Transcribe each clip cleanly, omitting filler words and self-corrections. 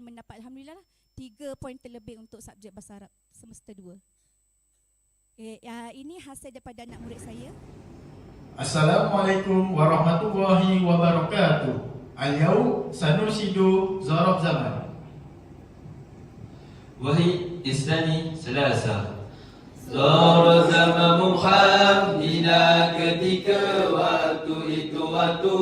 dan mendapat alhamdulillah 3 poin terlebih untuk subjek Bahasa Arab semester 2. Ini hasil daripada anak murid saya. Assalamualaikum warahmatullahi wabarakatuh. Al-yaum sanurshidu zarab zaman. Wahid Islami Selasa. Zarab zaman muhamdina ketika waktu itu waktu.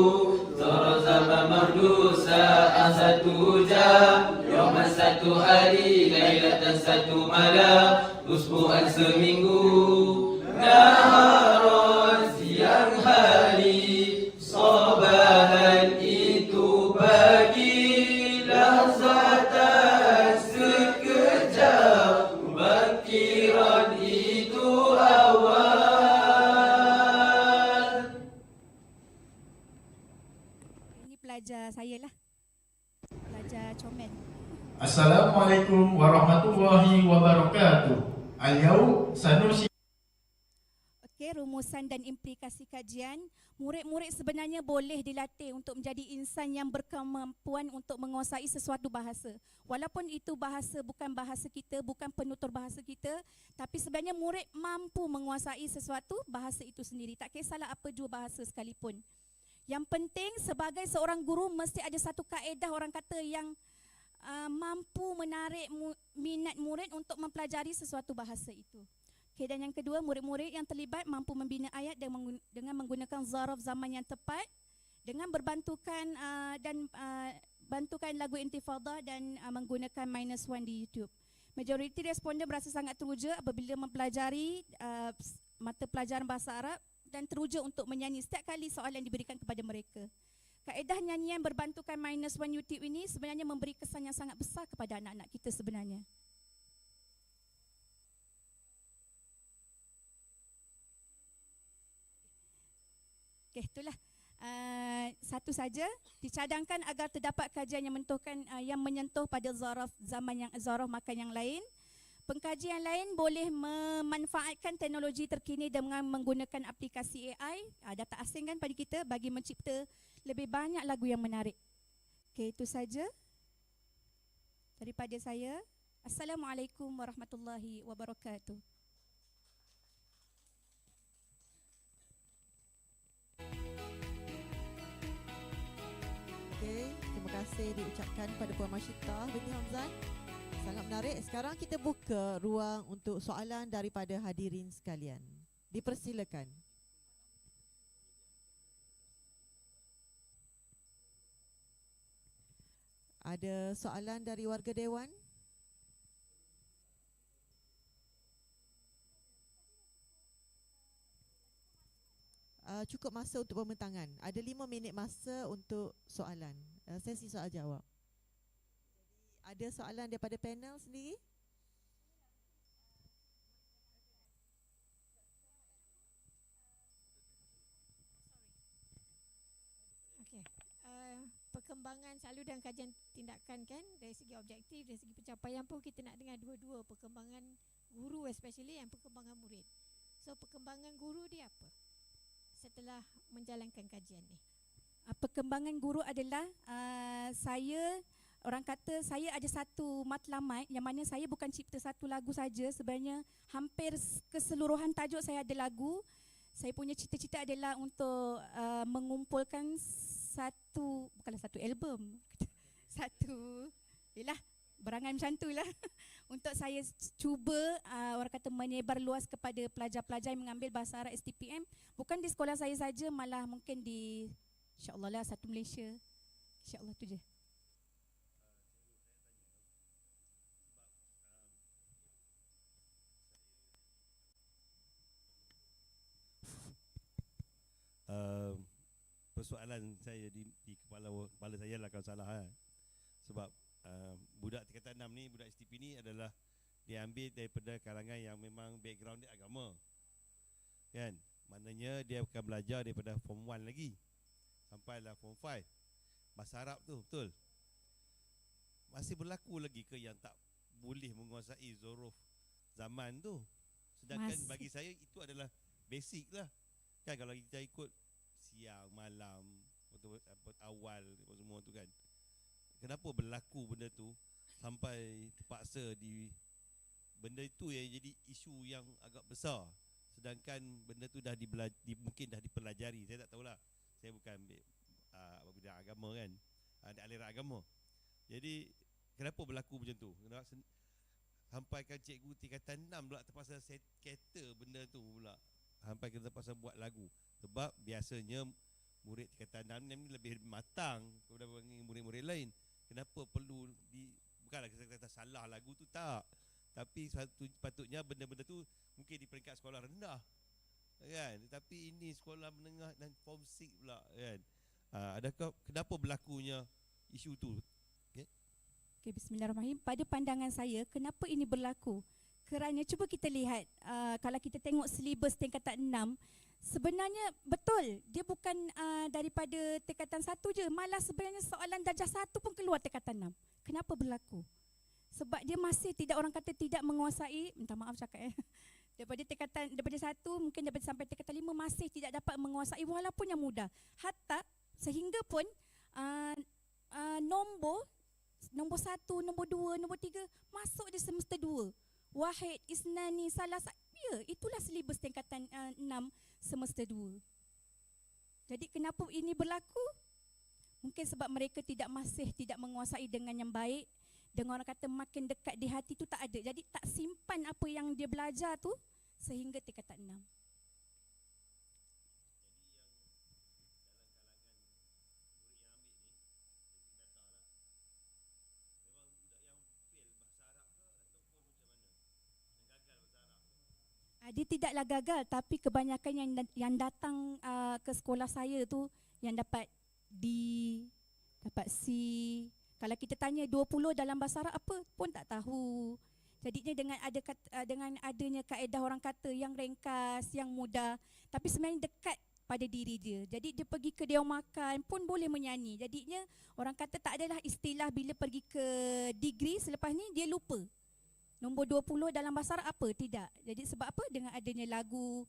Zarab zaman merdu saat 1 jam. Yawman 1 hari, lailatan 1 malam. Usbu'an seminggu. Naharon siang hari. Sabahan itu pagi. Lahzatan sekejap. Bakiran itu awal. Ini pelajar saya lah, pelajar comel. Assalamualaikum warahmatullahi wabarakatuh. Al-yaum sanurshidu. Okey, rumusan dan implikasi kajian. Murid-murid sebenarnya boleh dilatih untuk menjadi insan yang berkemampuan untuk menguasai sesuatu bahasa. Walaupun itu bahasa bukan bahasa kita, bukan penutur bahasa kita, tapi sebenarnya murid mampu menguasai sesuatu bahasa itu sendiri. Tak kisahlah apa jua bahasa sekalipun. Yang penting sebagai seorang guru mesti ada satu kaedah orang kata yang mampu menarik minat murid untuk mempelajari sesuatu bahasa itu. Okay, dan yang kedua, murid-murid yang terlibat mampu membina ayat dengan menggunakan zaraf zaman yang tepat, dengan berbantukan bantukan lagu intifadah dan menggunakan -1 di YouTube. Majoriti responden berasa sangat teruja apabila mempelajari mata pelajaran bahasa Arab dan teruja untuk menyanyi setiap kali soalan diberikan kepada mereka. Kaedah nyanyian berbantukan -1 YouTube ini sebenarnya memberi kesan yang sangat besar kepada anak-anak kita sebenarnya. Okey, itulah satu saja dicadangkan agar terdapat kajian yang menyentuh pada zaraf zaman yang zaraf makan yang lain. Pengkajian lain boleh memanfaatkan teknologi terkini dengan menggunakan aplikasi AI, data asing kan pada kita bagi mencipta lebih banyak lagu yang menarik. Okey, itu saja daripada saya. Assalamualaikum warahmatullahi wabarakatuh. Okey, terima kasih diucapkan pada Puan Masyitah binti Hamzan. Sangat menarik. Sekarang kita buka ruang untuk soalan daripada hadirin sekalian. Dipersilakan. Ada soalan dari warga Dewan? Cukup masa untuk pembentangan. Ada 5 minit masa untuk soalan. Sesi soal jawab. Ada soalan daripada panel sendiri? Okey. Perkembangan selalu dalam kajian tindakan kan, dari segi objektif, dari segi pencapaian pun kita nak dengar dua-dua, perkembangan guru especially and perkembangan murid. So perkembangan guru dia apa setelah menjalankan kajian ni? Perkembangan guru adalah orang kata saya ada satu matlamat yang mana saya bukan cipta satu lagu saja. Sebenarnya hampir keseluruhan tajuk saya ada lagu. Saya punya cita-cita adalah untuk mengumpulkan bukanlah satu album, yelah, berangan macam tu lah. Untuk saya cuba orang kata menyebar luas kepada pelajar-pelajar yang mengambil bahasa Arab STPM. Bukan di sekolah saya saja, malah mungkin di insyaAllah lah satu Malaysia. InsyaAllah tu je. Persoalan saya di kepala saya lah kalau salah sebab budak tingkatan 6 ni, budak STP ni adalah diambil daripada kalangan yang memang background dia agama kan, maknanya dia akan belajar daripada form 1 lagi sampailah form 5 bahasa Arab tu, betul? Masih berlaku lagi ke yang tak boleh menguasai zuruf zaman tu? Sedangkan bagi saya itu adalah basic lah kan, kalau kita ikut siang, malam, awal semua tu kan. Kenapa berlaku benda tu sampai terpaksa benda itu yang jadi isu yang agak besar, sedangkan benda tu mungkin dah dipelajari. Saya tak tahulah, saya bukan bidang agama kan, ada aliran agama. Jadi kenapa berlaku macam tu? Sampaikan cikgu tingkatan 6 pula terpaksa cater benda tu pula, sampai kita terpaksa buat lagu. Sebab biasanya murid tingkatan 6 ni lebih matang daripada murid-murid lain. Kenapa perlu bukanlah kita kata salah lagu tu, tak, tapi patutnya benda-benda tu mungkin di peringkat sekolah rendah kan, tapi ini sekolah menengah dan form 6 pula kan. Adakah kenapa berlakunya isu tu? Okay, bismillahirrahmanirrahim. Pada pandangan saya, kenapa ini berlaku? Kerana cuba kita lihat, kalau kita tengok silibus tingkatan 6, sebenarnya betul, dia bukan daripada tingkatan 1 je. Malah sebenarnya soalan darjah 1 pun keluar tingkatan 6. Kenapa berlaku? Sebab dia masih orang kata tidak menguasai, minta maaf cakap daripada 1 mungkin daripada sampai tingkatan 5 masih tidak dapat menguasai walaupun yang mudah. Hatta sehingga pun nombor 1, nombor 2, nombor 3 masuk di semester 2. Wahid, Isnani, Salasat. Ya, itulah silibus tingkatan 6 semester 2. Jadi kenapa ini berlaku? Mungkin sebab mereka masih tidak menguasai dengan yang baik. Dengan orang kata makin dekat di hati tu tak ada. Jadi tak simpan apa yang dia belajar tu sehingga tingkatan 6. Dia tidaklah gagal, tapi kebanyakan yang datang ke sekolah saya tu yang dapat D, dapat C. Kalau kita tanya 20 dalam bahasa Arab apa pun tak tahu. Jadinya dengan adanya kaedah orang kata yang ringkas, yang mudah, tapi sebenarnya dekat pada diri dia. Jadi dia pergi ke dia makan pun boleh menyanyi. Jadinya orang kata tak adalah istilah bila pergi ke degree selepas ni dia lupa. Nombor 20 dalam bahasa Arab apa? Tidak. Jadi sebab apa? Dengan adanya lagu,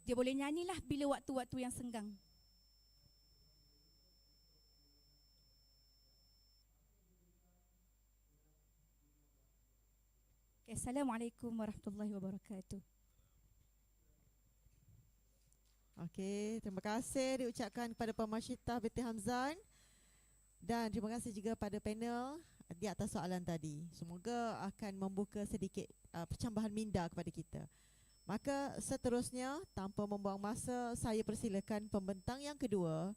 dia boleh nyanyilah bila waktu-waktu yang senggang. Okay, Assalamualaikum warahmatullahi wabarakatuh. Okey, terima kasih diucapkan kepada Pemersyitah Binti Hamzan. Dan terima kasih juga pada panel di atas soalan tadi. Semoga akan membuka sedikit percambahan minda kepada kita. Maka seterusnya, tanpa membuang masa, saya persilakan pembentang yang kedua.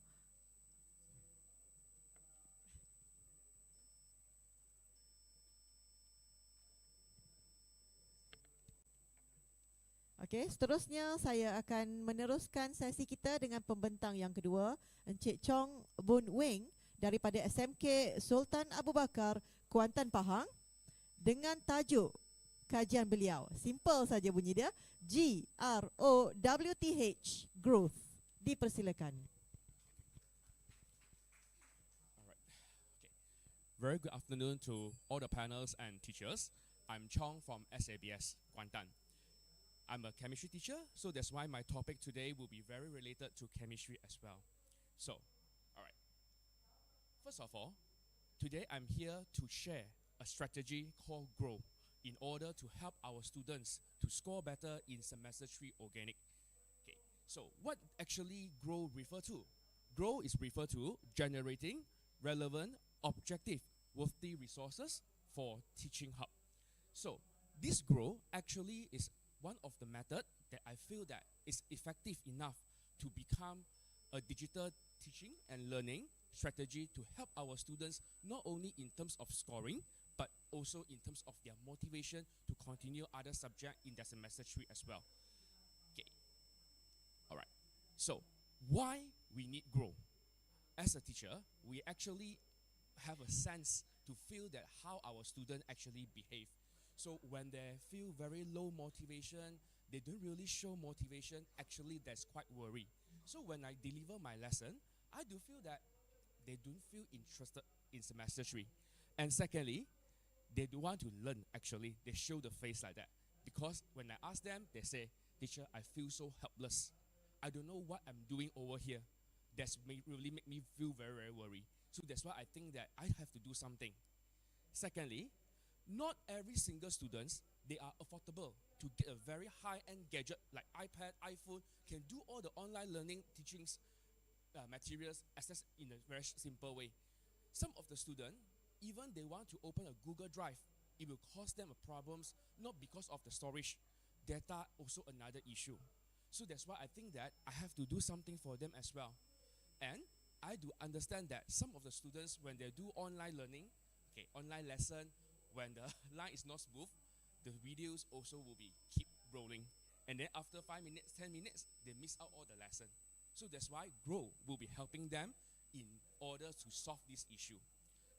Okey, seterusnya saya akan meneruskan sesi kita dengan pembentang yang kedua, Encik Chong Boon Wing daripada SMK Sultan Abu Bakar, Kuantan, Pahang, dengan tajuk kajian beliau. Simple saja bunyi dia, GROWTH, growth. Dipersilakan. Alright. Okay. Very good afternoon to all the panels and teachers. I'm Chong from SABS, Kuantan. I'm a chemistry teacher, so that's why my topic today will be very related to chemistry as well. So, alright. First of all, today I'm here to share a strategy called GROW in order to help our students to score better in semester 3 organic. Okay, so what actually GROW refer to? GROW is refer to generating relevant, objective, worthy resources for teaching hub. So this GROW actually is one of the method that I feel that is effective enough to become a digital teaching and learning strategy to help our students not only in terms of scoring but also in terms of their motivation to continue other subject in their semester 3 as well. Okay. All right. So why we need GROW? As a teacher, we actually have a sense to feel that how our students actually behave. So when they feel very low motivation, they don't really show motivation, actually that's quite worry. So when I deliver my lesson, I do feel that they don't feel interested in semester 3. And secondly, they do want to learn actually. They show the face like that. Because when I ask them, they say, teacher, I feel so helpless. I don't know what I'm doing over here. That's really make me feel very, very worried. So that's why I think that I have to do something. Secondly, not every single students, they are affordable to get a very high-end gadget like iPad, iPhone, can do all the online learning teachings materials access in a very simple way. Some of the students, even they want to open a Google Drive, it will cause them a problems, not because of the storage. Data also another issue. So that's why I think that I have to do something for them as well. And I do understand that some of the students, when they do online learning, okay, online lesson, when the line is not smooth, the videos also will be keep rolling. And then after 5 minutes, 10 minutes, they miss out all the lesson. So that's why Grow will be helping them in order to solve this issue.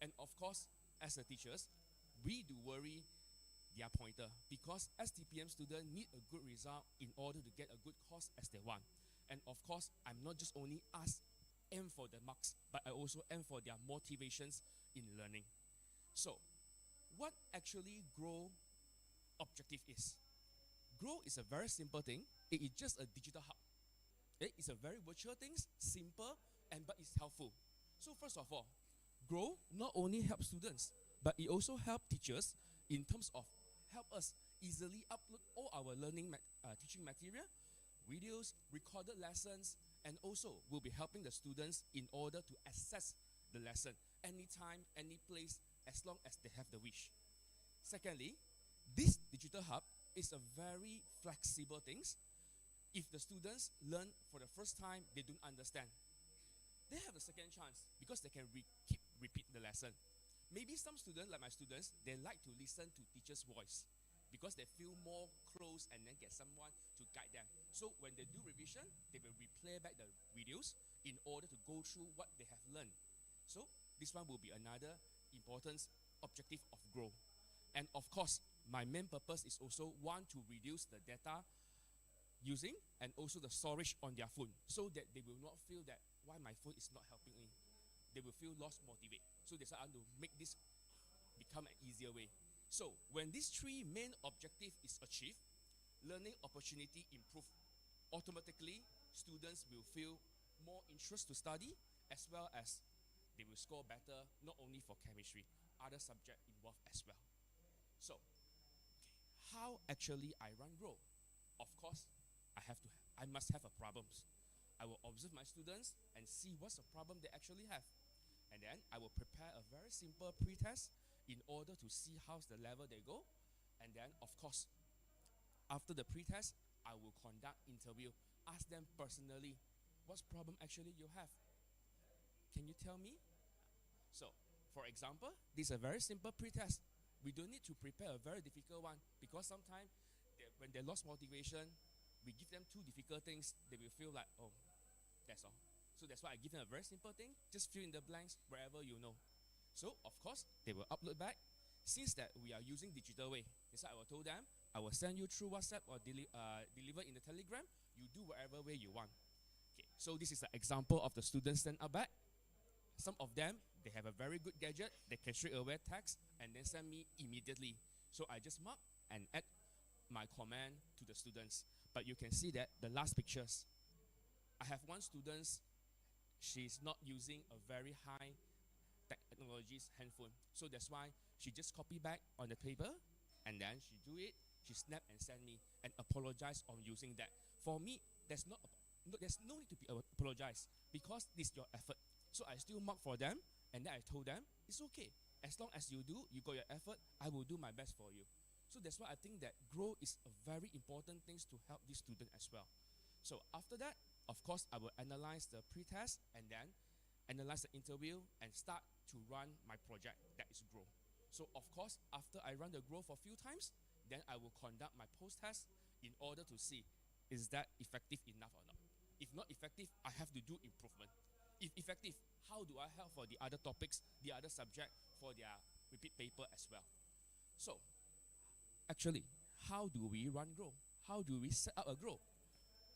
And of course, as the teachers, we do worry their pointer because STPM students need a good result in order to get a good course as they want. And of course, I'm not just only aim for the marks, but I also aim for their motivations in learning. So, what actually Grow objective is? Grow is a very simple thing. It is just a digital hub. It is a very virtual thing, simple, but it's helpful. So first of all, Grow not only helps students, but it also helps teachers in terms of help us easily upload all our learning teaching material, videos, recorded lessons, and also will be helping the students in order to access the lesson anytime, any place, as long as they have the wish. Secondly, this digital hub is a very flexible thing. If the students learn for the first time, they don't understand, they have a second chance because they can keep repeat the lesson. Maybe some students, like my students, they like to listen to teacher's voice because they feel more close and then get someone to guide them. So when they do revision, they will replay back the videos in order to go through what they have learned. So this one will be another important objective of Grow. And of course, my main purpose is also want to reduce the data using and also the storage on their phone so that they will not feel that why my phone is not helping me. They will feel lost motivate. So that's why I want to make this become an easier way. So when these three main objectives is achieved, learning opportunity improve. Automatically, students will feel more interest to study as well as they will score better not only for chemistry, other subject involved as well. So, how actually I run Grow? Of course, I must have a problems. I will observe my students and see what's the problem they actually have. And then I will prepare a very simple pre-test in order to see how's the level they go. And then, of course, after the pre-test, I will conduct interview, ask them personally, what's problem actually you have? Can you tell me? So, for example, this is a very simple pre-test. We don't need to prepare a very difficult one because sometimes when they lost motivation, we give them too difficult things, they will feel like, oh, that's all. So that's why I give them a very simple thing, just fill in the blanks wherever you know. So, of course, they will upload back. Since that we are using digital way, that's why I will tell them, I will send you through WhatsApp or deliver in the Telegram. You do whatever way you want. Okay, so this is an example of the students send up back. Some of them, they have a very good gadget. They can straight away text and then send me immediately. So I just mark and add my comment to the students. But you can see that the last pictures, I have one student, she's not using a very high technologies handphone. So that's why she just copy back on the paper and then she do it, she snap and send me and apologize on using that. For me, there's no need to be apologize because this is your effort. So I still mark for them and then I told them, it's okay. As long as you got your effort, I will do my best for you. So that's why I think that Grow is a very important thing to help this student as well. So after that, of course, I will analyze the pre-test and then analyze the interview and start to run my project that is Grow. So of course, after I run the Grow for a few times, then I will conduct my post-test in order to see is that effective enough or not. If not effective, I have to do improvement. If effective, how do I help for the other topics, the other subject for their repeat paper as well? So, actually, how do we run Grow? How do we set up a Grow?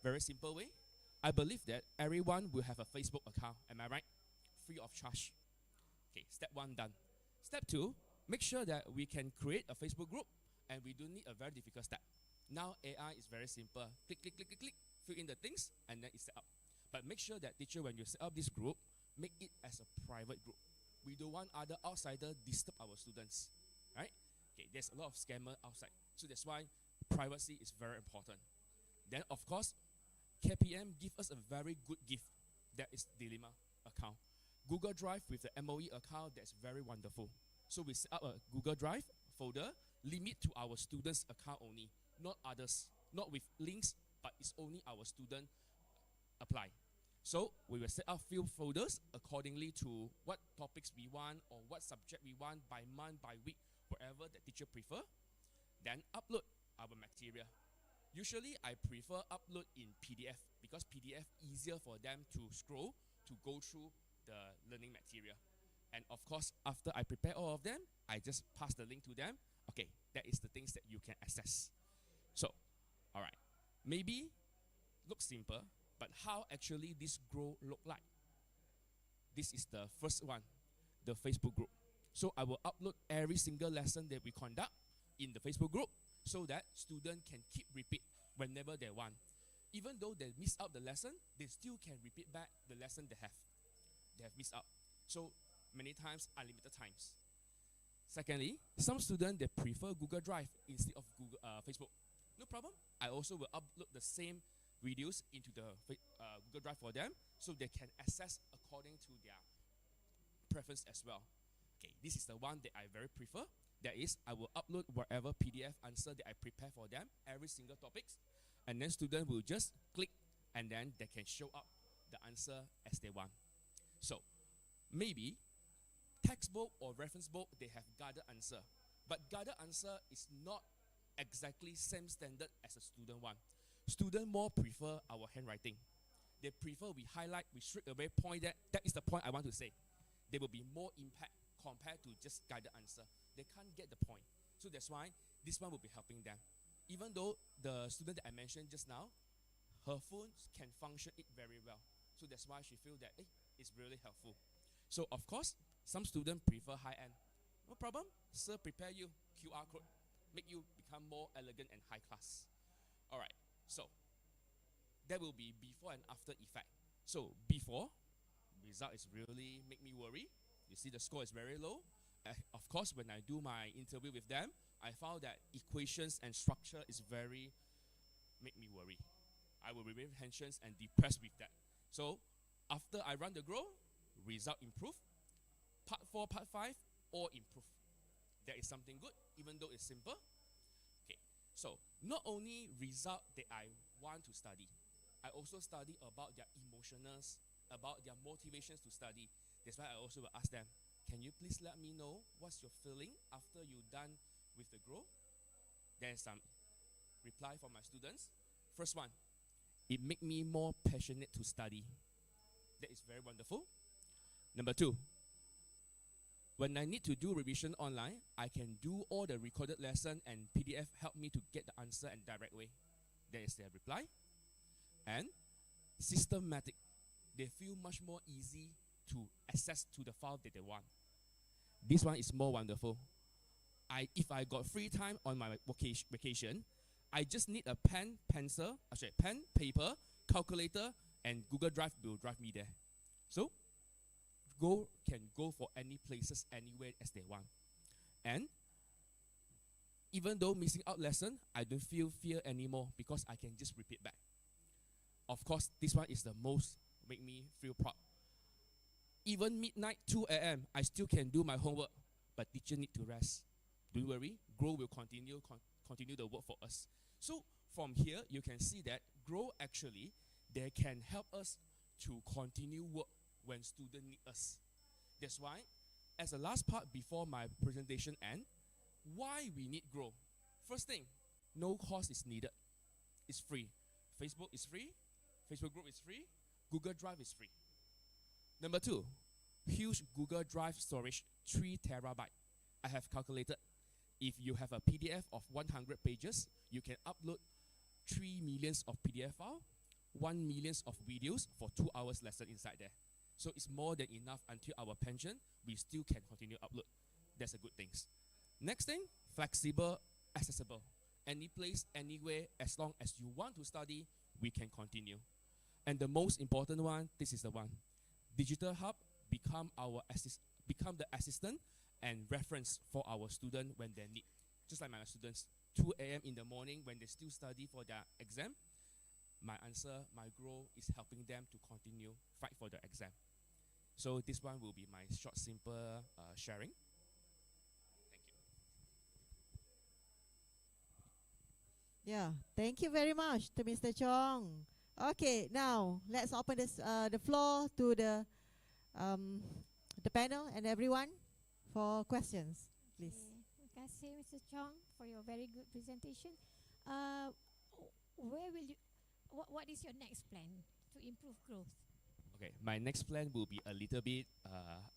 Very simple way. I believe that everyone will have a Facebook account. Am I right? Free of charge. Okay, step 1 done. Step 2, make sure that we can create a Facebook group and we don't need a very difficult step. Now AI is very simple. Click, click, click, click, click, fill in the things and then it's set up. But make sure that teacher, when you set up this group, make it as a private group. We don't want other outsiders disturb our students, right? Okay, there's a lot of scammer outside. So that's why privacy is very important. Then of course, KPM give us a very good gift. That is Dilemma account. Google Drive with the MOE account, that's very wonderful. So we set up a Google Drive folder, limit to our students' account only, not others, not with links, but it's only our student apply. So we will set up few folders accordingly to what topics we want or what subject we want by month, by week, whatever the teacher prefer. Then upload our material. Usually I prefer upload in PDF because PDF easier for them to scroll, to go through the learning material. And of course, after I prepare all of them, I just pass the link to them. Okay, that is the things that you can access. So, all right, maybe looks simple, but how actually this grow look like? This is the first one, the Facebook group. So I will upload every single lesson that we conduct in the Facebook group so that students can keep repeat whenever they want. Even though they miss out the lesson, they still can repeat back the lesson they have missed out. So many times, unlimited times. Secondly, some students they prefer Google Drive instead of Facebook. No problem. I also will upload the same videos into the Google Drive for them so they can access according to their preference as well. Okay, this is the one that I very prefer. That is, I will upload whatever PDF answer that I prepare for them, every single topics, and then students will just click and then they can show up the answer as they want. So, maybe textbook or reference book, they have guided answer. But guided answer is not exactly same standard as a student one. Student more prefer our handwriting. They prefer we highlight, we straight away point that is the point I want to say. There will be more impact compared to just guided answer. They can't get the point. So that's why this one will be helping them. Even though the student that I mentioned just now, her phone can function it very well. So that's why she feel that it's really helpful. So of course, some students prefer high-end. No problem. Sir, prepare you QR code. Make you become more elegant and high class. All right. So that will be before and after effect. So before, result is really make me worry. You see the score is very low. Of course, when I do my interview with them, I found that equations and structure is very make me worry. I will remain tensions and depressed with that. So after I run the grow, result improve. Part 4, part 5, all improve. That is something good, even though it's simple. Okay, so not only result that I want to study, I also study about their emotionals, about their motivations to study. That's why I also will ask them, can you please let me know what's your feeling after you're done with the grow? There's some reply from my students. First one, it make me more passionate to study. That is very wonderful. Number 2, when I need to do revision online, I can do all the recorded lesson and PDF help me to get the answer in direct way. That is their reply. And systematic. They feel much more easy to access to the file that they want. This one is more wonderful. If I got free time on my vacation, I just need a pen, paper, calculator, and Google Drive will drive me there. So, can go for any places, anywhere as they want. And even though missing out lesson, I don't feel fear anymore because I can just repeat back. Of course, this one is the most make me feel proud. Even midnight, 2 a.m., I still can do my homework, but teacher need to rest. Don't worry, Grow will continue the work for us. So from here, you can see that Grow actually, they can help us to continue work when students need us. That's why, as the last part before my presentation end, why we need Grow. First thing, no cost is needed. It's free. Facebook is free. Facebook group is free. Google Drive is free. Number 2, huge Google Drive storage, 3 terabyte. I have calculated. If you have a PDF of 100 pages, you can upload 3 millions of PDF file, 1 millions of videos for 2 hours lesson inside there. So it's more than enough until our pension, we still can continue upload. That's a good thing. Next thing, flexible, accessible. Any place, anywhere, as long as you want to study, we can continue. And the most important one, this is the one. Digital Hub become the assistant and reference for our student when they need. just like my students, 2 a.m. in the morning when they still study for their exam, my answer, my goal is helping them to continue fight for the exam. So this one will be my short, simple sharing. Thank you. Yeah, thank you very much to Mr. Chong. Okay, now let's open the floor to the panel and everyone for questions, please. Okay. Terima kasih Mr. Chong for your very good presentation. Where will you? What is your next plan to improve growth? Okay, my next plan will be a little bit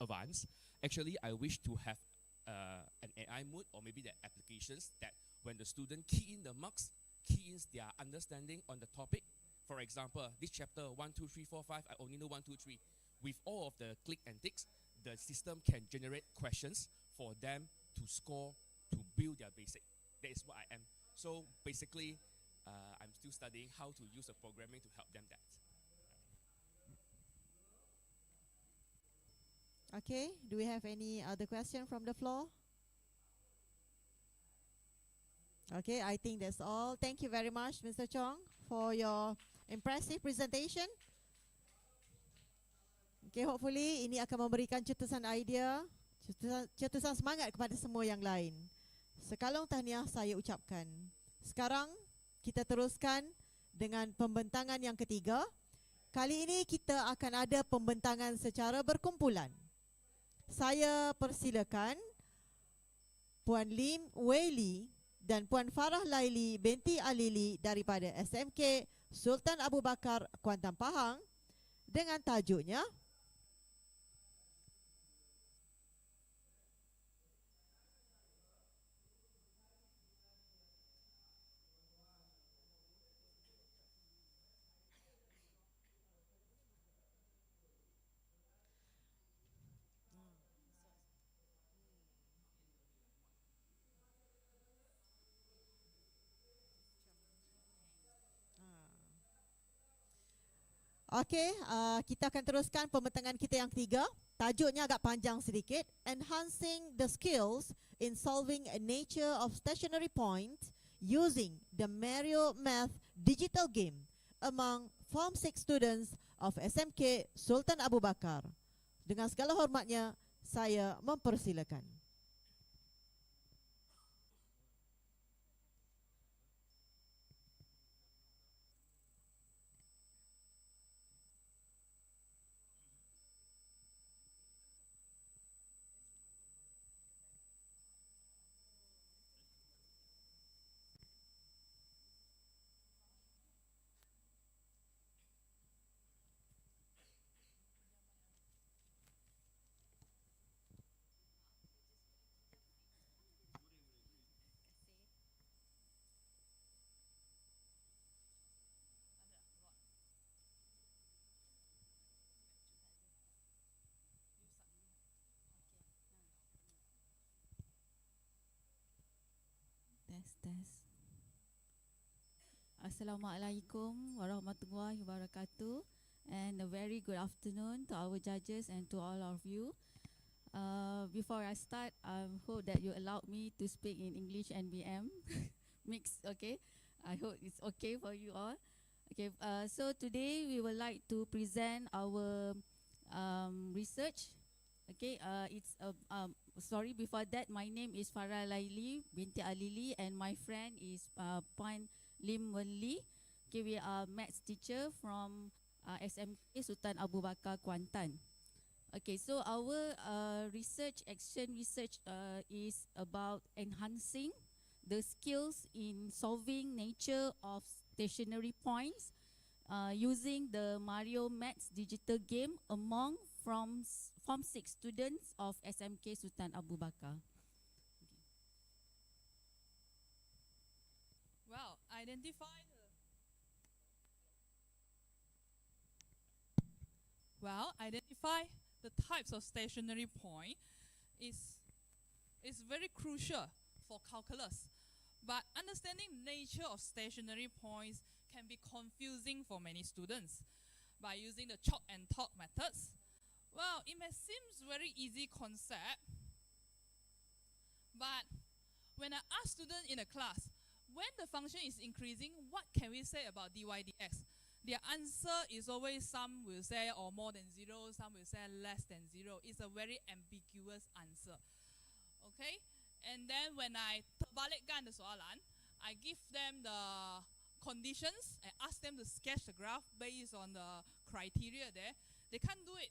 advanced. Actually, I wish to have an AI mode or maybe the applications that when the student key in the marks, key in their understanding on the topic. For example, this chapter 1, 2, 3, 4, 5, I only know 1, 2, 3. With all of the click and ticks, the system can generate questions for them to score, to build their basic. That is what I am. So basically, I'm still studying how to use the programming to help them that. Okay, do we have any other question from the floor? Okay, I think that's all. Thank you very much, Mr. Chong, for your impressive presentation. Okay, hopefully ini akan memberikan cetusan idea, cetusan semangat kepada semua yang lain. Sekalong tahniah saya ucapkan. Sekarang kita teruskan dengan pembentangan yang ketiga. Kali ini kita akan ada pembentangan secara berkumpulan. Saya persilakan Puan Lim Wei Li dan Puan Farah Laili binti Alili daripada SMK Sultan Abu Bakar Kuantan Pahang dengan tajuknya Okey, kita akan teruskan pembentangan kita yang ketiga. Tajuknya agak panjang sedikit. Enhancing the skills in solving a nature of stationary point using the Mario Math digital game among Form 6 students of SMK Sultan Abu Bakar. Dengan segala hormatnya, saya mempersilakan. Tes. Assalamualaikum warahmatullahi wabarakatuh, and a very good afternoon to our judges and to all of you. Before I start, I hope that you allow me to speak in English and BM mix. Okay, I hope it's okay for you all. Okay, so today we would like to present our research. Okay, sorry, before that, my name is Farah Laili binti Alili, and my friend is Puan Lim Wen Li. Okay, we are maths teacher from SMK Sultan Abu Bakar Kuantan. Okay, so our action research is about enhancing the skills in solving nature of stationary points using the Mario Maths digital game among Form 6 students of SMK Sultan Abu Bakar. Well, identify the types of stationary point is very crucial for calculus. But understanding nature of stationary points can be confusing for many students. By using the chalk and talk methods, well, it may seem very easy concept, but when I ask students in a class, when the function is increasing, what can we say about dy dx? Their answer is always, some will say or more than 0, some will say less than 0. It's a very ambiguous answer. Okay? And then when I terbalikkan the soalan, I give them the conditions and ask them to sketch the graph based on the criteria there. They can't do it.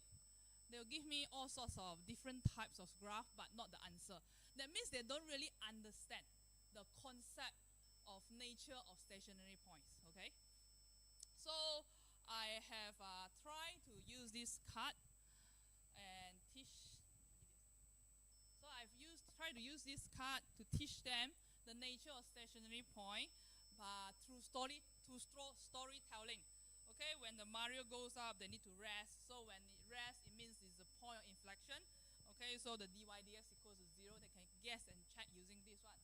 They'll give me all sorts of different types of graph, but not the answer. That means they don't really understand the concept of nature of stationary points. Okay? So I have tried to use this card and teach. So I've tried to use this card to teach them the nature of stationary point, but through storytelling. Okay, when the Mario goes up, they need to rest. So when it rests, it means it's a point of inflection. Okay, so the dy dx equals to 0. They can guess and check using this one.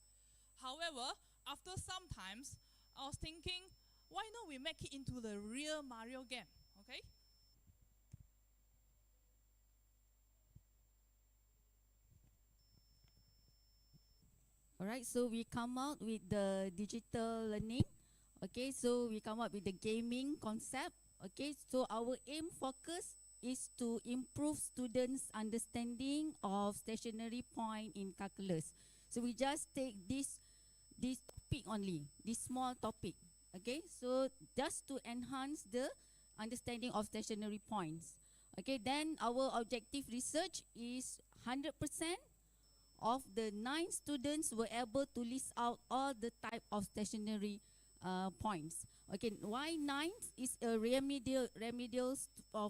However, after some times, I was thinking, why not we make it into the real Mario game? Okay. Alright, so we come out with the digital learning. Okay, so we come up with the gaming concept. Okay, so our aim focus is to improve students' understanding of stationary point in calculus. So we just take this topic only, this small topic. Okay, so just to enhance the understanding of stationary points. Okay, then our objective research is 100% of the 9 students were able to list out all the type of stationary points. Okay, why 9 is a remedial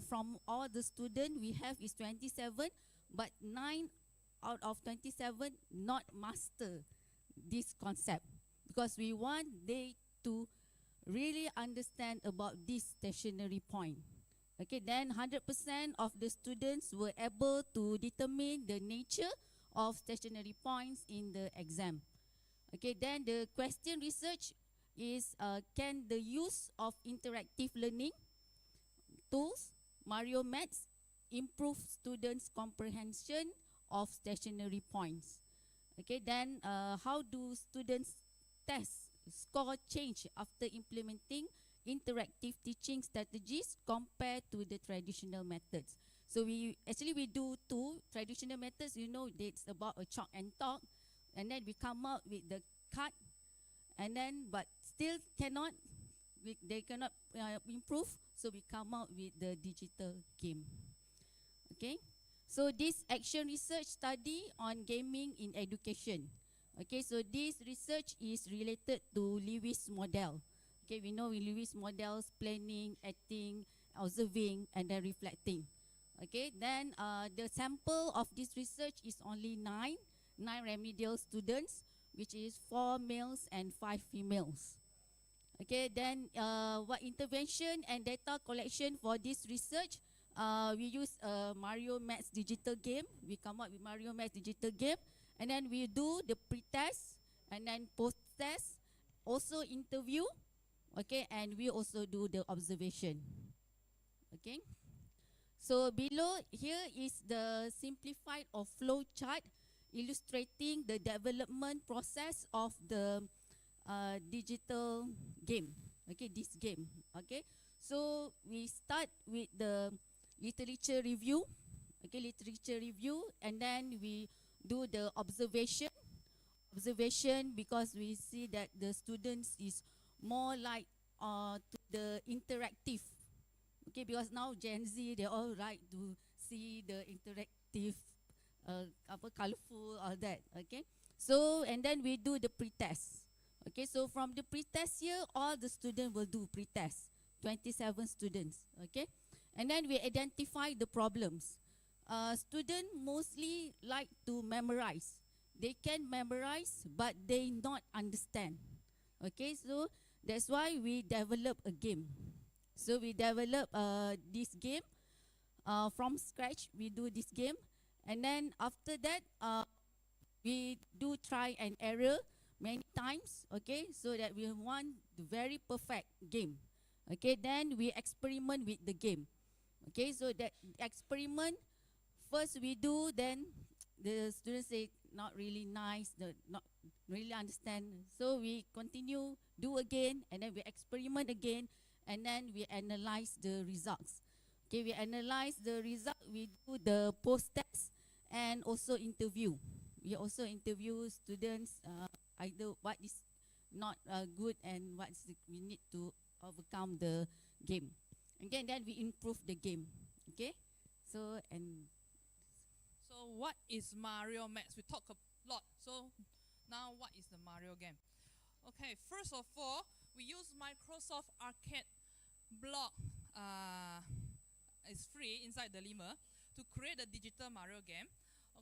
from all the students we have is 27, but 9 out of 27 not master this concept, because we want they to really understand about this stationary point. Okay, then 100% of the students were able to determine the nature of stationary points in the exam. Okay, then the question research is can the use of interactive learning tools, Mario Maths, improve students' comprehension of stationary points? Okay, then how do students test score change after implementing interactive teaching strategies compared to the traditional methods? So we do 2 traditional methods. You know, it's about a chalk and talk, and then we come out with the card, and then but still they cannot improve. So we come out with the digital game. Okay, so this action research study on gaming in education. Okay, so this research is related to Lewis model. Okay, we know Lewis models: planning, acting, observing, and then reflecting. Okay, then the sample of this research is only 9 remedial students, which is 4 males and 5 females. Okay, then what intervention and data collection for this research? We use Mario Maths digital game. We come up with Mario Maths digital game, and then we do the pre-test and then post-test, also interview. Okay, and we also do the observation. Okay. So below here is the simplified or flow chart illustrating the development process of the digital game. Okay, this game. Okay, so we start with the literature review. Okay, literature review, and then we do the observation. Observation, because we see that the students is more like to the interactive. Okay, because now Gen Z, they all like to see the interactive, colorful, all that. Okay, so and then we do the pre-test. Okay, so from the pre-test here, all the students will do pre-test, 27 students. Okay, and then we identify the problems. Students mostly like to memorize. They can memorize, but they not understand. Okay, so that's why we develop a game. So we develop this game from scratch. We do this game, and then after that, we do try and error many times. Okay, so that we want the very perfect game. Okay, then we experiment with the game. Okay, so that experiment first we do, then the students say not really nice, not really understand. So we continue, do again, and then we experiment again, and then we analyze the results. Okay, we analyze the result, we do the post-test, and also interview. We also interview students, either what is not good and what is we need to overcome the game. Again, then we improve the game. Okay, so and So what is Mario Max? We talk a lot. So now what is the Mario game? Okay, first of all, we use Microsoft Arcade block. It's free inside the Lima to create a digital Mario game.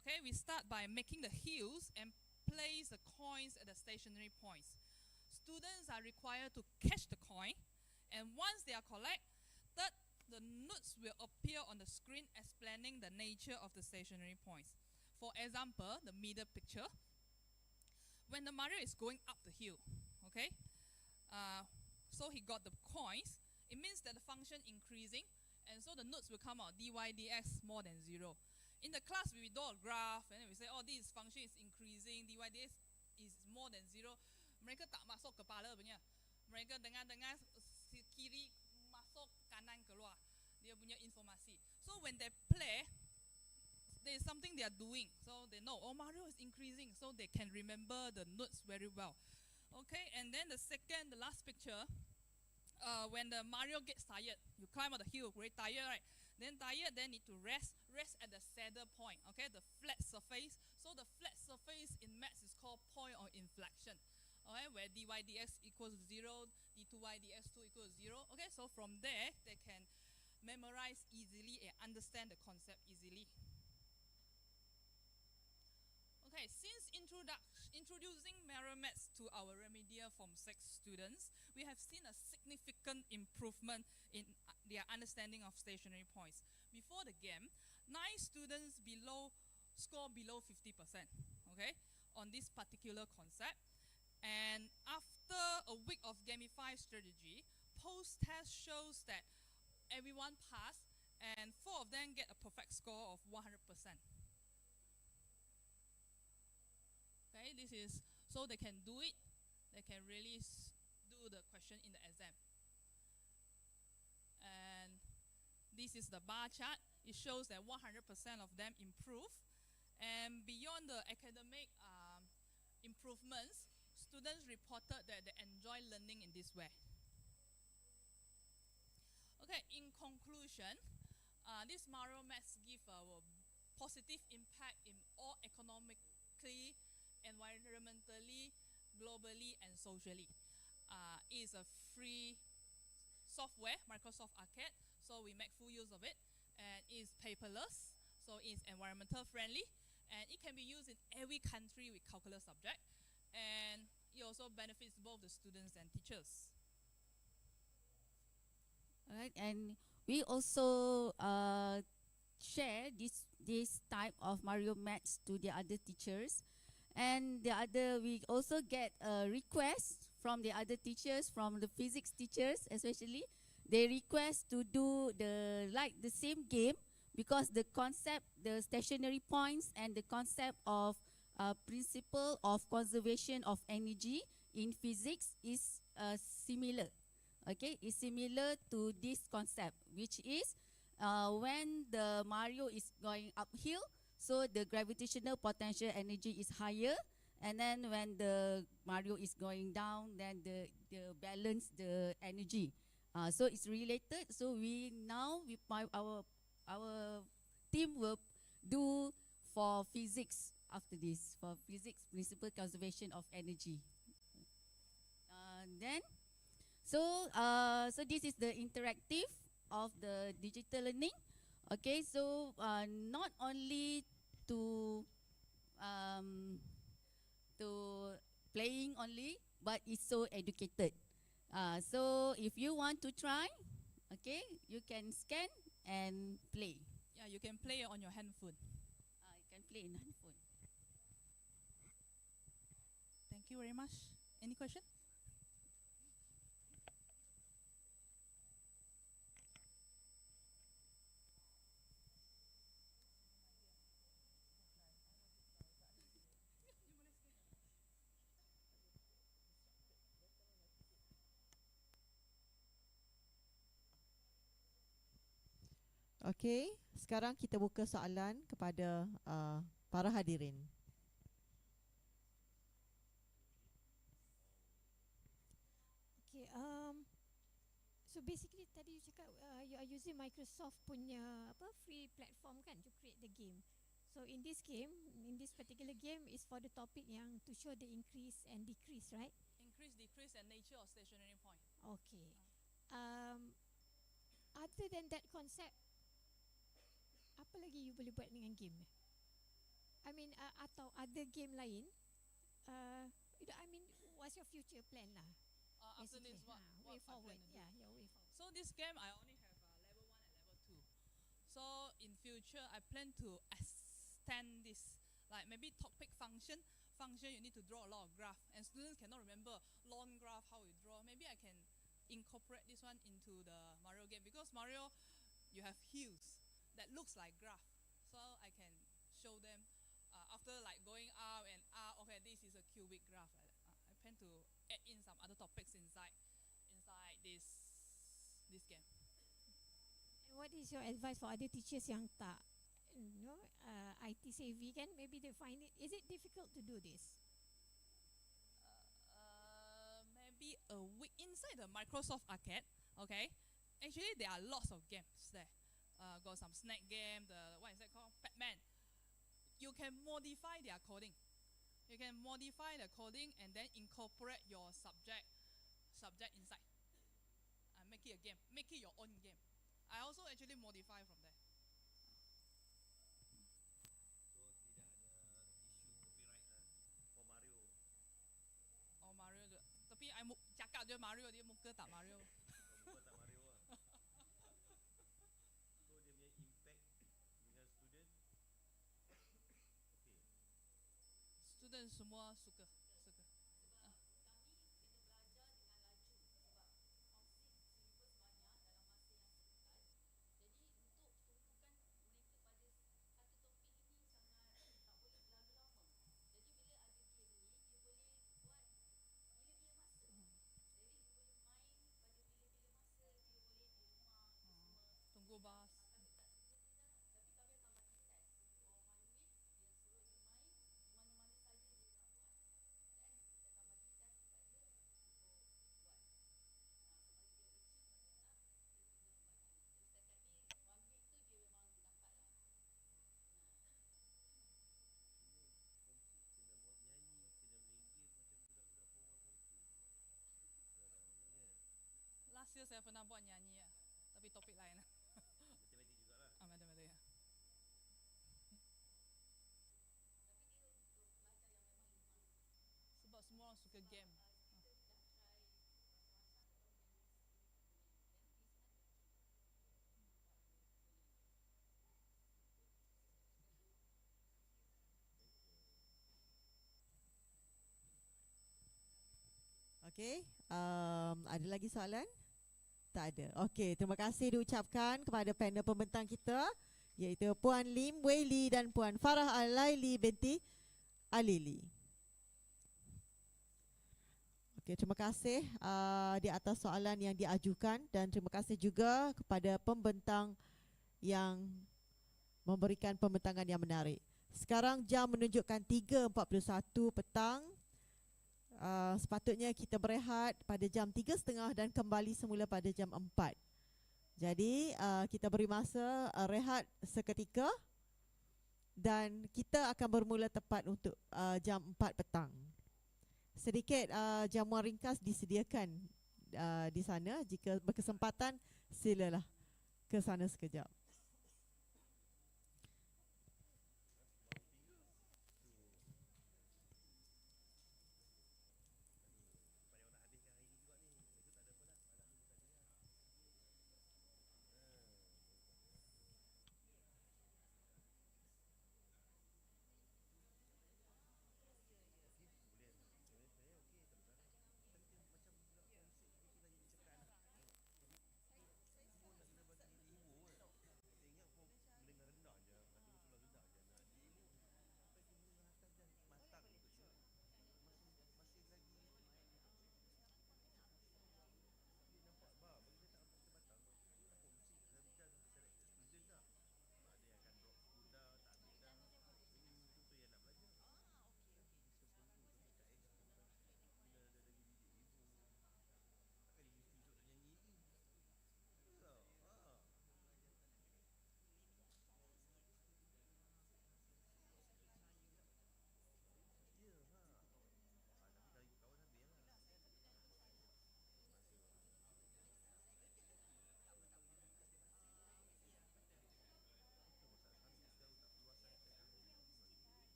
Okay, we start by making the hills and place the coins at the stationary points. Students are required to catch the coin, and once they are collected, the notes will appear on the screen explaining the nature of the stationary points. For example, the middle picture. When the Mario is going up the hill, okay, so he got the coins, it means that the function increasing, and so the notes will come out dy dx more than 0. In the class, we draw a graph, and then we say, oh, this function is increasing, dy dx is more than 0. Mereka tak masuk kepala punya. Mereka dengar-dengar kiri masuk, kanan keluar. Dia punya informasi. So when they play, there is something they are doing. So they know, oh, Mario is increasing, so they can remember the notes very well. Okay, and then the last picture, when the Mario gets tired, you climb up the hill, very tired, right? Then tired, then need to rest at the saddle point, okay, the flat surface. So the flat surface in maths is called point of inflection, okay, where dy dx equals 0, d2y dx2 equals 0. Okay, so from there, they can memorize easily and understand the concept easily. Okay, since introducing Mario Maths to our remedial Form 6 students, we have seen a significant improvement in their understanding of stationary points. Before the game, 9 students score below 50%, okay, on this particular concept. And after a week of gamified strategy, post-test shows that everyone passed, and 4 of them get a perfect score of 100%. Okay, this is so they can do it. They can really do the question in the exam. And this is the bar chart. It shows that 100% of them improve. And beyond the academic improvements, students reported that they enjoy learning in this way. Okay, in conclusion, this Mario Maths give a positive impact in all economically, environmentally, globally, and socially. It is a free software, Microsoft Arcade, so we make full use of it. And it's paperless, so it's environmental friendly, and it can be used in every country with calculus subject. And it also benefits both the students and teachers. alright, and we also share this type of Mario Maths to the other teachers, and we also get a request from the other teachers, from the physics teachers especially. They request to do the same game, because the concept, the stationary points, and the concept of principle of conservation of energy in physics is similar. Okay, is similar to this concept, which is when the Mario is going uphill, so the gravitational potential energy is higher, and then when the Mario is going down, then the balance the energy. So it's related. So our team will do for physics after this, for physics principle conservation of energy. So this is the interactive of the digital learning. Okay, so not only to playing only, but it's so educated. So if you want to try, okay, you can scan and play. Yeah, you can play on your handphone. You can play in handphone. Thank you very much. Any question? Okey, sekarang kita buka soalan kepada para hadirin. Okay, so basically tadi you cakap you are using Microsoft punya apa free platform kan to create the game. So in this game, in this particular game is for the topic yang to show the increase and decrease, right? Increase, decrease, and nature of stationary point. Okay. Other than that concept, apa lagi you boleh buat dengan game? I mean, atau other game lain? I mean, what's your future plan lah? After this, Basically, what way I plan forward? to do. Yeah, your way forward. So this game I only have level 1 and level 2. So in future I plan to extend this, like maybe topic function you need to draw a lot of graph and students cannot remember long graph how you draw. Maybe I can incorporate this one into the Mario game, because Mario you have hills that looks like graph. So I can show them after like going up and up, okay, this is a cubic graph like that. I plan to add in some other topics inside this game. And what is your advice for other teachers yang tak, IT savvy kan? Maybe they find it. Is it difficult to do this? Maybe a week inside the Microsoft Arcade. Okay, actually there are lots of games there. Got some snack game. The what is that called? Pac-Man. You can modify their coding. You can modify the coding and then incorporate your subject inside. Make it a game. Make it your own game. I also actually modify from there. So tidak ada isu copyright lah for Mario. Oh Mario tu. Tapi I cakap je Mario, dia muka tak Mario. Muka tak Mario lah. So dia punya impact dengan student. Okay. Student semua suka. Tunggu bas. Last year saya pernah buat nyanyi ya, tapi topik lain. Matematik jugalah. Matematik ya. Sebab semua orang suka game. Okey, ada lagi soalan? Tak ada. Okey, terima kasih diucapkan kepada panel pembentang kita, iaitu Puan Lim Wei Li dan Puan Farah Alaili binti Alili. Okey, terima kasih di atas soalan yang diajukan dan terima kasih juga kepada pembentang yang memberikan pembentangan yang menarik. Sekarang jam menunjukkan 3.41 petang. Sepatutnya kita berehat pada jam 3.30 dan kembali semula pada jam 4. Jadi kita beri masa rehat seketika dan kita akan bermula tepat untuk jam 4 petang. Sedikit jamuan ringkas disediakan di sana. Jika berkesempatan silalah ke sana sekejap.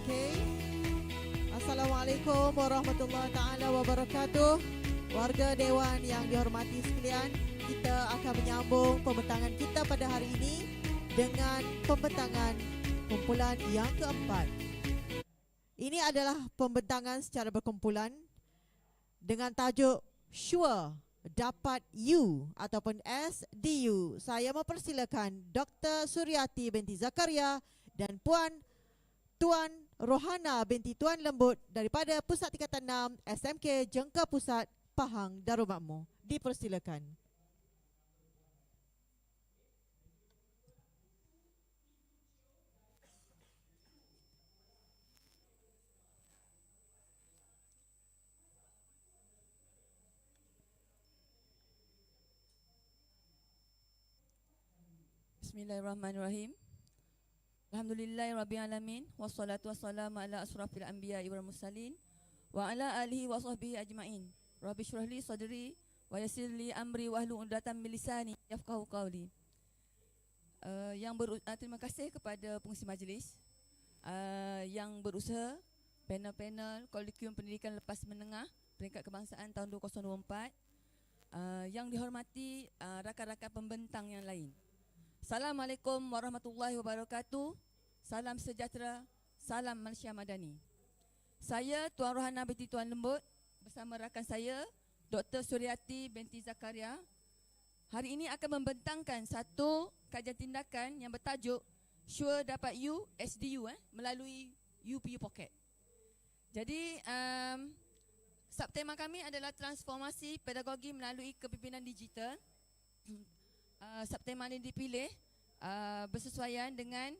Okey. Assalamualaikum warahmatullahi taala wabarakatuh. Warga Dewan yang dihormati sekalian, kita akan menyambung pembentangan kita pada hari ini dengan pembentangan kumpulan yang keempat. Ini adalah pembentangan secara berkumpulan dengan tajuk Sure Dapat U ataupun SDU. Saya mempersilakan Dr. Suryati binti Zakaria dan Tuan Rohana binti Tuan Lembut daripada Pusat Tingkatan 6 SMK Jengka Pusat Pahang Darul Makmur. Dipersilakan. Bismillahirrahmanirrahim. Alhamdulillahirrabbilalamin. Wassalatu wassalamu ala asrafil anbiya'i wal mursalin wa ala alihi wa sahbihi ajma'in. Rabbi syrahli sadri wa yassirli amri wahlul 'uqdatam min lisani yafqahu qawli. Terima kasih kepada pengurusi majlis yang berusaha, panel-panel Kolokium Pendidikan Lepas Menengah Peringkat Kebangsaan tahun 2024, yang dihormati rakan-rakan pembentang yang lain. Assalamualaikum warahmatullahi wabarakatuh. Salam sejahtera, salam Malaysia Madani. Saya Tuan Rohana binti Tuan Lembut bersama rakan saya Dr. Suryati binti Zakaria hari ini akan membentangkan satu kajian tindakan yang bertajuk Sure Dapat U SDU melalui UPU Pocket. Jadi subtema kami adalah transformasi pedagogi melalui kepimpinan digital. Subtema ini dipilih bersesuaian dengan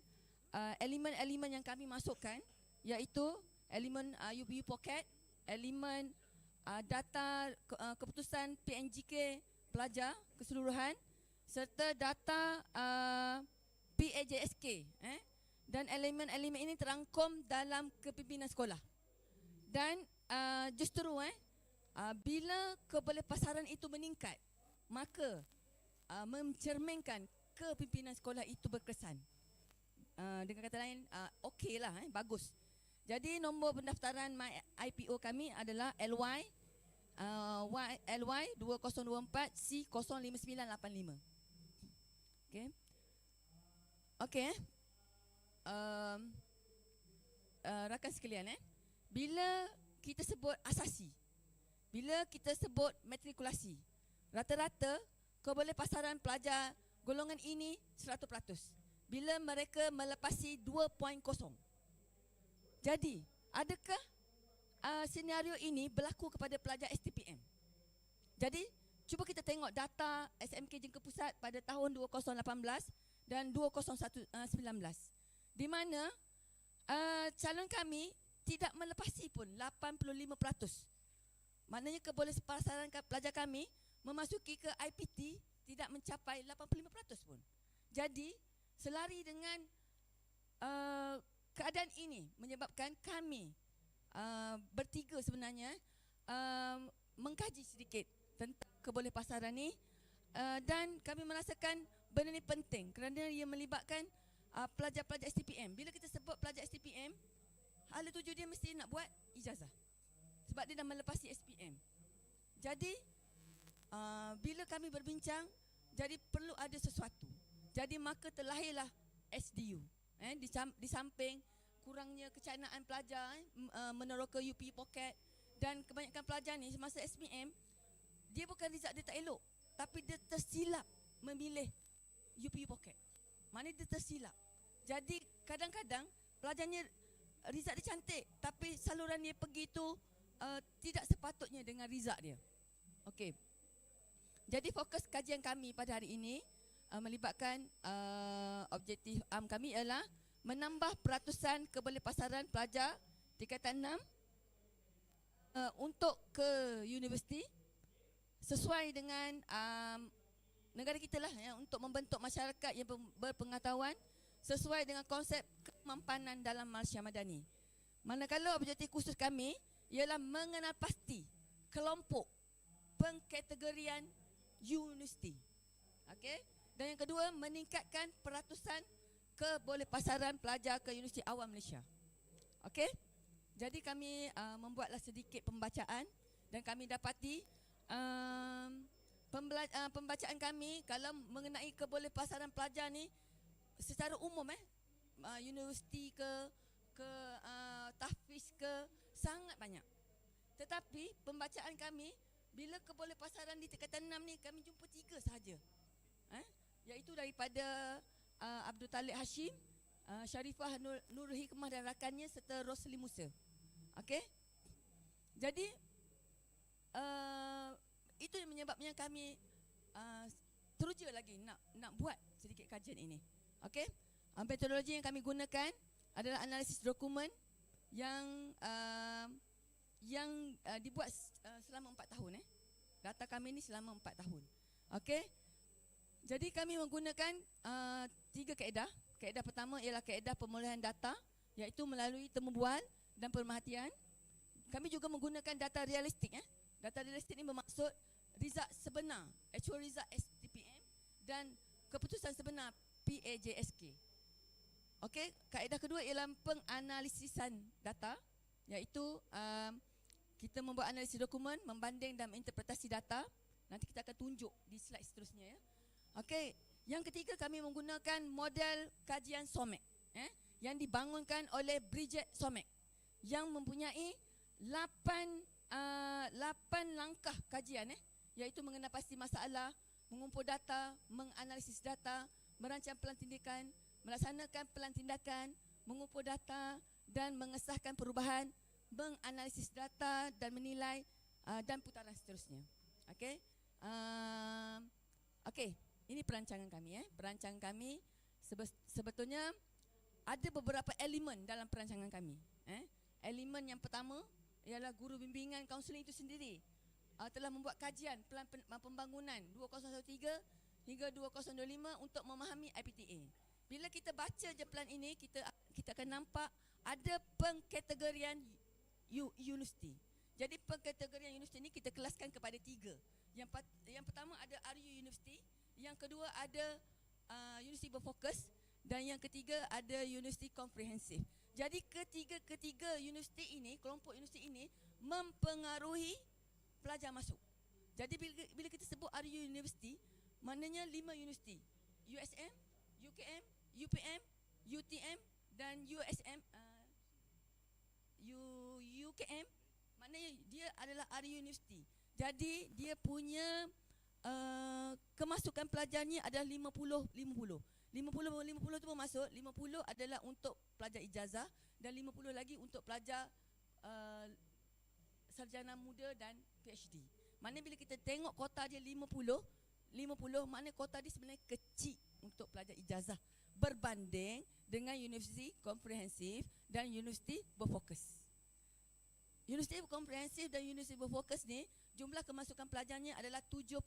elemen-elemen yang kami masukkan, iaitu elemen UPU Pocket, elemen data keputusan PNGK pelajar keseluruhan, serta data PAJSK, dan elemen-elemen ini terangkum dalam kepimpinan sekolah. Dan justru bila kebolehpasaran itu meningkat, maka mencerminkan kepimpinan sekolah itu berkesan. Dengan kata lain, okey lah, bagus. Jadi nombor pendaftaran IPO kami adalah LY 2024 C05985. Okey. Okey. Rakan sekalian, bila kita sebut asasi, bila kita sebut matrikulasi, rata-rata kebolehpasaran pelajar golongan ini 100% bila mereka melepasi 2.0. Jadi, adakah senario ini berlaku kepada pelajar STPM? Jadi, cuba kita tengok data SMK Jengka Pusat pada tahun 2018 dan 2019, di mana calon kami tidak melepasi pun 85%. Maknanya kebolehpasaran pelajar kami memasuki ke IPT tidak mencapai 85% pun. Jadi, selari dengan keadaan ini menyebabkan kami bertiga sebenarnya mengkaji sedikit tentang kebolehpasaran ni, dan kami merasakan benda ni penting kerana ia melibatkan pelajar-pelajar STPM. Bila kita sebut pelajar STPM, hala tuju dia mesti nak buat ijazah sebab dia dah melepasi SPM. Jadi bila kami berbincang, jadi perlu ada sesuatu. Jadi maka terlahirlah SDU. Di samping kurangnya kecanaan pelajar meneroka UP Pocket, dan kebanyakan pelajar ni semasa SPM dia bukan result dia tak elok, tapi dia tersilap memilih UP Pocket. Maknanya dia tersilap. Jadi kadang-kadang pelajarnya result dia cantik, tapi saluran dia pergi tu tidak sepatutnya dengan result dia. Okey. Jadi fokus kajian kami pada hari ini melibatkan objektif kami ialah menambah peratusan kebolehpasaran pelajar tingkatan 6 untuk ke universiti sesuai dengan negara kita lah, untuk membentuk masyarakat yang berpengetahuan sesuai dengan konsep kemampanan dalam Malaysia Madani. Manakala objektif khusus kami ialah mengenal pasti kelompok pengkategorian universiti. Okey. Dan yang kedua, meningkatkan peratusan kebolehpasaran pelajar ke Universiti Awam Malaysia. Okey? Jadi kami membuatlah sedikit pembacaan dan kami dapati pembacaan kami kalau mengenai kebolehpasaran pelajar ni secara umum universiti ke tahfiz ke sangat banyak. Tetapi pembacaan kami bila kebolehpasaran di tingkatan 6 ni kami jumpa 3 sahaja. Iaitu daripada Abdul Talib Hashim, Sharifah Nur Hikmah dan rakannya serta Rosli Musa. Okey? Jadi itu yang menyebabnya kami teruja lagi nak buat sedikit kajian ini. Okey? Metodologi yang kami gunakan adalah analisis dokumen yang dibuat selama 4 tahun. Data kami ni selama 4 tahun. Okey? Jadi kami menggunakan 3 kaedah. Kaedah pertama ialah kaedah pemulihan data, iaitu melalui temu bual dan pemerhatian. Kami juga menggunakan data realistik. Data realistik ini bermaksud result sebenar, actual result STPM dan keputusan sebenar PAJSK. Okey, kaedah kedua ialah penganalisisan data, iaitu kita membuat analisis dokumen, membanding dan menginterpretasi data. Nanti kita akan tunjuk di slide seterusnya ya. Okey, yang ketiga kami menggunakan model kajian SOMEC yang dibangunkan oleh Bridget SOMEC yang mempunyai 8 langkah kajian iaitu mengenal pasti masalah, mengumpul data, menganalisis data, merancang pelantikan, melaksanakan pelantikan, mengumpul data dan mengesahkan perubahan, menganalisis data dan menilai dan putaran seterusnya. Okey. Okey, ini perancangan kami Perancangan kami sebetulnya ada beberapa elemen dalam perancangan kami. Elemen yang pertama ialah guru bimbingan kaunseling itu sendiri telah membuat kajian pelan pembangunan 2013 hingga 2025 untuk memahami IPTA. Bila kita baca je plan ini, kita akan nampak ada pengkategorian universiti. Jadi pengkategorian universiti ini kita kelaskan kepada 3. Yang pertama ada RU University, yang kedua ada universiti berfokus dan yang ketiga ada universiti komprehensif. Jadi ketiga universiti ini, kelompok universiti ini mempengaruhi pelajar masuk. Jadi bila kita sebut RU University, maknanya 5 universiti. USM, UKM, UPM, UTM dan USM UKM, maknanya dia adalah RU University. Jadi dia punya kemasukan pelajarnya adalah 50-50. 50 tu bermaksud 50 adalah untuk pelajar ijazah dan 50 lagi untuk pelajar sarjana muda dan PhD. Maknanya bila kita tengok kota dia 50, maknanya kota dia sebenarnya kecil untuk pelajar ijazah berbanding dengan universiti komprehensif dan universiti berfokus. Universiti komprehensif dan universiti berfokus ni jumlah kemasukan pelajarnya adalah 70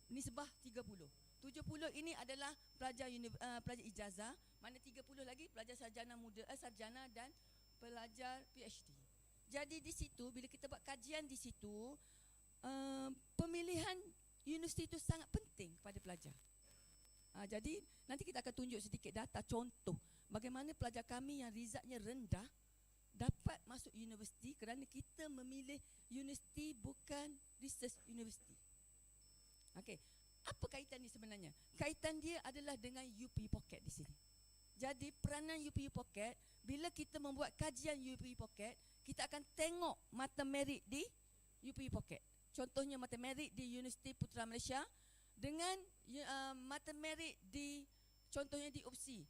nisbah 30. 70 ini adalah pelajar ijazah, mana 30 lagi pelajar sarjana muda, sarjana dan pelajar PhD. Jadi di situ bila kita buat kajian di situ, pemilihan universiti itu sangat penting kepada pelajar. Jadi nanti kita akan tunjuk sedikit data contoh bagaimana pelajar kami yang resultnya rendah dapat masuk universiti kerana kita memilih universiti bukan research university. Okey, apa kaitan ni sebenarnya? Kaitan dia adalah dengan UP Pocket di sini. Jadi peranan UP Pocket, bila kita membuat kajian UP Pocket, kita akan tengok mata merit di UP Pocket. Contohnya mata merit di Universiti Putra Malaysia dengan mata merit di contohnya di UPSI.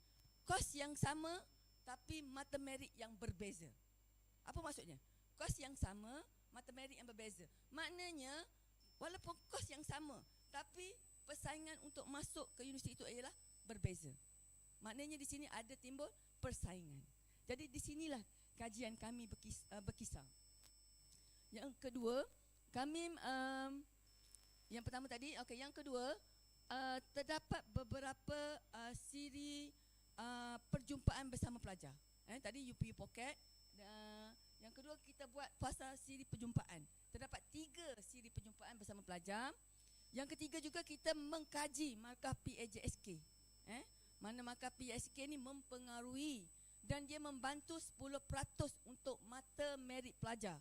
Kos yang sama tapi mata merit yang berbeza. Apa maksudnya? Kos yang sama, mata merit yang berbeza. Maknanya walaupun kos yang sama tapi persaingan untuk masuk ke universiti itu ialah berbeza. Maknanya di sini ada timbul persaingan. Jadi di sinilah kajian kami berkisar. Yang kedua, kami yang pertama tadi, yang kedua, terdapat beberapa siri perjumpaan bersama pelajar. Tadi UP Pocket. Yang kedua kita buat fasa siri perjumpaan. Terdapat 3 siri perjumpaan bersama pelajar. Yang ketiga juga kita mengkaji markah PAJSK. Mana markah PAJSK ni mempengaruhi dan dia membantu 10% untuk mata merit pelajar.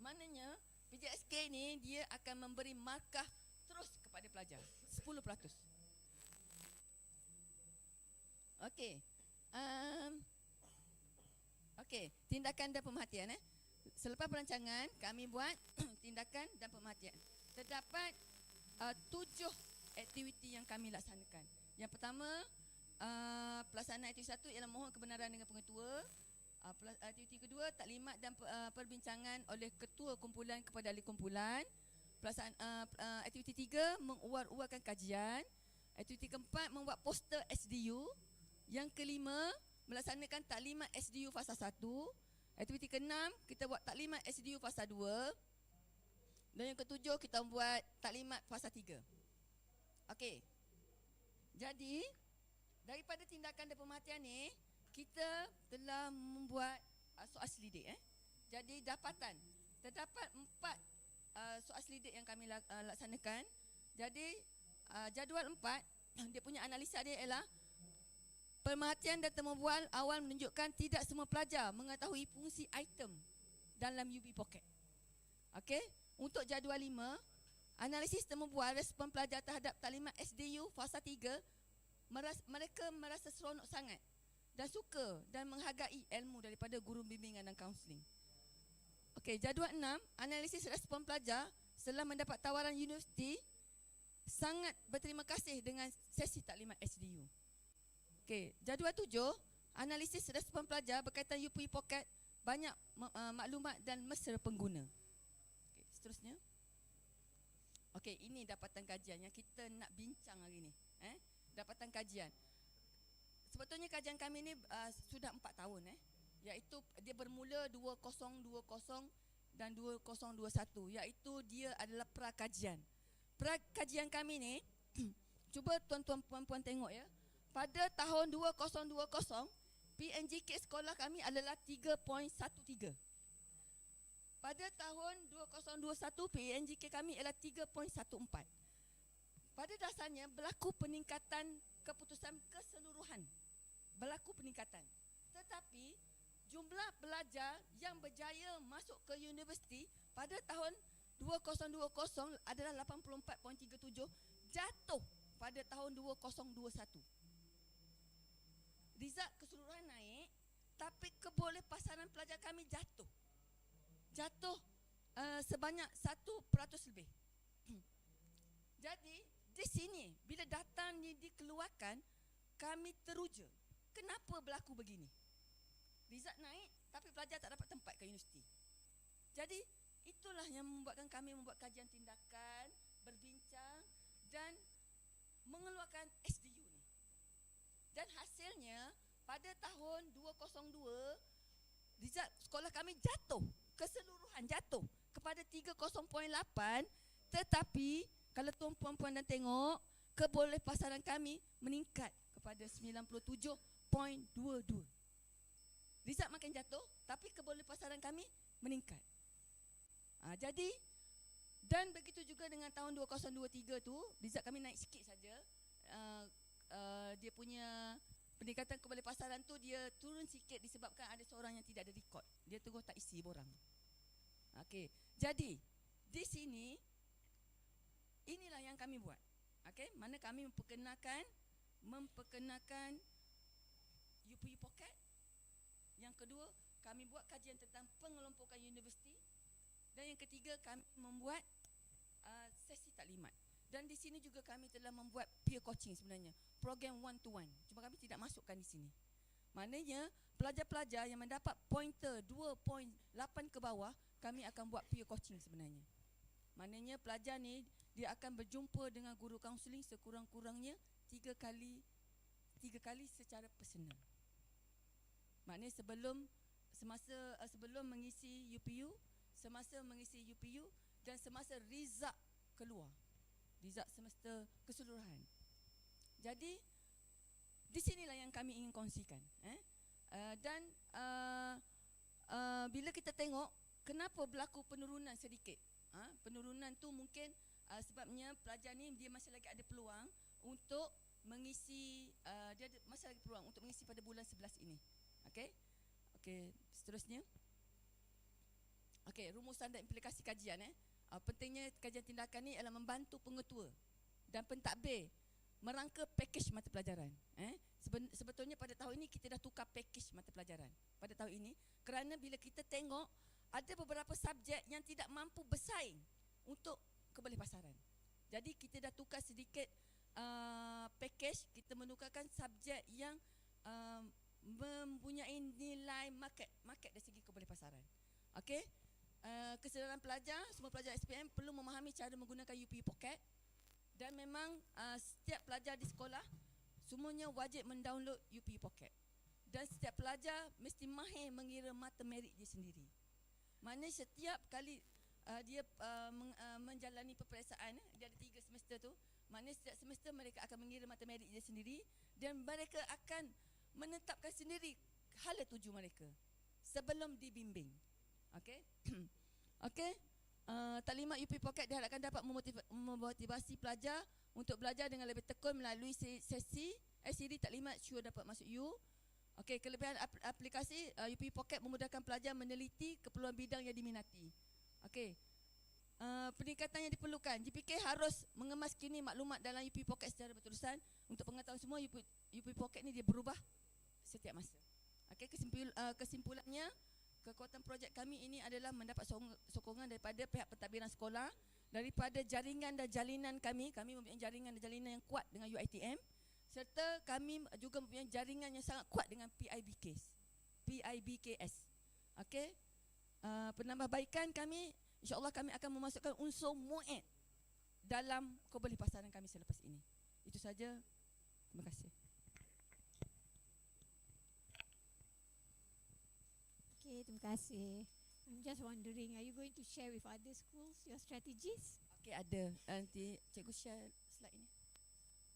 Maknanya PJSK ni dia akan memberi markah terus kepada pelajar 10%. Okey. Okey, tindakan dan pemerhatian Selepas perancangan kami buat tindakan dan pemerhatian. Terdapat 7 aktiviti yang kami laksanakan. Yang pertama, pelaksanaan aktiviti 1 ialah mohon kebenaran dengan pengetua. Aktiviti kedua, taklimat dan perbincangan oleh ketua kumpulan kepada ahli kumpulan. Pelaksanaan aktiviti 3, menguar-uarkan kajian. Aktiviti keempat, membuat poster SDU. Yang kelima, melaksanakan taklimat SDU fasa 1. Aktiviti keenam, kita buat taklimat SDU fasa 2. Dan yang ketujuh, kita buat taklimat fasa 3. Okey. Jadi, daripada tindakan dan pemerhatian ni, kita telah membuat soal selidik. Jadi, terdapat 4 soal selidik yang kami laksanakan. Jadi, jadual 4, dia punya analisa dia ialah pemerhatian dan temu bual awal menunjukkan tidak semua pelajar mengetahui fungsi item dalam UB Pocket. Okey, untuk jadual 5, analisis temu bual respon pelajar terhadap taklimat SDU fasa 3, mereka merasa seronok sangat dan suka dan menghargai ilmu daripada guru bimbingan dan kaunseling. Okey, jadual 6, analisis respon pelajar setelah mendapat tawaran universiti sangat berterima kasih dengan sesi taklimat SDU. Okey, jadual 7, analisis respon pelajar berkaitan UP Pocket, banyak maklumat dan mesra pengguna. Okey, seterusnya. Okey, ini dapatan kajian yang kita nak bincang hari ni. Dapatan kajian. Sebetulnya kajian kami ni sudah 4 tahun iaitu dia bermula 2020 dan 2021, iaitu dia adalah prakajian. Prakajian kami ni cuba tuan-tuan puan-puan tengok ya. Pada tahun 2020, PNGK sekolah kami adalah 3.13. Pada tahun 2021, PNGK kami adalah 3.14. Pada dasarnya berlaku peningkatan keputusan keseluruhan. Berlaku peningkatan. Tetapi jumlah pelajar yang berjaya masuk ke universiti pada tahun 2020 adalah 84.37, jatuh pada tahun 2021. Result keseluruhan naik, tapi kebolehpasaran pelajar kami jatuh. Jatuh sebanyak 1% lebih. Jadi, di sini bila data ni dikeluarkan, kami teruja. Kenapa berlaku begini? Result naik, tapi pelajar tak dapat tempat ke universiti. Jadi, itulah yang membuatkan kami membuat kajian tindakan, berbincang dan mengeluarkan SDU ni. Dan hasilnya pada tahun 2002 result sekolah kami jatuh, keseluruhan jatuh kepada 30.8, tetapi kalau tuan-puan dan tengok, kebolehpasaran kami meningkat kepada 97.22. Result makin jatuh, tapi kebolehpasaran kami meningkat. Jadi dan begitu juga dengan tahun 2023 tu, result kami naik sikit saja. Dia punya peningkatan kebolehpasaran tu dia turun sikit disebabkan ada seorang yang tidak ada rekod. Dia terus tak isi borang. Okey. Jadi di sini inilah yang kami buat. Okey, mana kami memperkenalkan UP Pocket. Yang kedua, kami buat kajian tentang pengelompokan universiti. Dan yang ketiga, kami membuat sesi taklimat. Dan di sini juga kami telah membuat peer coaching sebenarnya, program one to one. Cuma kami tidak masukkan di sini. Maknanya pelajar-pelajar yang mendapat pointer 2.8 ke bawah, kami akan buat peer coaching sebenarnya. Maknanya pelajar ni dia akan berjumpa dengan guru kaunseling sekurang-kurangnya 3 kali secara personal. Maknanya sebelum mengisi UPU, semasa mengisi UPU dan semasa result keluar. Result semester keseluruhan. Jadi di sinilah yang kami ingin kongsikan. Dan bila kita tengok kenapa berlaku penurunan sedikit. Penurunan tu mungkin sebabnya pelajar ni dia masih lagi ada peluang untuk mengisi dia ada masih lagi peluang untuk mengisi pada bulan 11 ini. Okey. Okey, seterusnya. Okey, rumusan dan implikasi kajian pentingnya kajian tindakan ni adalah membantu pengetua dan pentadbir merangka pakej mata pelajaran. Sebetulnya pada tahun ini kita dah tukar pakej mata pelajaran pada tahun ini kerana bila kita tengok ada beberapa subjek yang tidak mampu bersaing untuk kebolehpasaran. Jadi kita dah tukar sedikit pakej, kita menukarkan subjek yang mempunyai nilai market dari segi kebolehpasaran. Okey. Kesedaran pelajar, semua pelajar SPM perlu memahami cara menggunakan UPU Pocket dan memang setiap pelajar di sekolah semuanya wajib mendownload UPU Pocket dan setiap pelajar mesti mahir mengira mata merit dia sendiri. Maknanya setiap kali dia menjalani peperiksaan, dia ada 3 semester tu, maknanya setiap semester mereka akan mengira mata merit dia sendiri dan mereka akan menetapkan sendiri hala tuju mereka sebelum dibimbing. Okey. Okey. Taklimat UP Pocket diharapkan dapat memotivasi pelajar untuk belajar dengan lebih tekun melalui siri taklimat sure dapat masuk U. Okey, kelebihan aplikasi UP Pocket memudahkan pelajar meneliti keperluan bidang yang diminati. Okey. Peningkatan yang diperlukan, JPK harus mengemas kini maklumat dalam UP Pocket secara berterusan. Untuk pengetahuan semua, UP Pocket ni dia berubah setiap masa. Okey, kesimpulannya, kekuatan projek kami ini adalah mendapat sokongan daripada pihak pentadbiran sekolah, daripada jaringan dan jalinan kami mempunyai jaringan dan jalinan yang kuat dengan UiTM, serta kami juga mempunyai jaringan yang sangat kuat dengan PIBKS. Okey. Penambahbaikan kami, insya-Allah kami akan memasukkan unsur mu'id dalam kebolehpasaran kami selepas ini. Itu saja. Terima kasih. Okay, terima kasih. I'm just wondering, are you going to share with other schools your strategies? Okey, ada. Nanti cikgu share slide ini.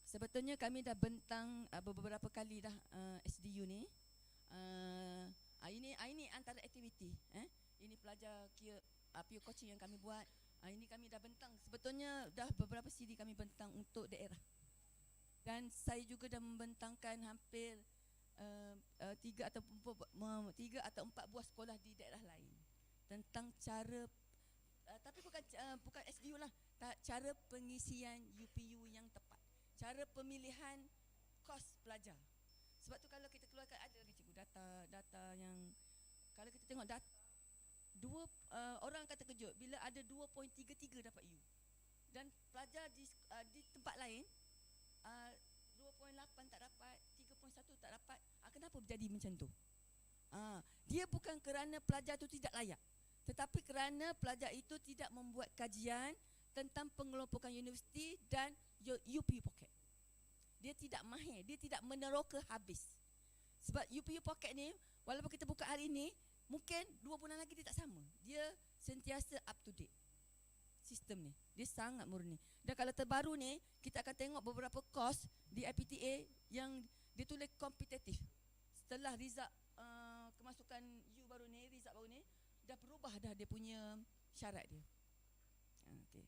Sebetulnya kami dah bentang beberapa kali dah SDU ni. Ini antara aktiviti. Ini pelajar peer coaching yang kami buat. Ini kami dah bentang. Sebetulnya dah beberapa CD kami bentang untuk daerah. Dan saya juga dah membentangkan hampir 3 atau 4 buah sekolah di daerah lain tentang cara tapi bukan SDU lah, cara pengisian UPU yang tepat, cara pemilihan kos pelajar. Sebab tu kalau kita keluarkan, ada lagi cikgu data yang kalau kita tengok data orang akan terkejut bila ada 2.33 dapat U dan pelajar di tempat lain 2.8 tak dapat, 3.1 tak dapat. Kenapa berjadi macam tu? Dia bukan kerana pelajar itu tidak layak, tetapi kerana pelajar itu tidak membuat kajian tentang pengelompokan universiti dan UPU Pocket. Dia tidak mahir, dia tidak meneroka habis. Sebab UPU Pocket ni, walaupun kita buka hari ni, mungkin 2 bulan lagi dia tak sama. Dia sentiasa up to date. Sistem ni, dia sangat murni. Dan kalau terbaru ni, kita akan tengok beberapa kos di IPTA yang dia tulis kompetitif. Setelah result kemasukan U baru ni, result baru ni, dah berubah dah dia punya syarat dia. Okey.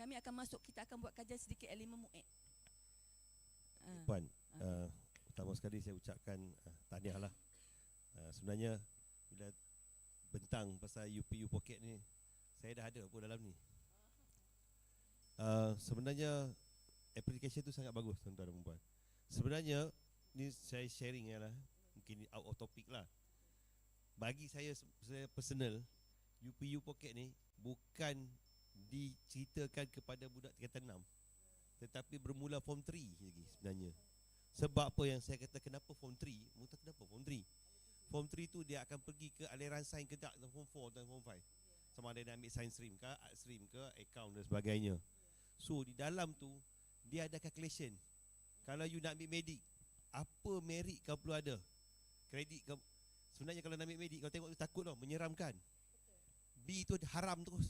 Kami akan masuk, kita akan buat kajian sedikit elemen mu'id. Puan, pertama sekali saya ucapkan tahniah lah. Sebenarnya bila bentang pasal UPU Pocket ni, saya dah ada pun dalam ni. Sebenarnya application tu sangat bagus tuan-tuan dan puan. Sebenarnya ni saya sharing lah, mungkin out of topic lah. Bagi saya personal, UPU Pocket ni bukan diceritakan kepada budak tingkatan 6, tetapi bermula form 3 lagi sebenarnya. Sebab apa yang saya kata kenapa form 3? Mungkin kenapa form 3? Form 3 tu dia akan pergi ke aliran sains ke tak, form 4 dan form 5. Sama ada dia ambil science stream ke, art stream ke, account dan sebagainya. So di dalam tu dia ada calculation. Kalau you nak ambil medik, apa merit kau perlu ada? Kredit kau. Sebenarnya kalau nak ambil medik, kau tengok tu takut tau, menyeramkan. B tu haram terus.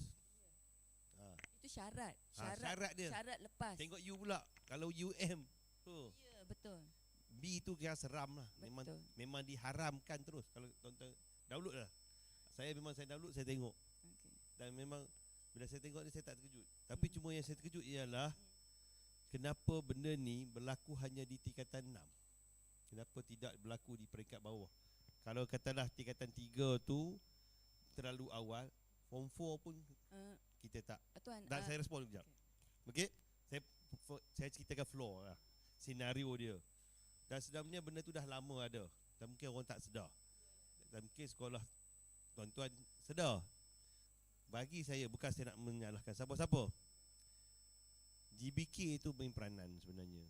Itu syarat. Syarat dia. Syarat lepas. Tengok you pula, kalau UM Ya, betul. B tu kira seram lah. Memang diharamkan terus. Kalau tonton download lah. Saya download, saya tengok. Okay. Dan memang Bila saya tengok ni saya tak terkejut. Tapi cuma yang saya terkejut ialah kenapa benda ni berlaku hanya di tingkatan 6. Kenapa tidak berlaku di peringkat bawah? Kalau katalah tingkatan 3 tu terlalu awal, form 4 pun kita tak. Tuan, Dan saya respon sekejap. Okey. Saya ceritakan floor lah, senario dia. Dan sebenarnya benda tu dah lama ada. Dan mungkin orang tak sedar. Dan mungkin sekolah tuan-tuan sedar. Bagi saya, bukan saya nak menyalahkan siapa-siapa, GBK itu main peranan sebenarnya.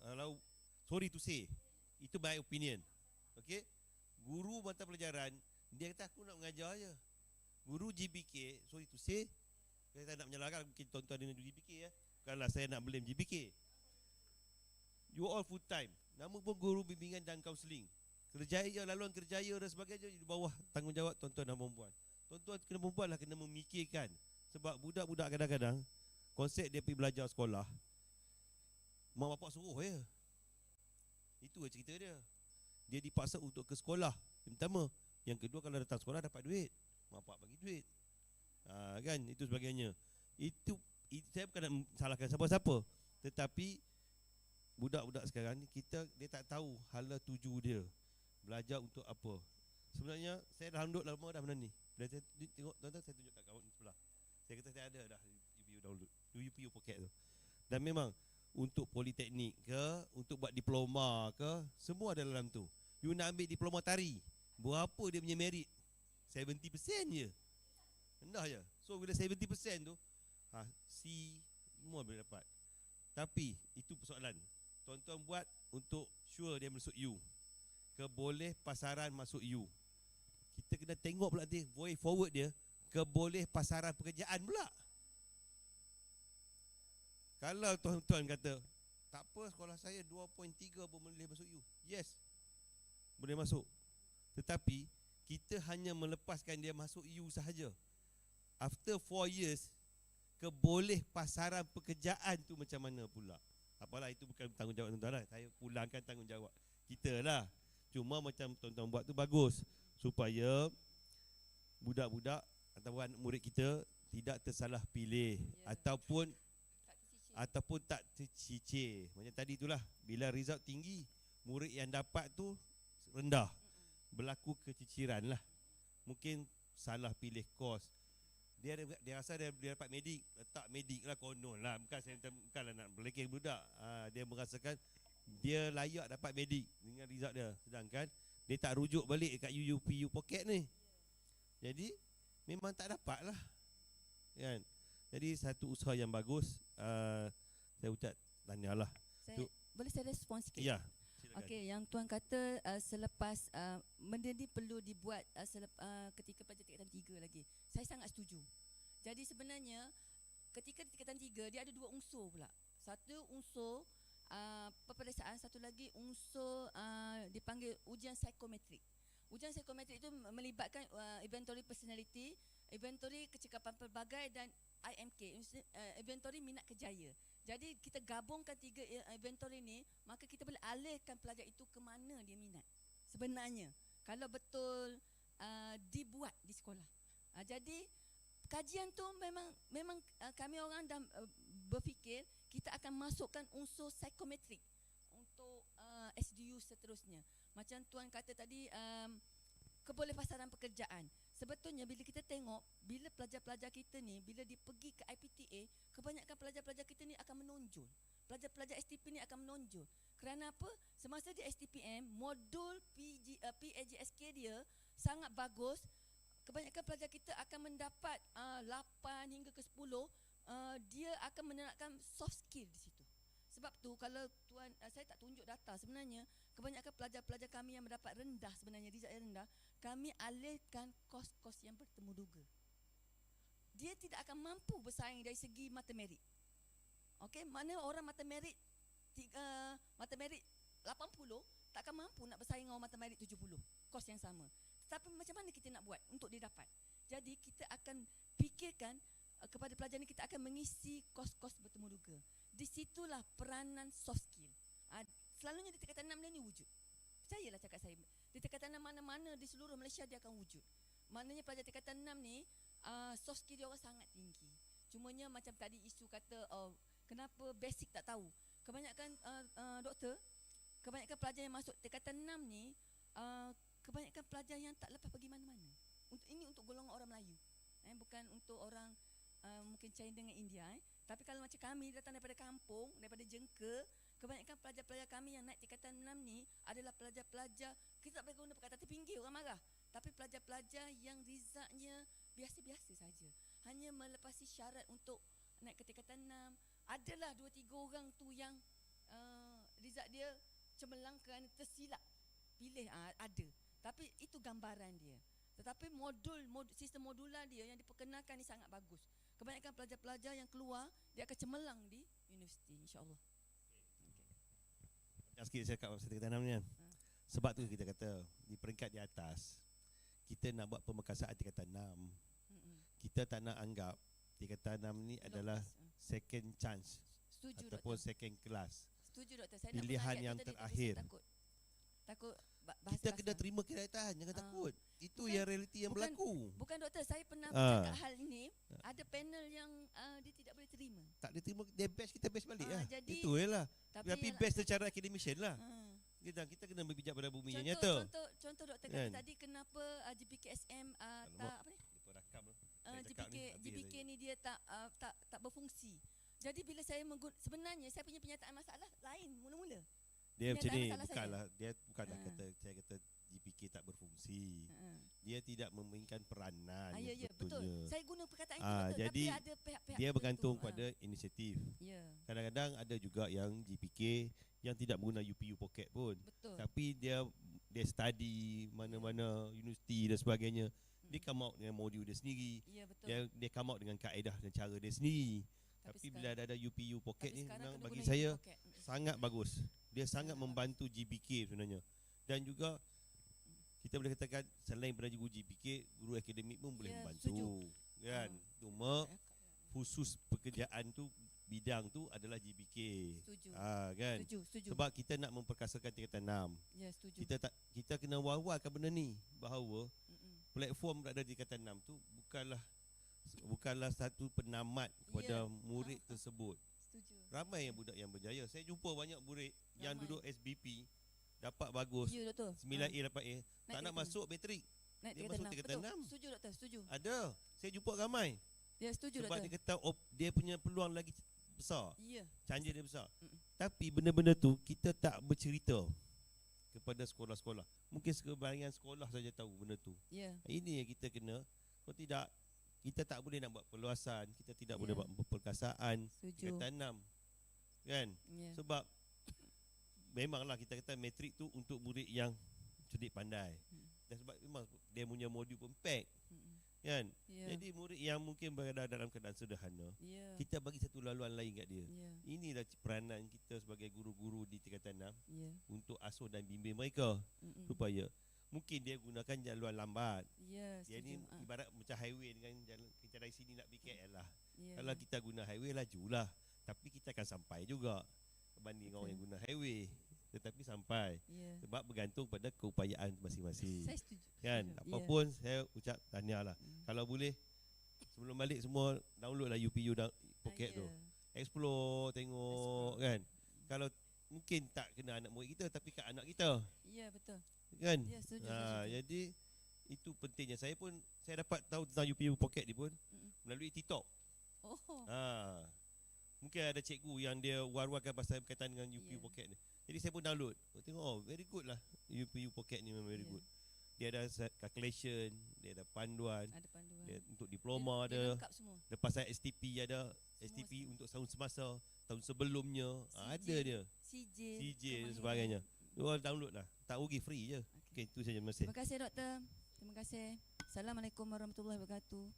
Kalau sorry to say, itu my opinion. Okey, guru mata pelajaran dia kata aku nak mengajar je. Guru GBK, sorry to say, saya tak nak menyalahkan mungkin tuan-tuan dengan GBK ya. Bukanlah saya nak blame GBK. You all full time. Nama pun guru bimbingan dan kaunseling. Kerjaya, laluan kerjaya dan sebagainya di bawah tanggungjawab tuan-tuan dan perempuan. Tuan-tuan kena perempuan lah kena memikirkan. Sebab budak-budak kadang-kadang konsep dia pergi belajar sekolah, mak bapak suruh je. Itu je cerita dia. Dia dipaksa untuk ke sekolah. Yang pertama. Yang kedua, kalau datang sekolah dapat duit, mak bapak bagi duit. Kan, itu sebagainya. Itu saya bukan nak salahkan siapa-siapa, tetapi budak-budak sekarang ni dia tak tahu hala tuju dia belajar untuk apa. Sebenarnya saya dah download lama dah benda ni. Bila saya tengok tuan-tuan, saya tunjuk kat kawan sebelah. Saya kata saya ada dah UPU download, UPU pocket tu. Dan memang untuk politeknik ke, untuk buat diploma ke, semua ada dalam tu. You nak ambil diploma tari, berapa dia punya merit? 70% je. Rendah je. So bila 70% tu, C semua boleh dapat. Tapi itu persoalan. Tuan-tuan buat untuk sure dia masuk U. Keboleh pasaran masuk U. Kita kena tengok pula dia, way forward dia, keboleh pasaran pekerjaan pula. Kalau tuan-tuan kata, tak apa sekolah saya 2.3 pun boleh masuk U. Yes, boleh masuk. Tetapi kita hanya melepaskan dia masuk U sahaja. After 4 years, keboleh pasaran pekerjaan tu macam mana pula? Apalah, itu bukan tanggungjawab tuan-tuan lah. Saya pulangkan tanggungjawab kita lah. Cuma macam tuan-tuan buat tu bagus, supaya budak-budak ataupun anak murid kita tidak tersalah pilih, ataupun tak tercicir. Macam tadi itulah, bila result tinggi, murid yang dapat tu rendah, berlaku keciciran lah. Mungkin salah pilih kos. Dia rasa dia dapat medik, letak medik lah, konon lah. Bukanlah nak belekeng budak. Dia merasakan dia layak dapat medik dengan result dia. Sedangkan dia tak rujuk balik kat UPU pocket ni. Jadi memang tak dapat lah, kan? Jadi satu usaha yang bagus. Saya ucap tahniahlah. Boleh saya respon sikit? Ya, silakan. Okey, yang tuan kata selepas benda ni perlu dibuat ketika pelajar tingkatan 3 lagi. Saya sangat setuju. Jadi sebenarnya ketika di tingkatan 3 dia ada 2 unsur pula. Satu unsur peperiksaan, satu lagi unsur dipanggil ujian psikometrik. Ujian psikometrik itu melibatkan inventory personality, inventory kecekapan pelbagai dan IMK, inventory minat kerjaya. Jadi kita gabungkan 3 inventory ni, maka kita boleh alihkan pelajar itu ke mana dia minat. Sebenarnya kalau betul dibuat di sekolah. Jadi kajian tu memang kami orang dah berfikir kita akan masukkan unsur psikometrik untuk SDU seterusnya. Macam tuan kata tadi, keboleh pasaran pekerjaan. Sebetulnya bila kita tengok, bila pelajar-pelajar kita ni, bila dia pergi ke IPTA, kebanyakan pelajar-pelajar kita ni akan menonjol. Pelajar-pelajar STP ni akan menonjol. Kerana apa? Semasa di STPM, modul PAGSK dia sangat bagus. Kebanyakan pelajar kita akan mendapat 8 hingga ke 10. Dia akan menerapkan soft skill di situ. Sebab tu kalau tuan, saya tak tunjuk data, sebenarnya kebanyakan pelajar-pelajar kami yang mendapat rendah, sebenarnya result yang rendah, kami alihkan kos-kos yang bertemu duga. Dia tidak akan mampu bersaing dari segi matematik. Okey, mana orang matematik 80 takkan mampu nak bersaing dengan orang matematik 70, kos yang sama. Tetapi macam mana kita nak buat untuk dia dapat? Jadi kita akan fikirkan kepada pelajar ni, kita akan mengisi kos-kos bertemu duga. Di situlah peranan soft skill. Selalunya di tingkatan 6 ni wujud. Percayalah cakap saya. Di tingkatan 6 mana-mana di seluruh Malaysia dia akan wujud. Maknanya pelajar tingkatan 6 ni soft skill dia orang sangat tinggi. Cumanya macam tadi isu kata kenapa basic tak tahu. Kebanyakan doktor, kebanyakan pelajar yang masuk tingkatan 6 ni kebanyakan pelajar yang tak lepas pergi mana-mana. Ini untuk golongan orang Melayu. Bukan untuk orang mungkin China dengan India. Tapi kalau macam kami datang daripada kampung, daripada Jengka, kebanyakan pelajar-pelajar kami yang naik tingkatan 6 ni adalah pelajar-pelajar, kita tak boleh guna perkataan terpinggir, orang marah. Tapi pelajar-pelajar yang resultnya biasa-biasa saja. Hanya melepasi syarat untuk naik ke tingkatan 6. Adalah 2-3 orang tu yang result dia cemerlang kerana tersilap pilih, ada. Tapi itu gambaran dia. Tetapi sistem modular dia yang diperkenalkan ni sangat bagus. Kebanyakan pelajar-pelajar yang keluar, dia akan cemerlang di universiti, insya-Allah. Sikit saya cakap pasal tingkatan 6 ni kan. Sebab tu kita kata di peringkat di atas kita nak buat pemekasan tingkatan 6. Kita tak nak anggap tingkatan 6 ni adalah second chance. Setuju, ataupun doktor. second class. Setuju, doktor. Saya Pilihan nak yang tadi, terakhir. Takut Kita kena terima kenyataan, jangan takut. Itu yang realiti yang berlaku. Bukan, doktor, saya pernah bercakap hal ini. Ada panel yang dia tidak boleh terima. Tak dia terima, dia best, kita best balik lah. Jadi, itu je lah. Tapi yalah, best secara academician lah. Kita kena berpijak pada bumi yang nyata. Contoh doktor kata tadi, kenapa JPKSM JPK ni dia tak berfungsi. Jadi bila saya sebenarnya saya punya penyataan masalah lain mula-mula. Dia macam ni, dia bukanlah saya kata JPK tak berfungsi. Dia tidak memainkan peranan ya, sebetulnya. Betul. Saya guna perkataan itu, betul. Jadi tapi ada pihak-pihak dia bergantung pada inisiatif. Ya. Kadang-kadang ada juga yang JPK yang tidak menggunakan UPU pocket pun. Betul. Tapi dia study mana-mana universiti dan sebagainya. Dia come out dengan modul dia sendiri. Ya, betul. Dia come out dengan kaedah dan cara dia sendiri. Tapi bila ada UPU pocket ni memang bagi saya sangat bagus. Dia sangat membantu JPK sebenarnya. Dan juga kita boleh katakan selain pada guru JPK, guru akademik pun boleh membantu. Kan? Cuma khusus pekerjaan tu, bidang tu adalah JPK. Setuju. Kan? Setuju. Sebab kita nak memperkasakan tingkatan 6. Ya, setuju. Kita kena war-warkan benda ni bahawa platform berada di tingkatan 6 tu bukanlah satu penamat kepada murid tersebut. Setuju. Ramai yang budak yang berjaya. Saya jumpa banyak murid yang duduk SBP dapat bagus. Ya, doktor. 9A dapat A, tak nak masuk matrik. Dia masuk tingkatan 6. Setuju, doktor, setuju. Ada. Saya jumpa ramai. Ya, setuju, sebab doktor. dia kata dia punya peluang lagi besar. Ya. Canja dia besar. Tapi benda-benda tu kita tak bercerita kepada sekolah-sekolah. Mungkin sebahagian sekolah saja tahu benda tu. Ya. Ini yang kita kena. Kalau tidak, kita tak boleh nak buat perluasan, kita tidak boleh buat perkasaan tingkatan 6. Kan? Ya. Sebab memanglah kita kata matrik tu untuk murid yang cerdik pandai. Dan sebab memang dia punya modul pun pack. Kan? Jadi murid yang mungkin berada dalam keadaan sederhana, kita bagi satu laluan lain kat dia. Inilah peranan kita sebagai guru-guru di tingkatan 6 untuk asuh dan bimbing mereka supaya mungkin dia gunakan jalan lambat. Dia ni ibarat macam highway dengan jalan kita dari sini nak pergi KL lah. Kalau kita guna highway lajulah, tapi kita akan sampai juga berbanding orang yang guna highway, tetapi sampai. Sebab bergantung pada keupayaan masing-masing. Saya setuju. Kan? Apapun saya ucap tahniah lah. Kalau boleh sebelum balik semua download lah UPU pocket tu. Explore, tengok kan. Kalau mungkin tak kena anak murid kita tapi kat anak kita. Ya, betul. Kan? Ya, setuju, jadi itu pentingnya. Saya dapat tahu tentang UPU pocket ni pun melalui TikTok. Mungkin ada cikgu yang dia war-warkan pasal berkaitan dengan UPU pocket ni. Jadi saya pun download. Tengok very good lah UPU pocket ni, memang very good. Dia ada calculation, dia ada panduan. Dia untuk diploma dia ada. Lepas saya Sstp ada Sstp untuk tahun semasa, tahun sebelumnya ada dia. CJ dan sebagainya. Dua download lah. Tak rugi, free je. Okey, itu saja. Terima kasih. Terima kasih, doktor. Terima kasih. Assalamualaikum warahmatullahi wabarakatuh.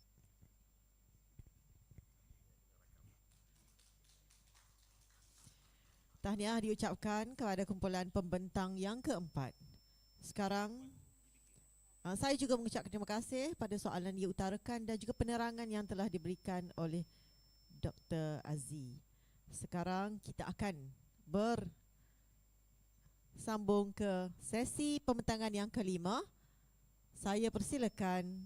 Tahniah diucapkan kepada kumpulan pembentang yang keempat. Sekarang saya juga mengucapkan terima kasih pada soalan yang diutarakan dan juga penerangan yang telah diberikan oleh Dr. Azzi. Sekarang kita akan bersambung ke sesi pembentangan yang kelima. Saya persilakan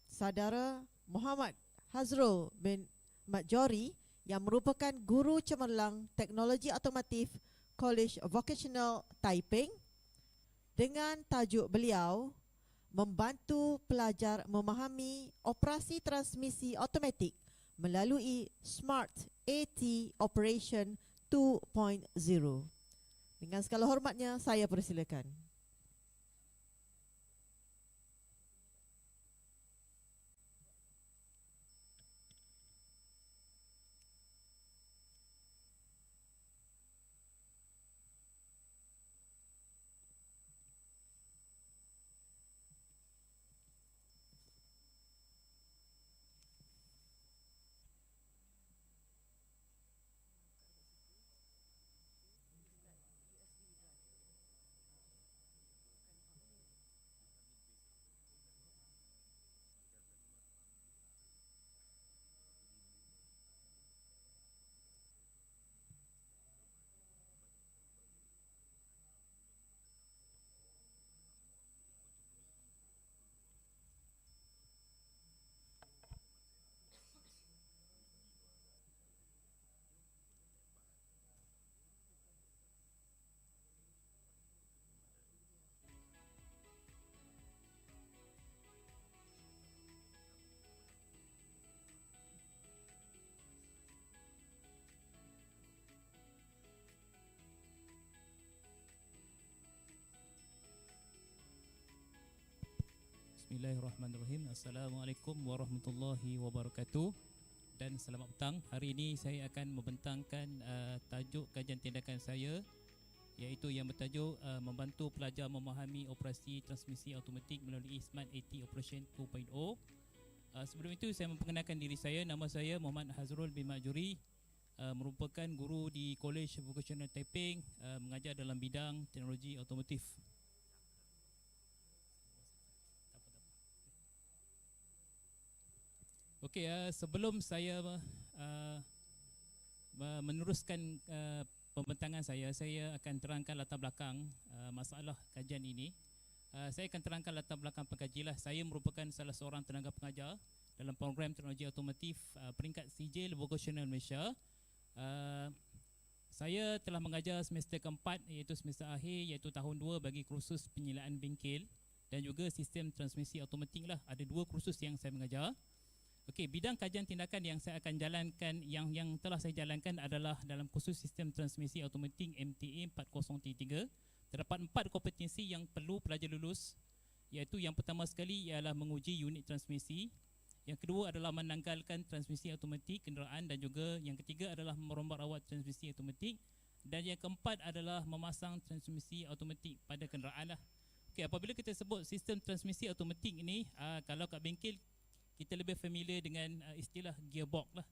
saudara Muhammad Hazrul bin Majori yang merupakan guru cemerlang teknologi otomotif College Vocational Taiping dengan tajuk beliau membantu pelajar memahami operasi transmisi automatik melalui Smart AT Operation 2.0. Dengan segala hormatnya, saya persilakan. Bismillahirrahmanirrahim. Assalamualaikum warahmatullahi wabarakatuh. Dan selamat petang. Hari ini saya akan membentangkan tajuk kajian tindakan saya, iaitu yang bertajuk membantu pelajar memahami operasi transmisi automatik melalui Smart AT Operation 2.0. Sebelum itu saya memperkenalkan diri saya. Nama saya Muhammad Hazrul bin Majuri, merupakan guru di College Vocational Taiping, mengajar dalam bidang teknologi otomotif. Okey, sebelum saya meneruskan pembentangan saya akan terangkan latar belakang masalah kajian ini. Saya akan terangkan latar belakang pengkajilah. Saya merupakan salah seorang tenaga pengajar dalam program teknologi otomotif peringkat CJ Vocational Malaysia. Saya telah mengajar semester keempat, iaitu semester akhir, iaitu tahun 2 bagi kursus penyilaan bengkel dan juga sistem transmisi automatik lah. Ada 2 kursus yang saya mengajar. Okey, bidang kajian tindakan yang saya akan jalankan, yang telah saya jalankan adalah dalam kursus sistem transmisi automatik MTA 4033. Terdapat 4 kompetensi yang perlu pelajar lulus, iaitu yang pertama sekali ialah menguji unit transmisi, yang kedua adalah menanggalkan transmisi automatik kenderaan, dan juga yang ketiga adalah merombak rawat transmisi automatik, dan yang keempat adalah memasang transmisi automatik pada kenderaan lah. Okey, apabila kita sebut sistem transmisi automatik ini, kalau kat bengkel kita lebih familiar dengan istilah gearbox lah.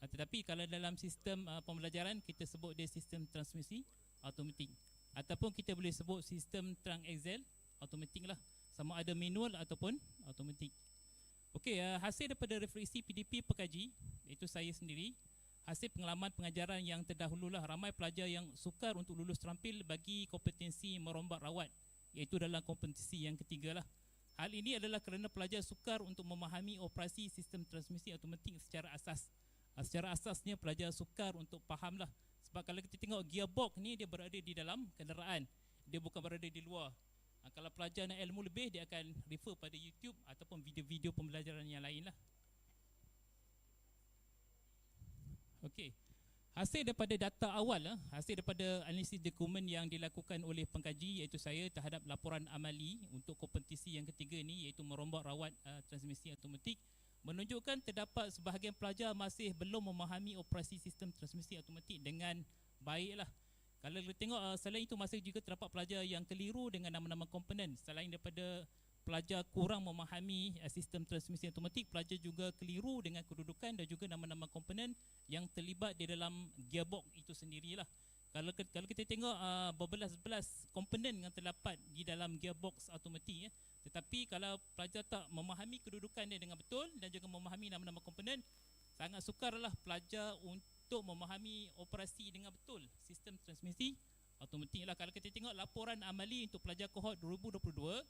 Tetapi kalau dalam sistem pembelajaran kita sebut dia sistem transmisi automatik, ataupun kita boleh sebut sistem trunk axle automatik lah, sama ada manual ataupun automatik. Okey, hasil daripada refleksi PDP pekaji, iaitu saya sendiri, hasil pengalaman pengajaran yang terdahulu lah, ramai pelajar yang sukar untuk lulus terampil bagi kompetensi merombak rawat, iaitu dalam kompetensi yang ketiga lah. Hal ini adalah kerana pelajar sukar untuk memahami operasi sistem transmisi automatik secara asas. Secara asasnya pelajar sukar untuk fahamlah. Sebab kalau kita tengok gearbox ni, dia berada di dalam kenderaan, dia bukan berada di luar. Kalau pelajar nak ilmu lebih, dia akan refer pada YouTube ataupun video-video pembelajaran yang lain lah. Okey, hasil daripada data awal, hasil daripada analisis dokumen yang dilakukan oleh pengkaji, iaitu saya, terhadap laporan amali untuk kompetisi yang ketiga ni, iaitu merombak rawat transmisi automatik, menunjukkan terdapat sebahagian pelajar masih belum memahami operasi sistem transmisi automatik dengan baiklah. Kalau kita tengok, selain itu masih juga terdapat pelajar yang keliru dengan nama-nama komponen. Selain daripada pelajar kurang memahami sistem transmisi automatik, pelajar juga keliru dengan kedudukan dan juga nama-nama komponen yang terlibat di dalam gearbox itu sendirilah. Kalau kita tengok berbelas-belas komponen yang terdapat di dalam gearbox automatik, tetapi kalau pelajar tak memahami kedudukan dia dengan betul dan juga memahami nama-nama komponen, sangat sukarlah pelajar untuk memahami operasi dengan betul sistem transmisi automatik lah. Kalau kita tengok laporan amali untuk pelajar kohort 2022,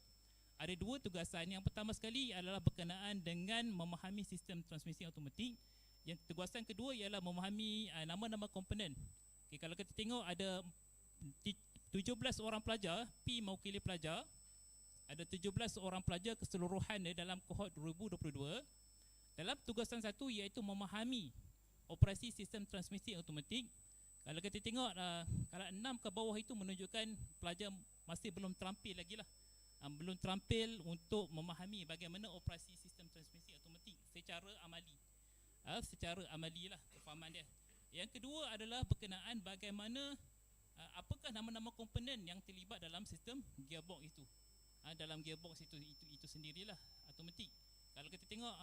ada dua tugasan. Yang pertama sekali adalah berkenaan dengan memahami sistem transmisi automatik. Yang tugasan kedua ialah memahami nama-nama komponen. Okay, kalau kita tengok ada 17 orang pelajar, P mewakili pelajar. Ada 17 orang pelajar keseluruhan dalam kohort 2022. Dalam tugasan satu iaitu memahami operasi sistem transmisi automatik. Kalau kita tengok kalau 6 ke bawah itu menunjukkan pelajar masih belum terampil lagi lah. Belum terampil untuk memahami bagaimana operasi sistem transmisi automatik secara amali. Secara amali lah kefahaman dia. Yang kedua adalah berkenaan bagaimana apakah nama-nama komponen yang terlibat dalam sistem gearbox itu. Dalam gearbox itu sendirilah automatik. Kalau kita tengok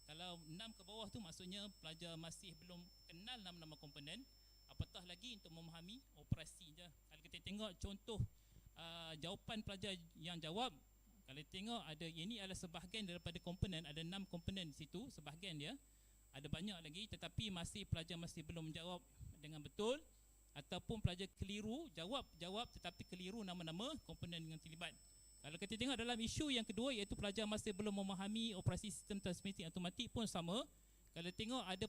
kalau 6 ke bawah tu maksudnya pelajar masih belum kenal nama-nama komponen, apatah lagi untuk memahami operasi je. Kalau kita tengok contoh jawapan pelajar yang jawab, kalau tengok ada ini adalah sebahagian daripada komponen, ada 6 komponen di situ, sebahagian dia. Ada banyak lagi tetapi pelajar masih belum menjawab dengan betul, ataupun pelajar keliru jawab tetapi keliru nama-nama komponen yang terlibat. Kalau kita tengok dalam isu yang kedua iaitu pelajar masih belum memahami operasi sistem transmisi automatik pun sama. Kalau tengok ada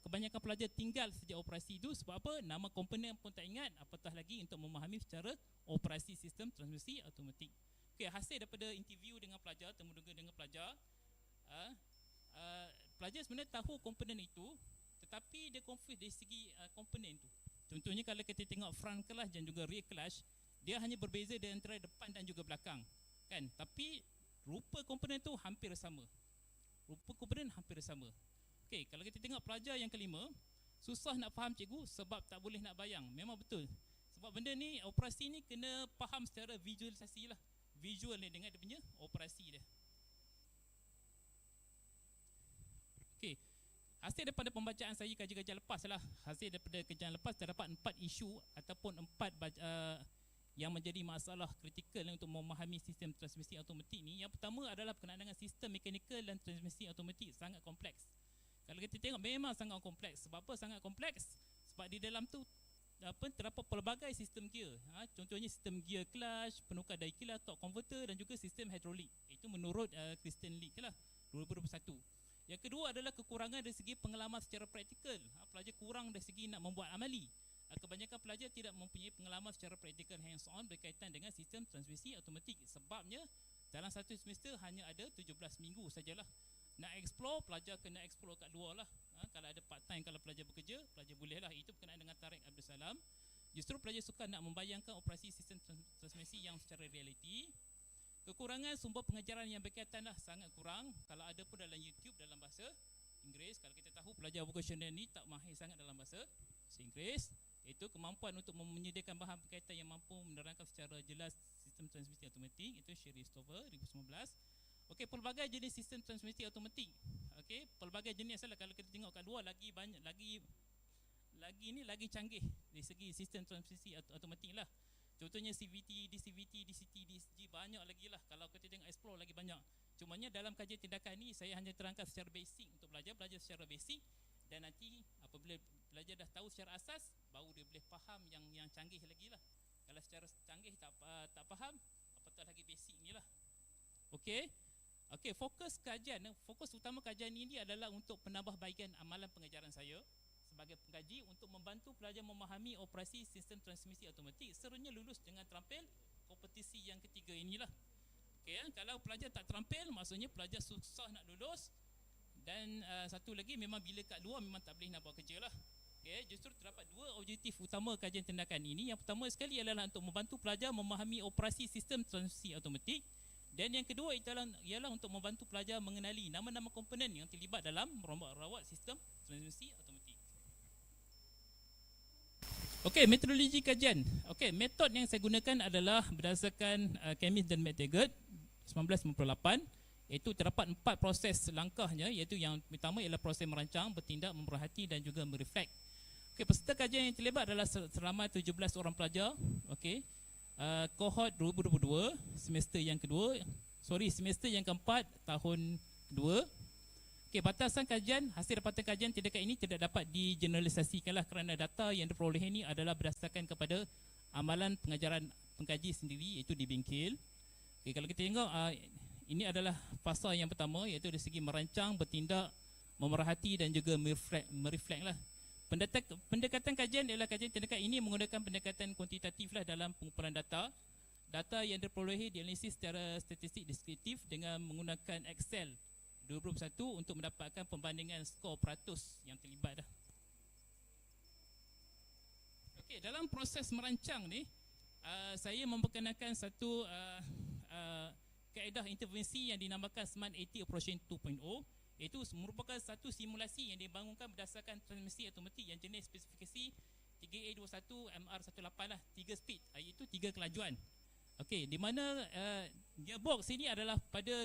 kebanyakan pelajar tinggal sejak operasi itu sebab apa? Nama komponen pun tak ingat, apatah lagi untuk memahami secara operasi sistem transmisi automatik. Okey, hasil daripada interview dengan pelajar, temu-temu dengan pelajar, pelajar sebenarnya tahu komponen itu tetapi dia confuse dari segi komponen itu. Contohnya kalau kita tengok front clutch dan juga rear clutch, dia hanya berbeza di antara depan dan juga belakang, kan? Tapi rupa komponen itu hampir sama. Okey, kalau kita tengok pelajar yang kelima, susah nak faham cikgu sebab tak boleh nak bayang. Memang betul. Sebab benda ni, operasi ni kena faham secara visualisasi lah. Visual ni dengan dia punya operasi dia. Okey, hasil daripada pembacaan saya kajian lepas lah. Hasil daripada kajian lepas terdapat 4 isu ataupun 4 yang menjadi masalah kritikal untuk memahami sistem transmisi automatik ni. Yang pertama adalah berkenaan dengan sistem mekanikal dan transmisi automatik sangat kompleks. Kalau kita tengok memang sangat kompleks. Sebab apa sangat kompleks? Sebab di dalam tu terdapat pelbagai sistem gear. Contohnya sistem gear clutch, penukar daikilah, torque converter dan juga sistem hidrolik. Itu menurut Christian League lah 2021. Yang kedua adalah kekurangan dari segi pengalaman secara praktikal. Pelajar kurang dari segi nak membuat amali. Kebanyakan pelajar tidak mempunyai pengalaman secara praktikal hands-on berkaitan dengan sistem transmisi automatik. Sebabnya dalam satu semester hanya ada 17 minggu sajalah. Nak explore, pelajar kena explore kat luar lah. Kalau ada part time, kalau pelajar bekerja, pelajar boleh lah. Itu berkenaan dengan Tarik Abdul Salam. Justru pelajar suka nak membayangkan operasi sistem transmisi yang secara realiti. Kekurangan sumber pengajaran yang berkaitan lah sangat kurang. Kalau ada pun dalam YouTube dalam bahasa Inggeris. Kalau kita tahu pelajar vocational ni tak mahir sangat dalam bahasa Inggeris. Itu kemampuan untuk menyediakan bahan berkaitan yang mampu menerangkan secara jelas sistem transmisi automatik. Itu Sherry Stover 2019. Okey, pelbagai jenis sistem transmisi automatik. Okey, pelbagai jenis lah. Kalau kita tengok kat luar lagi banyak, lagi canggih dari segi sistem transmisi automatik lah. Contohnya CVT, DCVT, DCT, DSG, banyak lagi lah. Kalau kita tengok explore lagi banyak. Cumanya dalam kajian tindakan ni saya hanya terangkan secara basic untuk belajar secara basic, dan nanti apabila belajar dah tahu secara asas, baru dia boleh faham yang canggih lagi lah. Kalau secara canggih tak faham, apatah lagi basic ni lah. Okey, fokus utama kajian ini adalah untuk penambahbaikan amalan pengajaran saya sebagai pengkaji untuk membantu pelajar memahami operasi sistem transmisi automatik seranya lulus dengan terampil kompetisi yang ketiga inilah. Okey, kalau pelajar tak terampil, maksudnya pelajar susah nak lulus. Dan satu lagi, memang bila kat luar memang tak boleh nak buat kerja lah. Okay, justru terdapat 2 objektif utama kajian tindakan ini. Yang pertama sekali adalah untuk membantu pelajar memahami operasi sistem transmisi automatik. Dan yang kedua ialah untuk membantu pelajar mengenali nama-nama komponen yang terlibat dalam merawat sistem transmisi automatik. Okey, metodologi kajian. Okey, metod yang saya gunakan adalah berdasarkan Chemist dan McTaggart 1998. Iaitu terdapat 4 proses langkahnya, iaitu yang pertama ialah proses merancang, bertindak, memerhati dan juga mereflect. Okey, peserta kajian yang terlibat adalah seramai 17 orang pelajar. Okey, kohort 2022, semester yang keempat, tahun kedua. Okey, batasan kajian, hasil dapatan kajian tindakan ini tidak dapat digeneralisasikanlah kerana data yang diperoleh ini adalah berdasarkan kepada amalan pengajaran pengkaji sendiri, iaitu di bengkel. Okay, kalau kita tengok ini adalah fasa yang pertama, iaitu dari segi merancang, bertindak, memerhati dan juga mereflect lah. Pendekatan kajian ialah kajian tindakan ini menggunakan pendekatan kuantitatif lah dalam pengumpulan data. Data yang diperolehi dianalisis secara statistik deskriptif dengan menggunakan Excel 21 untuk mendapatkan pembandingan skor peratus yang terlibat dah. Okey, dalam proses merancang ni saya memperkenalkan satu kaedah intervensi yang dinamakan Smart AT Operation 2.0, iaitu merupakan satu simulasi yang dibangunkan berdasarkan transmisi automatik yang jenis spesifikasi 3A21 MR18 lah, 3 speed, iaitu 3 kelajuan. Okey, di mana gearbox ini adalah pada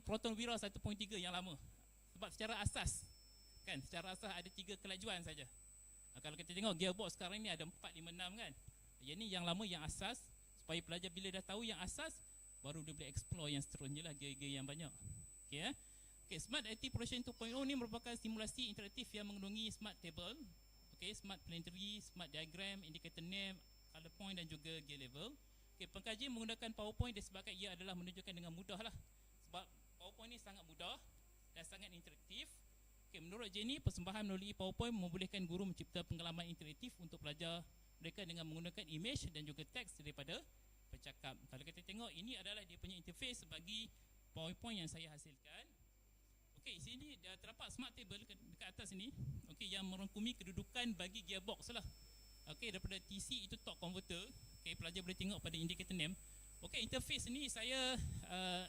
proton wira 1.3 yang lama. Sebab secara asas ada 3 kelajuan saja. Kalau kita tengok gearbox sekarang ni ada 4, 5, 6 kan. Yang ni yang lama, yang asas, supaya pelajar bila dah tahu yang asas baru dia boleh explore yang seterusnya lah, gear-gear yang banyak. Okey Smart AT Operation 2.0 ni merupakan simulasi interaktif yang mengandungi smart table, smart planetary, smart diagram, indicator name, color point dan juga gear level. Pengkajian menggunakan PowerPoint disebabkan ia adalah menunjukkan dengan mudah lah. Sebab PowerPoint ni sangat mudah dan sangat interaktif. Menurut Jenny, persembahan melalui PowerPoint membolehkan guru mencipta pengalaman interaktif untuk pelajar mereka dengan menggunakan image dan juga teks daripada bercakap. Kalau kita tengok, ini adalah dia punya interface bagi PowerPoint yang saya hasilkan. Sini dah terdapat smart table dekat atas ni, yang merangkumi kedudukan bagi gearbox lah. Daripada TC itu torque converter. Pelajar boleh tengok pada indicator name. Interface ni saya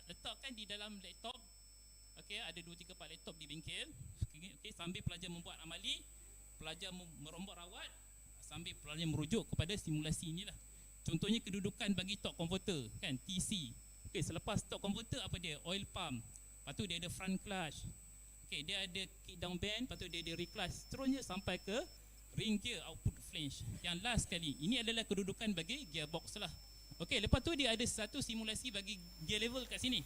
letakkan di dalam laptop. Ada 2, 3, 4 laptop di bengkel. Sambil pelajar membuat amali, pelajar merombak rawat, sambil pelajar merujuk kepada simulasi inilah. Contohnya kedudukan bagi torque converter kan, TC. Selepas torque converter apa dia? Oil pump. Lepas tu dia ada front clutch. Dia ada kick down band, lepas tu dia ada reclutch. Seterusnya sampai ke ring gear output flange. Yang last sekali, ini adalah kedudukan bagi gearbox lah. Lepas tu dia ada satu simulasi bagi gear level kat sini.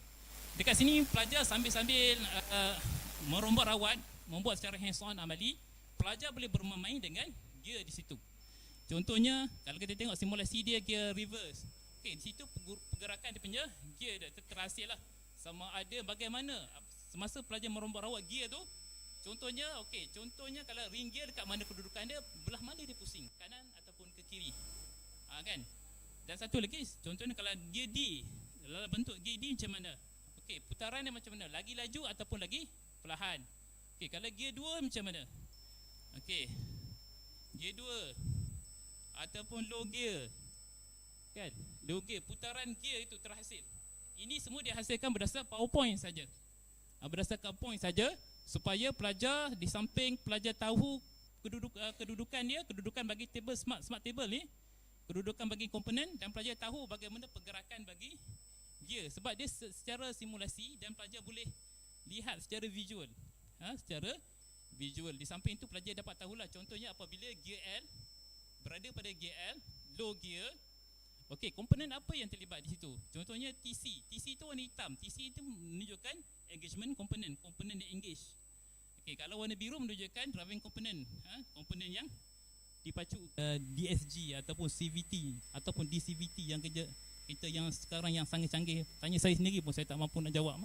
Dekat sini pelajar sambil-sambil merombak rawat, membuat secara hands on amali, pelajar boleh bermain dengan gear di situ. Contohnya kalau kita tengok simulasi dia gear reverse. Di situ pergerakan dia punya gear dah terhasil lah. Sama ada bagaimana semasa pelajar merombak rawat gear tu. Contohnya contohnya kalau ring gear dekat mana kedudukan dia, belah mana dia pusing, kanan ataupun ke kiri. Kan? Dan satu lagi, contohnya kalau gear D, dalam bentuk gear D macam mana? Putaran dia macam mana? Lagi laju ataupun lagi perlahan? Kalau gear 2 macam mana? Gear 2 ataupun low gear. Kan? Low gear, putaran gear itu terhasil. Ini semua dihasilkan berdasarkan PowerPoint saja. Berdasarkan PowerPoint saja, supaya pelajar di samping pelajar tahu kedudukan dia, kedudukan bagi table smart table ni, kedudukan bagi komponen, dan pelajar tahu bagaimana pergerakan bagi gear. Sebab dia secara simulasi dan pelajar boleh lihat secara visual. Secara visual. Di samping itu pelajar dapat tahulah, contohnya apabila gear L berada pada gear L, low gear, komponen apa yang terlibat di situ? Contohnya TC. TC itu warna hitam. TC itu menunjukkan engagement komponen yang engage. Kalau warna biru menunjukkan driving komponen, komponen yang dipacu. DSG ataupun CVT ataupun DCVT yang kita yang sekarang yang sangat canggih. Tanya saya sendiri pun saya tak mampu nak jawab.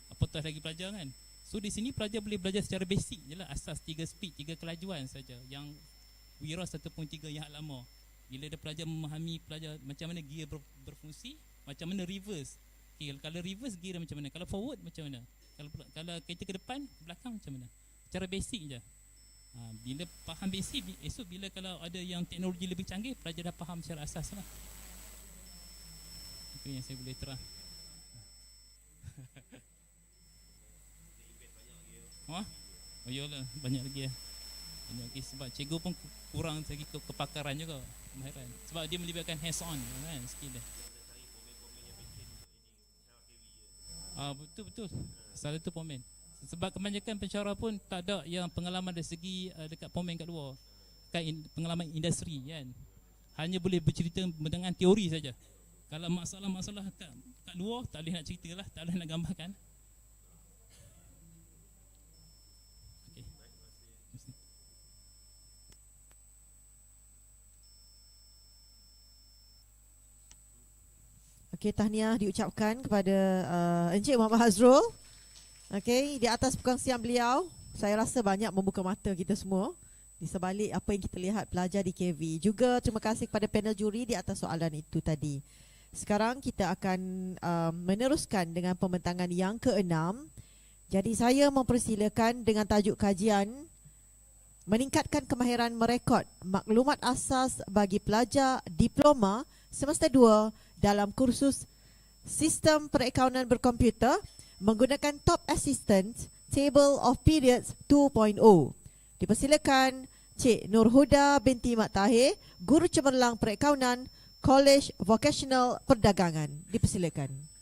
Apatah lagi pelajar kan. So di sini pelajar boleh belajar secara basic je lah, asas 3 speed, 3 kelajuan saja yang wira 1.3 yang lama. Bila dia pelajar memahami macam mana gear berfungsi, macam mana reverse. Kalau reverse gear macam mana, kalau forward macam mana, kalau kereta ke depan, ke belakang macam mana. Cara basic je. Bila faham basic, esok bila kalau ada yang teknologi lebih canggih, pelajar dah faham secara asas lah. Itu yang saya boleh terang. Yalah, banyak lagi ya. Sebab cikgu pun kurang lagi kepakaran juga, kemahiran. Sebab dia melibatkan hands on kan, skill dia. Betul. Salah tu pomen. Sebab kebanyakan pensyarah pun tak ada yang pengalaman dari segi dekat pomen kat luar, kan, pengalaman industri kan. Hanya boleh bercerita dengan teori saja. Kalau masalah-masalah kat luar tak boleh nak cerita lah, tak boleh nak gambarkan. Okey, tahniah diucapkan kepada Encik Muhammad Hazrul. Okey, di atas perkongsian beliau, saya rasa banyak membuka mata kita semua di sebalik apa yang kita lihat pelajar di KV. Juga terima kasih kepada panel juri di atas soalan itu tadi. Sekarang kita akan meneruskan dengan pembentangan yang ke-6. Jadi saya mempersilakan dengan tajuk kajian meningkatkan kemahiran merekod maklumat asas bagi pelajar diploma semester 2 dalam kursus Sistem Perakaunan Berkomputer menggunakan Top Assistant Table of Periods 2.0. Dipersilakan Cik Nurhuda binti Mat Tahir, Guru Cemerlang Perakaunan, College Vocational Perdagangan. Dipersilakan.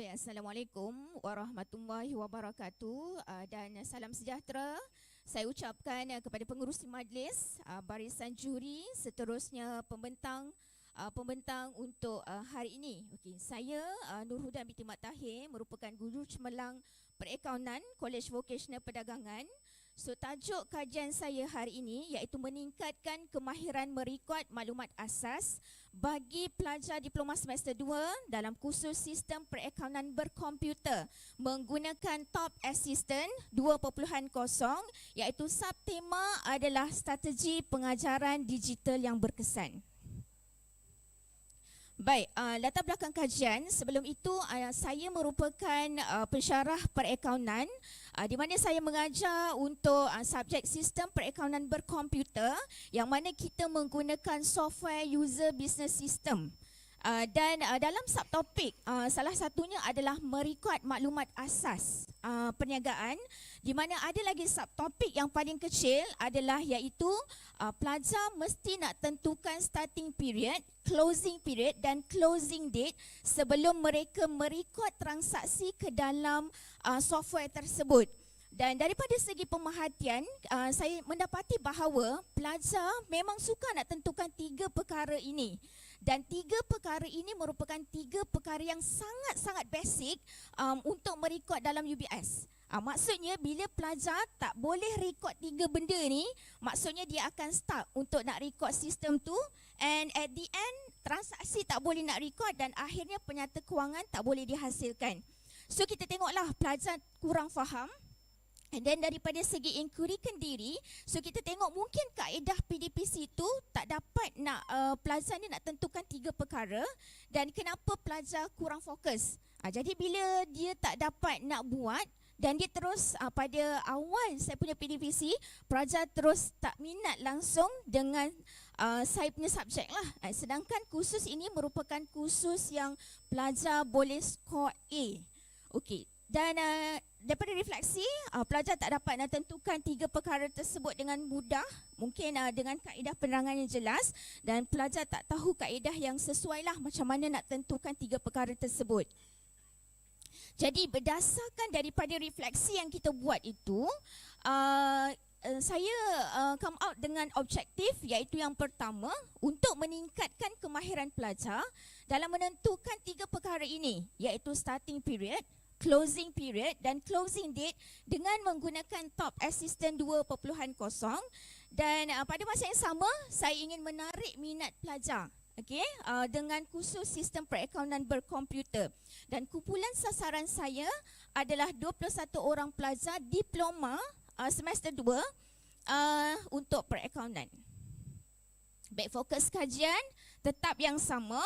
Baik, Assalamualaikum warahmatullahi wabarakatuh dan salam sejahtera. Saya ucapkan kepada pengurusi majlis, barisan juri, seterusnya pembentang untuk hari ini. Okey, saya Nurhuda binti Mat Tahir merupakan Guru Cemerlang Perakaunan, College Vocational Perdagangan. So tajuk kajian saya hari ini iaitu meningkatkan kemahiran merekod maklumat asas bagi pelajar diploma semester 2 dalam kursus Sistem Perakaunan Berkomputer menggunakan Top Assistant 2.0 iaitu subtema adalah strategi pengajaran digital yang berkesan. Baik, latar belakang kajian. Sebelum itu, saya merupakan pensyarah perakaunan di mana saya mengajar untuk subjek Sistem Perakaunan Berkomputer yang mana kita menggunakan software user business system. Dan dalam subtopik, salah satunya adalah merekod maklumat asas perniagaan, di mana ada lagi subtopik yang paling kecil adalah iaitu pelajar mesti nak tentukan starting period, closing period dan closing date sebelum mereka merekod transaksi ke dalam software tersebut. Dan daripada segi pemerhatian, saya mendapati bahawa pelajar memang suka nak tentukan 3 perkara ini. Dan 3 perkara ini merupakan 3 perkara yang sangat-sangat basic untuk merekod dalam UBS. Maksudnya bila pelajar tak boleh rekod 3 benda ni, maksudnya dia akan stuck untuk nak rekod sistem tu, and at the end transaksi tak boleh nak rekod dan akhirnya penyata kewangan tak boleh dihasilkan. So kita tengoklah pelajar kurang faham. And then daripada segi inquirykan diri, so kita tengok mungkin kaedah PDPC itu tak dapat nak pelajar ni nak tentukan 3 perkara dan kenapa pelajar kurang fokus. Jadi bila dia tak dapat nak buat dan dia terus pada awal saya punya PDPC, pelajar terus tak minat langsung dengan saya punya subjek lah. Sedangkan kursus ini merupakan kursus yang pelajar boleh skor A. Okey. Dan daripada refleksi, pelajar tak dapat nak tentukan 3 perkara tersebut dengan mudah, mungkin dengan kaedah penerangan yang jelas, dan pelajar tak tahu kaedah yang sesuai lah macam mana nak tentukan 3 perkara tersebut. Jadi berdasarkan daripada refleksi yang kita buat itu, saya come out dengan objektif iaitu yang pertama, untuk meningkatkan kemahiran pelajar dalam menentukan 3 perkara ini, iaitu starting period, closing period dan closing date dengan menggunakan Top Assistant 2.0, dan pada masa yang sama saya ingin menarik minat pelajar dengan kursus Sistem Perakaunan Berkomputer, dan kumpulan sasaran saya adalah 21 orang pelajar diploma semester 2 untuk perakaunan. Baik, fokus kajian tetap yang sama,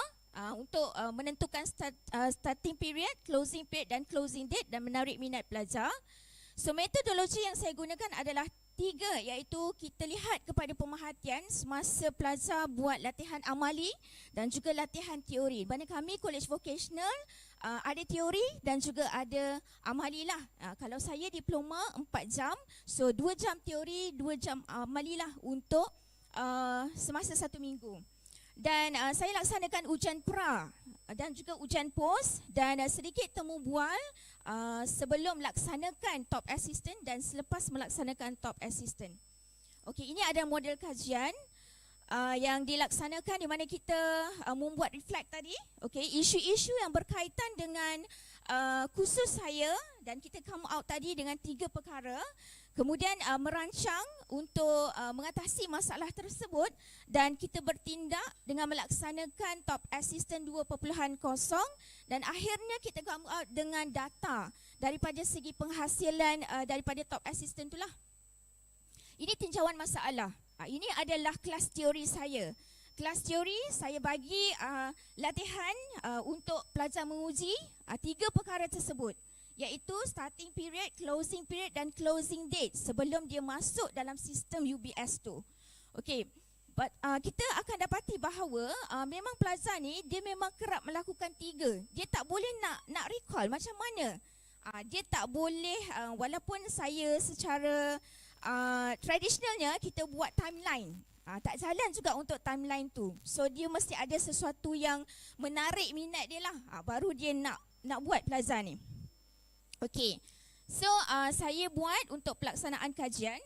untuk menentukan starting period, closing period dan closing date dan menarik minat pelajar. So metodologi yang saya gunakan adalah 3, iaitu kita lihat kepada pemerhatian semasa pelajar buat latihan amali dan juga latihan teori. Mana kami College Vocational ada teori dan juga ada amali lah. Kalau saya diploma 4 jam, so 2 jam teori, 2 jam amali lah untuk semasa 1 minggu. Dan saya laksanakan ujian pra dan juga ujian pos dan sedikit temu bual sebelum laksanakan top assistant dan selepas melaksanakan top assistant. Okey, ini ada model kajian yang dilaksanakan di mana kita membuat reflect tadi. Okey, isu-isu yang berkaitan dengan kursus saya dan kita come out tadi dengan 3 perkara. Kemudian merancang untuk mengatasi masalah tersebut dan kita bertindak dengan melaksanakan top assistant 2.0 dan akhirnya kita come out dengan data daripada segi penghasilan daripada top assistant itulah. Ini tinjauan masalah. Ini adalah kelas teori saya. Kelas teori saya bagi latihan untuk pelajar menguji 3 perkara tersebut, iaitu starting period, closing period dan closing date sebelum dia masuk dalam sistem UBS tu. Okey, kita akan dapati bahawa memang pelajar ni dia memang kerap melakukan 3. Dia tak boleh nak recall macam mana. Dia tak boleh walaupun saya secara tradisionalnya kita buat timeline. Tak jalan juga untuk timeline tu. So dia mesti ada sesuatu yang menarik minat dia lah. Baru dia nak buat pelajar ni. Okey, so saya buat untuk pelaksanaan kajian.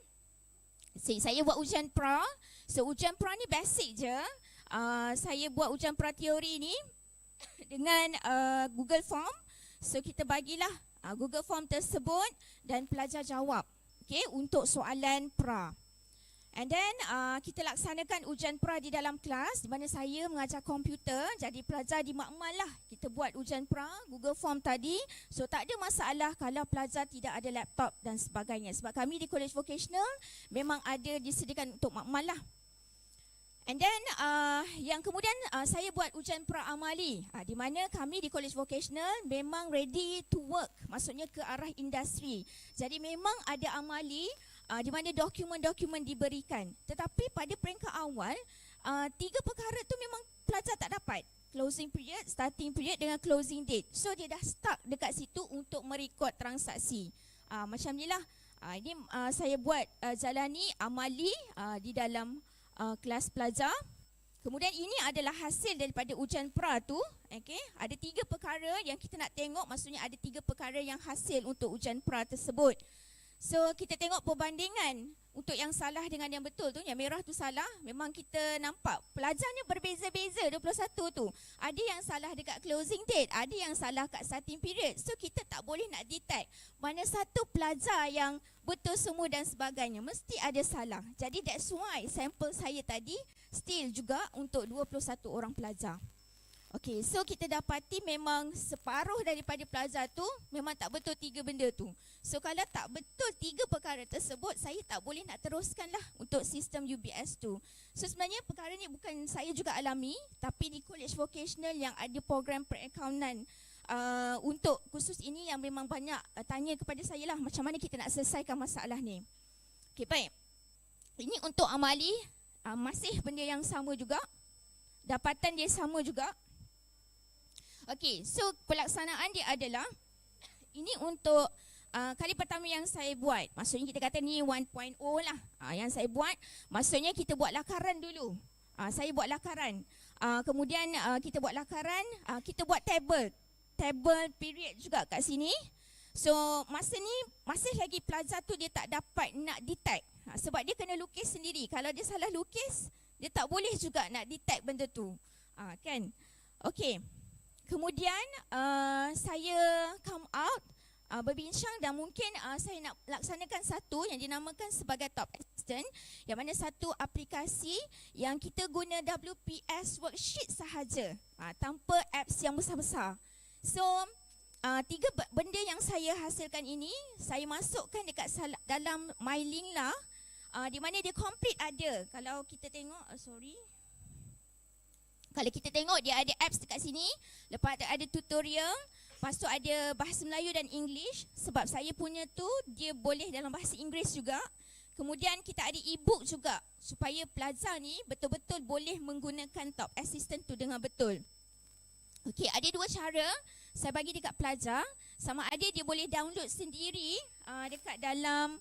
Saya buat ujian pra. So ujian pra ni basic je. Saya buat ujian pra teori ni dengan Google Form. So kita bagilah Google Form tersebut dan pelajar jawab. Okey, untuk soalan pra. And then kita laksanakan ujian pra di dalam kelas di mana saya mengajar komputer. Jadi pelajar di makmal lah kita buat ujian pra, Google Form tadi. So tak ada masalah kalau pelajar tidak ada laptop dan sebagainya. Sebab kami di College Vocational memang ada disediakan untuk makmal lah. And then yang kemudian saya buat ujian pra amali di mana kami di College Vocational memang ready to work. Maksudnya ke arah industri. Jadi memang ada amali di mana dokumen-dokumen diberikan. Tetapi pada peringkat awal 3 perkara tu memang pelajar tak dapat. Closing period, starting period dengan closing date. So dia dah stuck dekat situ untuk merekod transaksi. Macam ni lah. Ini saya buat jalani amali di dalam kelas pelajar. Kemudian ini adalah hasil daripada ujian pra tu. Okay. Ada 3 perkara yang kita nak tengok. Maksudnya ada 3 perkara yang hasil untuk ujian pra tersebut. So kita tengok perbandingan untuk yang salah dengan yang betul tu. Yang merah tu salah. Memang kita nampak pelajarnya berbeza-beza 21 tu. Ada yang salah dekat closing date, ada yang salah kat starting period. So kita tak boleh nak detect mana satu pelajar yang betul semua dan sebagainya. Mesti ada salah. Jadi that's why sampel saya tadi still juga untuk 21 orang pelajar. Okey, so kita dapati memang separuh daripada pelajar tu memang tak betul 3 benda tu. So kalau tak betul 3 perkara tersebut, saya tak boleh nak teruskan lah untuk sistem UBS tu. So sebenarnya perkara ni bukan saya juga alami, tapi di College Vocational yang ada program perakaunan untuk khusus ini yang memang banyak tanya kepada saya lah macam mana kita nak selesaikan masalah ni. Okey, baik. Ini untuk amali, masih benda yang sama juga. Dapatan dia sama juga. Okey, so pelaksanaan dia adalah ini untuk kali pertama yang saya buat. Maksudnya kita kata ni 1.0 lah. Yang saya buat, maksudnya kita buat lakaran dulu. Saya buat lakaran. Kemudian kita buat lakaran, kita buat table period juga kat sini. So masa ni masih lagi pelajar tu dia tak dapat nak detect. Sebab dia kena lukis sendiri. Kalau dia salah lukis, dia tak boleh juga nak detect benda tu. Kan? Okey. Kemudian saya come out berbincang dan mungkin saya nak laksanakan satu yang dinamakan sebagai top assistant, yang mana satu aplikasi yang kita guna WPS worksheet sahaja tanpa apps yang besar-besar. So 3 benda yang saya hasilkan ini saya masukkan dekat dalam MyLink lah, di mana dia complete ada. Kalau kita tengok kalau kita tengok dia ada apps dekat sini, lepas ada tutorial, lepas tu ada bahasa Melayu dan English. Sebab saya punya tu dia boleh dalam bahasa Inggeris juga. Kemudian kita ada e-book juga supaya pelajar ni betul-betul boleh menggunakan top assistant tu dengan betul. Okey, ada 2 cara saya bagi dekat pelajar. Sama ada dia boleh download sendiri dekat dalam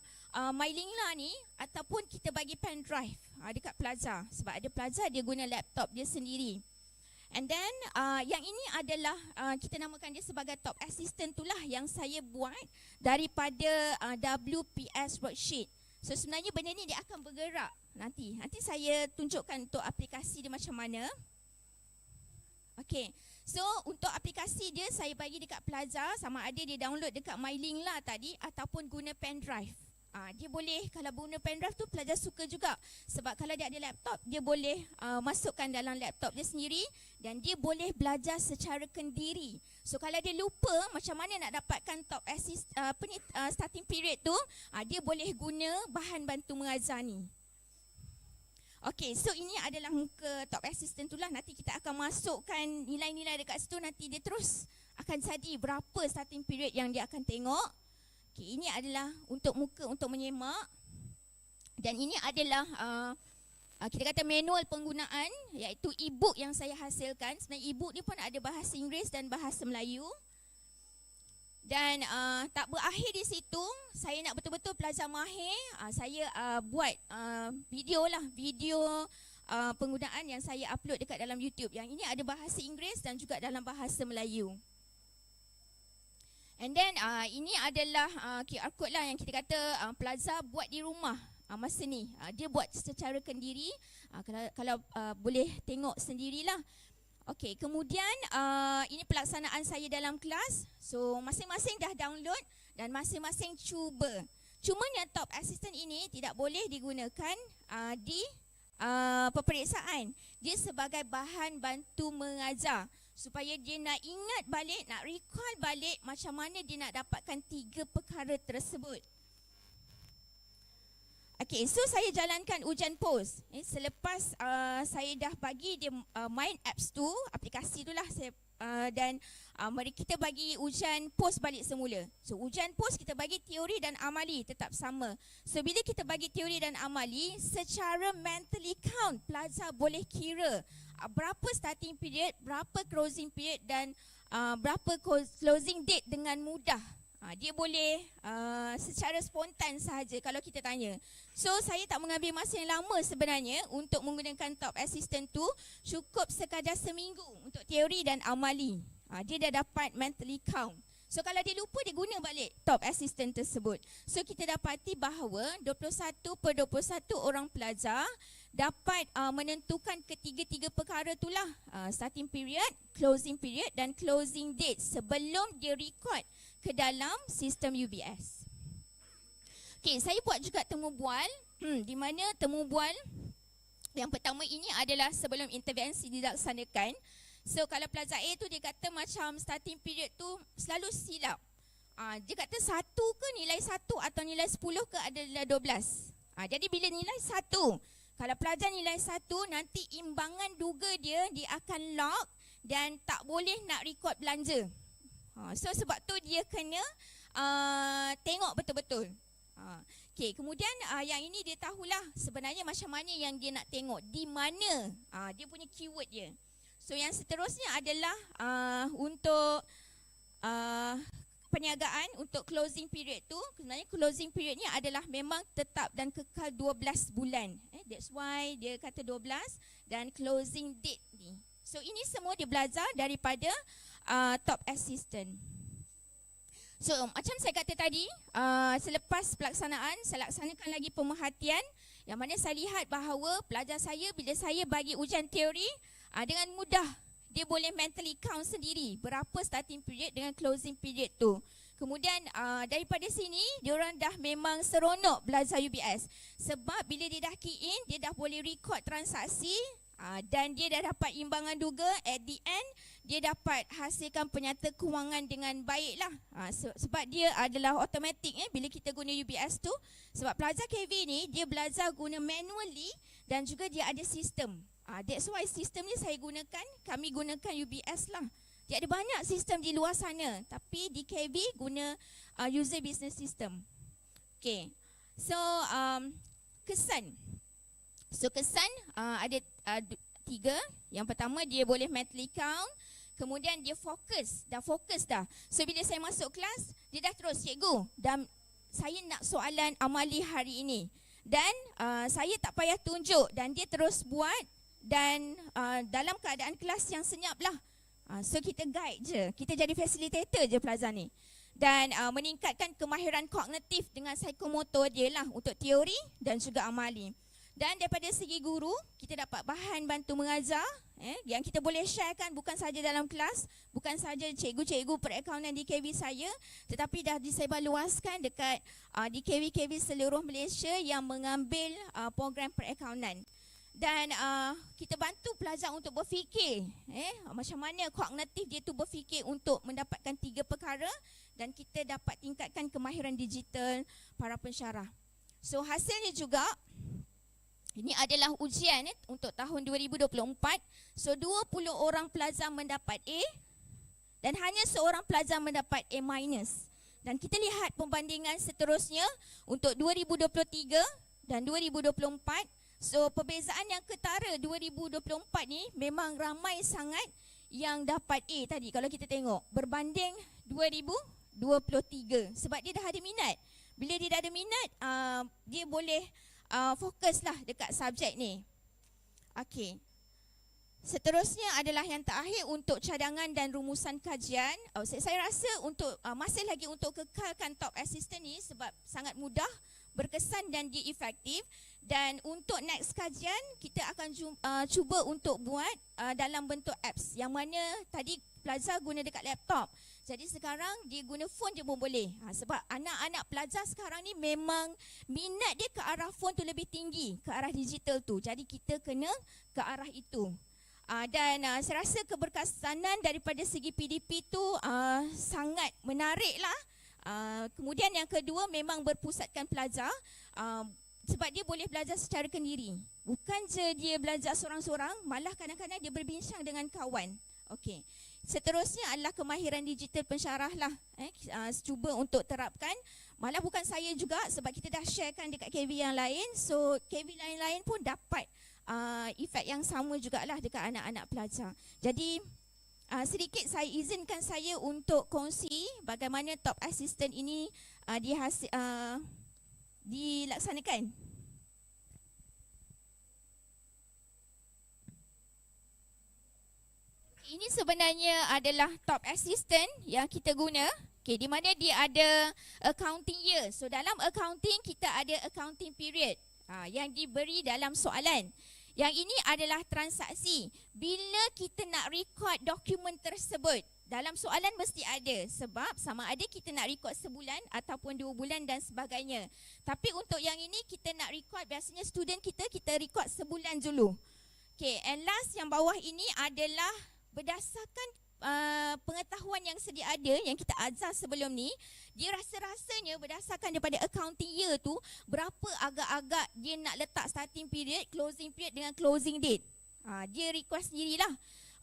mailing lah ni ataupun kita bagi pen drive dekat pelajar. Sebab ada pelajar dia guna laptop dia sendiri. And then yang ini adalah kita namakan dia sebagai top assistant tu lah yang saya buat daripada WPS worksheet. So sebenarnya benda ni dia akan bergerak nanti saya tunjukkan untuk aplikasi dia macam mana. Okay, so untuk aplikasi dia saya bagi dekat pelajar, sama ada dia download dekat mailing lah tadi ataupun guna pen drive. Dia boleh, kalau guna pen drive tu pelajar suka juga. Sebab kalau dia ada laptop, dia boleh masukkan dalam laptop dia sendiri dan dia boleh belajar secara kendiri. So kalau dia lupa macam mana nak dapatkan top assist, starting period tu, dia boleh guna bahan bantu mengajar ni. Okay, so ini adalah muka top assistant tu lah. Nanti kita akan masukkan nilai-nilai dekat situ. Nanti dia terus akan jadi berapa starting period yang dia akan tengok. Okay, ini adalah untuk muka untuk menyemak. Dan ini adalah kita kata manual penggunaan, iaitu e-book yang saya hasilkan. Sebenarnya e-book ni pun ada bahasa Inggeris dan bahasa Melayu. Dan tak berakhir di situ, saya nak betul-betul pelajar mahir, saya buat video penggunaan yang saya upload dekat dalam YouTube. Yang ini ada bahasa Inggeris dan juga dalam bahasa Melayu. And then ini adalah QR code lah yang kita kata pelajar buat di rumah masa ni. Dia buat secara kendiri, kalau boleh tengok sendirilah. Okey, kemudian ini pelaksanaan saya dalam kelas. So masing-masing dah download dan masing-masing cuba. Cuma yang top assistant ini tidak boleh digunakan di peperiksaan. Dia sebagai bahan bantu mengajar, supaya dia nak ingat balik, nak recall balik macam mana dia nak dapatkan 3 perkara tersebut. Okay, so saya jalankan ujian post. Selepas saya dah bagi dia main apps tu, aplikasi tu lah, dan mari kita bagi ujian post balik semula. So ujian post kita bagi teori dan amali tetap sama. So bila kita bagi teori dan amali, secara mentally count, pelajar boleh kira berapa starting period, berapa closing period dan berapa closing date dengan mudah. Dia boleh secara spontan sahaja kalau kita tanya. So saya tak mengambil masa yang lama sebenarnya untuk menggunakan top assistant tu. Cukup sekadar seminggu untuk teori dan amali. Dia dah dapat mentally count. So kalau dia lupa, dia guna balik top assistant tersebut. So kita dapati bahawa 21/21 orang pelajar dapat menentukan ketiga-tiga perkara itulah, starting period, closing period dan closing date sebelum dia record ke dalam sistem UBS. Okay, saya buat juga temu bual, di mana temu bual yang pertama ini adalah sebelum intervensi dilaksanakan. So kalau pelajar A tu dia kata macam starting period tu selalu silap. Dia kata 1 ke nilai 1 atau nilai 10 ke adalah 12. Jadi bila nilai 1, kalau pelajar nilai 1, nanti imbangan duga dia akan lock dan tak boleh nak record belanja. So sebab tu dia kena tengok betul-betul. Okay, kemudian yang ini dia tahulah sebenarnya macam mana yang dia nak tengok, di mana dia punya keyword dia. So yang seterusnya adalah untuk perniagaan untuk closing period tu. Sebenarnya closing period ni adalah memang tetap dan kekal 12 bulan. That's why dia kata 12 dan closing date ni. So ini semua dia belajar daripada top assistant. So macam saya kata tadi, selepas pelaksanaan saya laksanakan lagi pemerhatian, yang mana saya lihat bahawa pelajar saya bila saya bagi ujian teori, dengan mudah dia boleh mentally count sendiri berapa starting period dengan closing period tu. Kemudian daripada sini diorang dah memang seronok belajar UBS. Sebab bila dia dah key in, dia dah boleh record transaksi dan dia dah dapat imbangan duga. At the end dia dapat hasilkan penyata kewangan dengan baik lah. Sebab dia adalah automatic bila kita guna UBS tu. Sebab pelajar KV ni dia belajar guna manually dan juga dia ada sistem. That's why sistem ni saya gunakan, kami gunakan UBS lah. Dia ada banyak sistem di luar sana, tapi di KB guna user business system. Okay, so kesan. So kesan ada 3. Yang pertama dia boleh mentally count. Kemudian dia fokus, dah fokus dah. So bila saya masuk kelas, dia dah terus, cikgu, dah saya nak soalan amali hari ini. Dan saya tak payah tunjuk dan dia terus buat dan dalam keadaan kelas yang senyap lah. So kita guide je, kita jadi facilitator je Plaza ni. Dan meningkatkan kemahiran kognitif dengan psikomotor dia lah untuk teori dan juga amali. Dan daripada segi guru, kita dapat bahan bantu mengajar yang kita boleh sharekan bukan saja dalam kelas, bukan saja cikgu-cikgu perakaunan di KV saya, tetapi dah disebarluaskan dekat di KV-KV seluruh Malaysia yang mengambil program perakaunan. Dan kita bantu pelajar untuk berfikir macam mana kognitif dia tu berfikir untuk mendapatkan 3 perkara, dan kita dapat tingkatkan kemahiran digital para pensyarah. So hasilnya juga, ini adalah ujian untuk tahun 2024. So 20 orang pelajar mendapat A dan hanya seorang pelajar mendapat A-. Dan kita lihat pembandingan seterusnya untuk 2023 dan 2024. So perbezaan yang ketara 2024 ni memang ramai sangat yang dapat A tadi kalau kita tengok berbanding 2023, sebab dia dah ada minat. Bila dia dah ada minat, dia boleh fokuslah dekat subjek ni. Okey. Seterusnya adalah yang terakhir untuk cadangan dan rumusan kajian. Saya rasa untuk masih lagi untuk kekalkan top assistant ni sebab sangat mudah, berkesan dan dia efektif. Dan untuk next kajian kita akan cuba untuk buat dalam bentuk apps, yang mana tadi pelajar guna dekat laptop. Jadi sekarang dia guna phone je pun boleh. Sebab anak-anak pelajar sekarang ni memang minat dia ke arah phone tu lebih tinggi, ke arah digital tu. Jadi kita kena ke arah itu. Dan saya rasa keberkesanan daripada segi PDP tu sangat menarik lah. Kemudian yang kedua memang berpusatkan pelajar. Sebab dia boleh belajar secara kendiri. Bukan je dia belajar seorang-seorang, malah kadang-kadang dia berbincang dengan kawan. Okey. Seterusnya adalah kemahiran digital pensyarah lah. Cuba untuk terapkan. Malah bukan saya juga sebab kita dah sharekan dekat KV yang lain. So KV lain-lain pun dapat efek yang sama jugalah dekat anak-anak pelajar. Jadi sedikit saya izinkan saya untuk kongsi bagaimana top assistant ini dilaksanakan. Ini sebenarnya adalah top assistant yang kita guna. Okay, di mana dia ada accounting year. So dalam accounting kita ada accounting period yang diberi dalam soalan. Yang ini adalah transaksi. Bila kita nak record dokumen tersebut, dalam soalan mesti ada. Sebab sama ada kita nak record sebulan ataupun 2 bulan dan sebagainya. Tapi untuk yang ini kita nak record, biasanya student kita record sebulan dulu. Okay, and last yang bawah ini adalah berdasarkan pengetahuan yang sedia ada yang kita ajar sebelum ni. Dia rasa-rasanya berdasarkan daripada accounting year tu, berapa agak-agak dia nak letak starting period, closing period dengan closing date. Dia request sendirilah.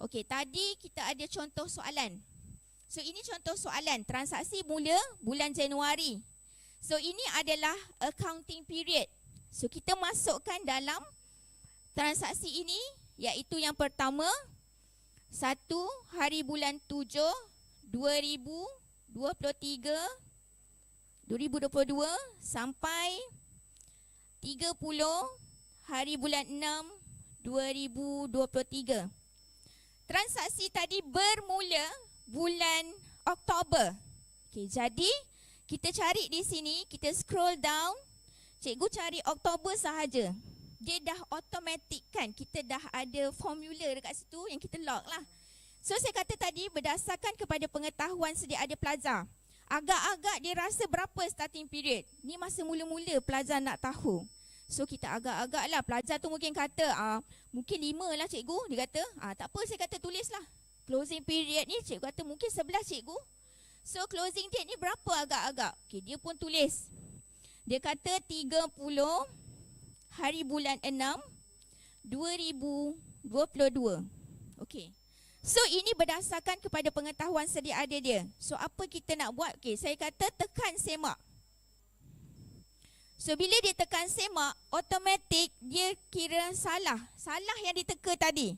Okey, tadi kita ada contoh soalan. So ini contoh soalan, transaksi mula bulan Januari. So ini adalah accounting period. So kita masukkan dalam transaksi ini, iaitu yang pertama 1 hari bulan 7 2022 sampai 30 hari bulan 6 2023. Transaksi tadi bermula bulan Oktober. Okey, jadi kita cari di sini, kita scroll down. Cikgu cari Oktober sahaja. Dia dah automatic kan, kita dah ada formula dekat situ yang kita log lah. So saya kata tadi berdasarkan kepada pengetahuan sedia ada pelajar, agak-agak dia rasa berapa starting period. Ni masa mula-mula pelajar nak tahu. So kita agak-agak lah, pelajar tu mungkin kata mungkin 5 lah cikgu. Dia kata tak apa, saya kata tulis lah closing period ni. Cikgu kata mungkin 11 cikgu. So closing date ni berapa agak-agak. Okay, dia pun tulis. Dia kata 30 hari bulan 6 2022. Okey. So ini berdasarkan kepada pengetahuan sedia ada dia. So apa kita nak buat? Okey, saya kata tekan semak. So bila dia tekan semak, automatik dia kira salah. Salah yang diteka tadi.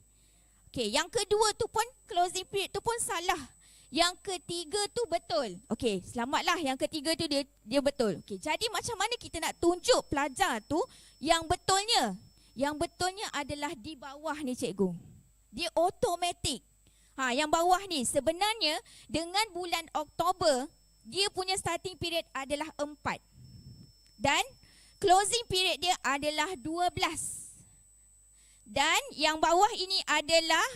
Okey, yang kedua tu pun closing period tu pun salah. Yang ketiga tu betul. Okey, selamatlah yang ketiga tu dia betul. Okey, jadi macam mana kita nak tunjuk pelajar tu yang betulnya? Yang betulnya adalah di bawah ni cikgu. Dia automatik. Yang bawah ni sebenarnya dengan bulan Oktober dia punya starting period adalah 4. Dan closing period dia adalah 12. Dan yang bawah ini adalah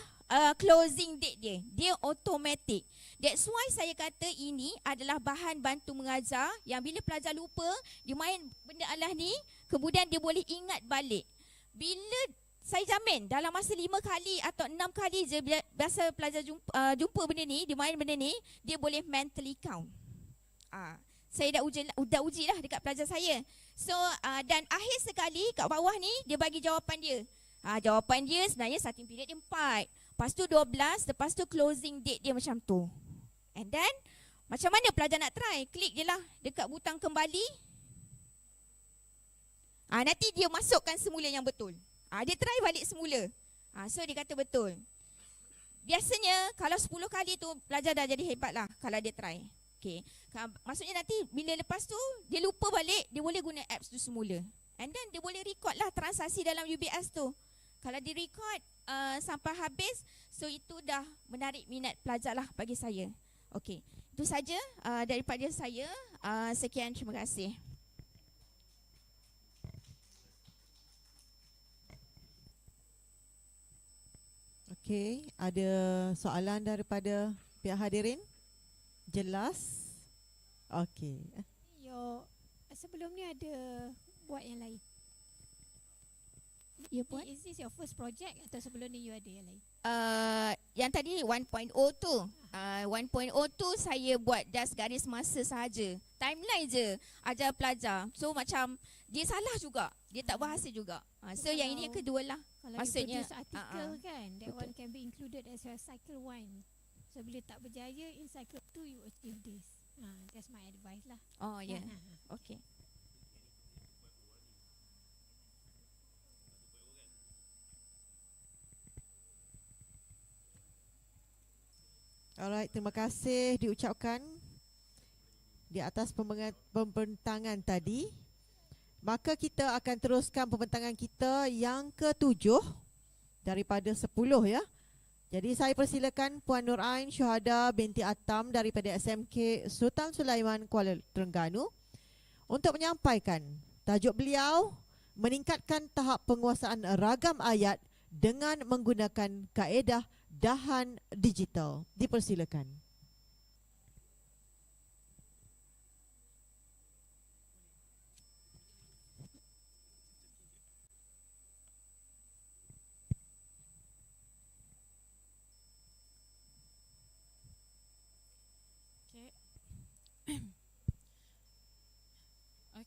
closing date dia. Dia automatic. That's why saya kata ini adalah bahan bantu mengajar yang bila pelajar lupa, dia main benda alah ni, kemudian dia boleh ingat balik. Bila saya jamin dalam masa 5 kali atau 6 kali je biasa pelajar jumpa benda ni, dia main benda ni, dia boleh mentally count. Saya dah uji lah dekat pelajar saya. So dan akhir sekali kat bawah ni dia bagi jawapan dia. Jawapan dia sebenarnya starting period dia 4. Lepas tu 12, lepas tu closing date dia macam tu. And then macam mana pelajar nak try? Klik je lah dekat butang kembali. Nanti dia masukkan semula yang betul. Dia try balik semula. So dia kata betul. Biasanya kalau 10 kali tu pelajar dah jadi hebat lah kalau dia try. Okay. Maksudnya nanti bila lepas tu dia lupa balik, dia boleh guna apps tu semula. And then dia boleh record lah transaksi dalam UBS tu. Kalau dia record sampai habis, so itu dah menarik minat pelajar lah bagi saya. Okey, itu saja daripada saya. Sekian, terima kasih. Okey, ada soalan daripada pihak hadirin? Jelas? Okey. Sebelum ni ada buat yang lain. You buat? Is this your first project atau sebelum ni you ada yang lain? Yang tadi 1.0 tu 1.0 tu saya buat just garis masa sahaja. Timeline je ajar pelajar. So macam dia salah juga, dia tak berhasil juga. So yang ini yang kedua lah. Kalau maksudnya you produce artikel kan, that betul. one can be included as your cycle 1. So bila tak berjaya in cycle 2 you achieve this. That's my advice lah. Oh ya. Yeah. Okay. Alright, terima kasih diucapkan di atas pembentangan tadi. Maka kita akan teruskan pembentangan kita yang ke-7 daripada 10 ya. Jadi saya persilakan Puan Nur Ain Syuhada binti Atam daripada SMK Sultan Sulaiman Kuala Terengganu untuk menyampaikan tajuk beliau meningkatkan tahap penguasaan ragam ayat dengan menggunakan kaedah dahan digital. Dipersilakan.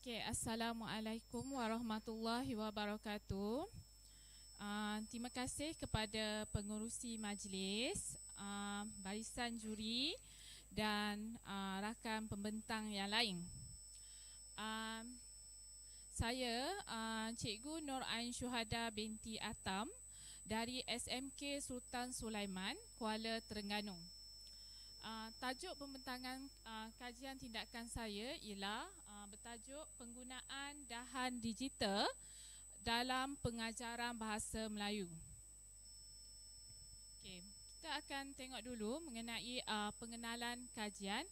Okay, Assalamualaikum warahmatullahi wabarakatuh. Terima kasih kepada pengerusi majlis, barisan juri dan rakan pembentang yang lain. Saya Cikgu Nur Ain Syuhada binti Atam dari SMK Sultan Sulaiman, Kuala Terengganu. Tajuk pembentangan kajian tindakan saya ialah bertajuk penggunaan dahan digital dalam pengajaran bahasa Melayu. Okay, kita akan tengok dulu mengenai pengenalan kajian.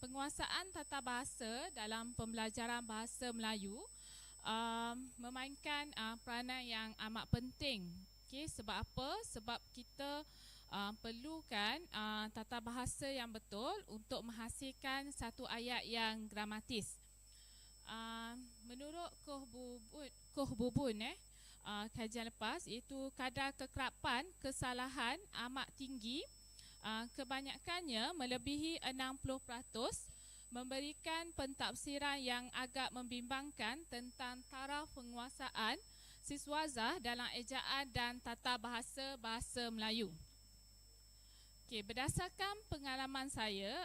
Penguasaan tata bahasa dalam pembelajaran bahasa Melayu memainkan peranan yang amat penting. Okay, sebab apa? Sebab kita perlukan tata bahasa yang betul untuk menghasilkan satu ayat yang gramatis. Menurut Koh Bubun kajian lepas, iaitu kadar kekerapan kesalahan amat tinggi, kebanyakannya melebihi 60%, memberikan pentafsiran yang agak membimbangkan tentang taraf penguasaan siswazah dalam ejaan dan tata bahasa Melayu. Okay, berdasarkan pengalaman saya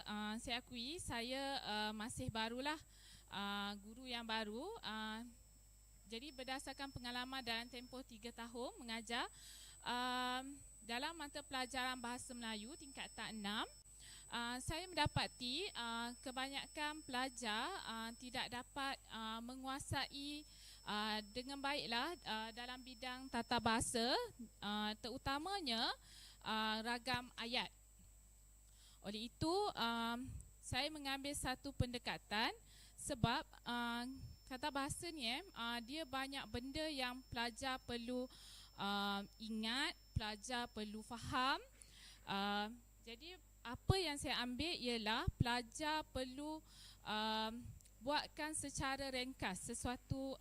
akui saya masih barulah guru yang baru. Jadi berdasarkan pengalaman dalam tempoh 3 tahun mengajar, dalam mata pelajaran Bahasa Melayu tingkatan 6, saya mendapati kebanyakan pelajar tidak dapat menguasai dengan baiklah dalam bidang tata bahasa, terutamanya ragam ayat. Oleh itu, saya mengambil satu pendekatan sebab tata bahasa ni dia banyak benda yang pelajar perlu ingat, pelajar perlu faham. Jadi apa yang saya ambil ialah pelajar perlu buatkan secara ringkas sesuatu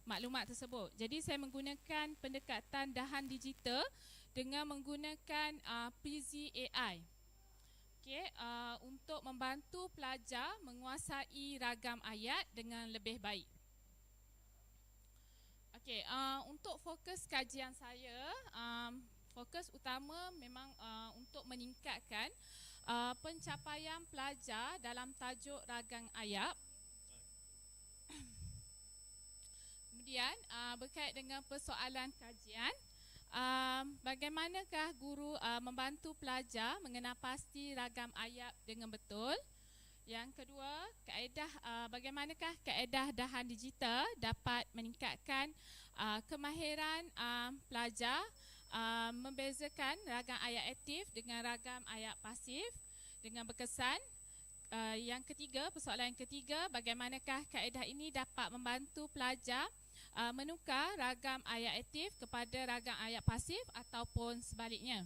maklumat tersebut. Jadi saya menggunakan pendekatan dahan digital dengan menggunakan PZAI. Okay, untuk membantu pelajar menguasai ragam ayat dengan lebih baik. Okay, untuk fokus kajian saya, fokus utama memang untuk meningkatkan pencapaian pelajar dalam tajuk ragam ayat. Kemudian berkait dengan persoalan kajian, bagaimanakah guru membantu pelajar mengenal pasti ragam ayat dengan betul. Yang kedua, bagaimanakah kaedah dahan digital dapat meningkatkan kemahiran pelajar membezakan ragam ayat aktif dengan ragam ayat pasif dengan berkesan. Yang ketiga, persoalan yang ketiga, bagaimanakah kaedah ini dapat membantu pelajar menukar ragam ayat aktif kepada ragam ayat pasif ataupun sebaliknya.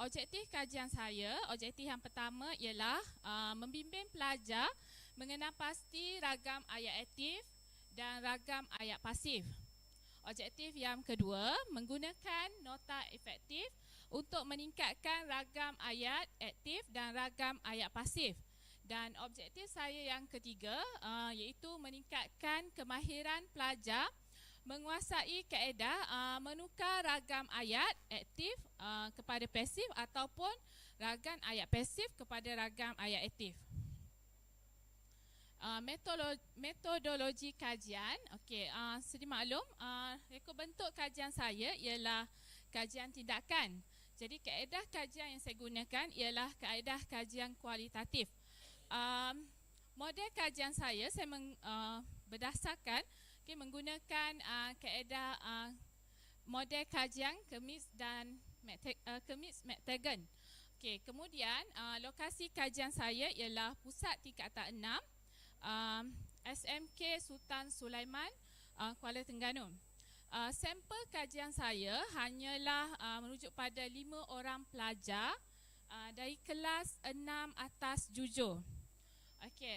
Objektif kajian saya, objektif yang pertama ialah membimbing pelajar mengenal pasti ragam ayat aktif dan ragam ayat pasif. Objektif yang kedua, menggunakan nota efektif untuk meningkatkan ragam ayat aktif dan ragam ayat pasif. Dan objektif saya yang ketiga iaitu meningkatkan kemahiran pelajar menguasai kaedah menukar ragam ayat aktif kepada pasif ataupun ragam ayat pasif kepada ragam ayat aktif. Metodologi kajian, okey, sedia maklum, rekod bentuk kajian saya ialah kajian tindakan. Jadi kaedah kajian yang saya gunakan ialah kaedah kajian kualitatif. Model kajian saya berdasarkan menggunakan kaedah model kajian Kemis dan Kemis-McTaggart. Okey, kemudian lokasi kajian saya ialah pusat tingkatan 6, SMK Sultan Sulaiman, Kuala Terengganu. Sampel kajian saya hanyalah merujuk pada 5 orang pelajar dari kelas 6 atas jujur. Okey,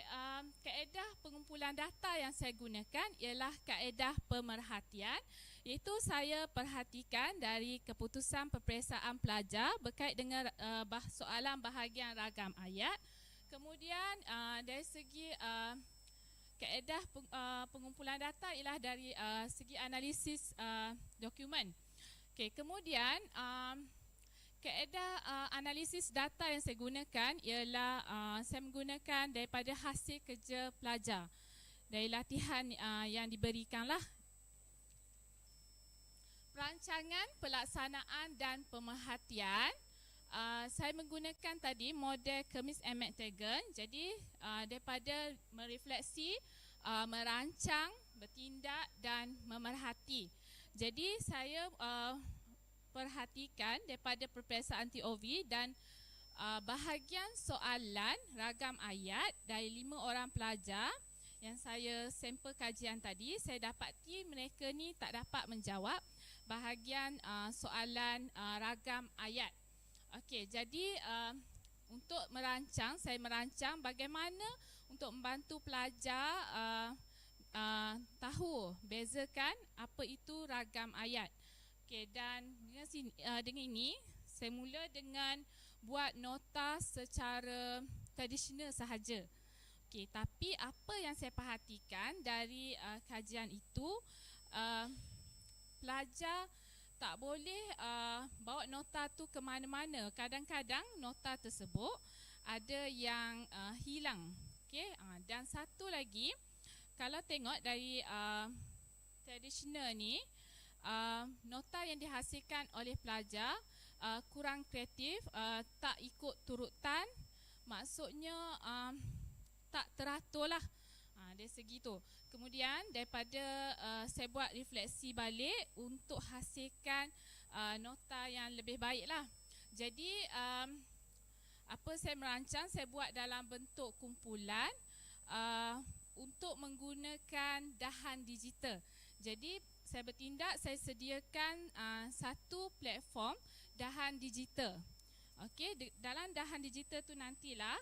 kaedah pengumpulan data yang saya gunakan ialah kaedah pemerhatian, iaitu saya perhatikan dari keputusan peperiksaan pelajar berkait dengan soalan bahagian ragam ayat. Kemudian dari segi kaedah pengumpulan data ialah dari segi analisis dokumen. Okey, kemudian kaedah analisis data yang saya gunakan ialah saya menggunakan daripada hasil kerja pelajar dari latihan yang diberikanlah. Perancangan, pelaksanaan dan pemerhatian, saya menggunakan tadi model Kemis and McTaggart. Jadi daripada merefleksi, merancang, bertindak dan memerhati. Jadi saya perhatikan daripada peperiksaan TOV dan bahagian soalan ragam ayat dari 5 orang pelajar yang saya sampel kajian tadi, saya dapati mereka ni tak dapat menjawab bahagian soalan ragam ayat. Okey, jadi untuk merancang, saya merancang bagaimana untuk membantu pelajar tahu bezakan apa itu ragam ayat. Okey, dan dengan ini saya mula dengan buat nota secara tradisional sahaja. Okey, tapi apa yang saya perhatikan dari kajian itu, pelajar tak boleh bawa nota tu ke mana-mana. Kadang-kadang nota tersebut ada yang hilang. Okey, dan satu lagi, kalau tengok dari tradisional ni, nota yang dihasilkan oleh pelajar kurang kreatif, tak ikut turutan, maksudnya tak teratur lah dari segi tu. Kemudian daripada saya buat refleksi balik untuk hasilkan nota yang lebih baik lah. Jadi apa saya merancang, saya buat dalam bentuk kumpulan untuk menggunakan dahan digital. Jadi saya bertindak, saya sediakan satu platform dahan digital. Okey, dalam dahan digital tu nantilah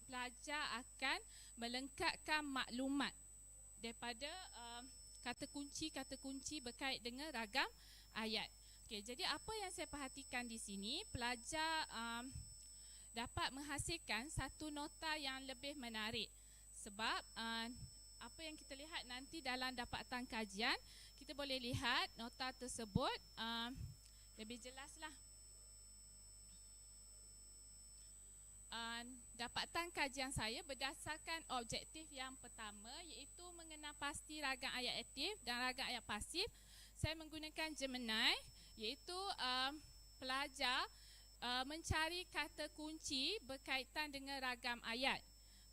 pelajar akan melengkapkan maklumat daripada kata kunci berkait dengan ragam ayat. Okey, jadi apa yang saya perhatikan di sini, pelajar dapat menghasilkan satu nota yang lebih menarik. Sebab apa yang kita lihat nanti dalam dapatan kajian, kita boleh lihat nota tersebut lebih jelaslah. Dapatan kajian saya berdasarkan objektif yang pertama, iaitu mengenal pasti ragam ayat aktif dan ragam ayat pasif. Saya menggunakan Gemini, iaitu pelajar mencari kata kunci berkaitan dengan ragam ayat.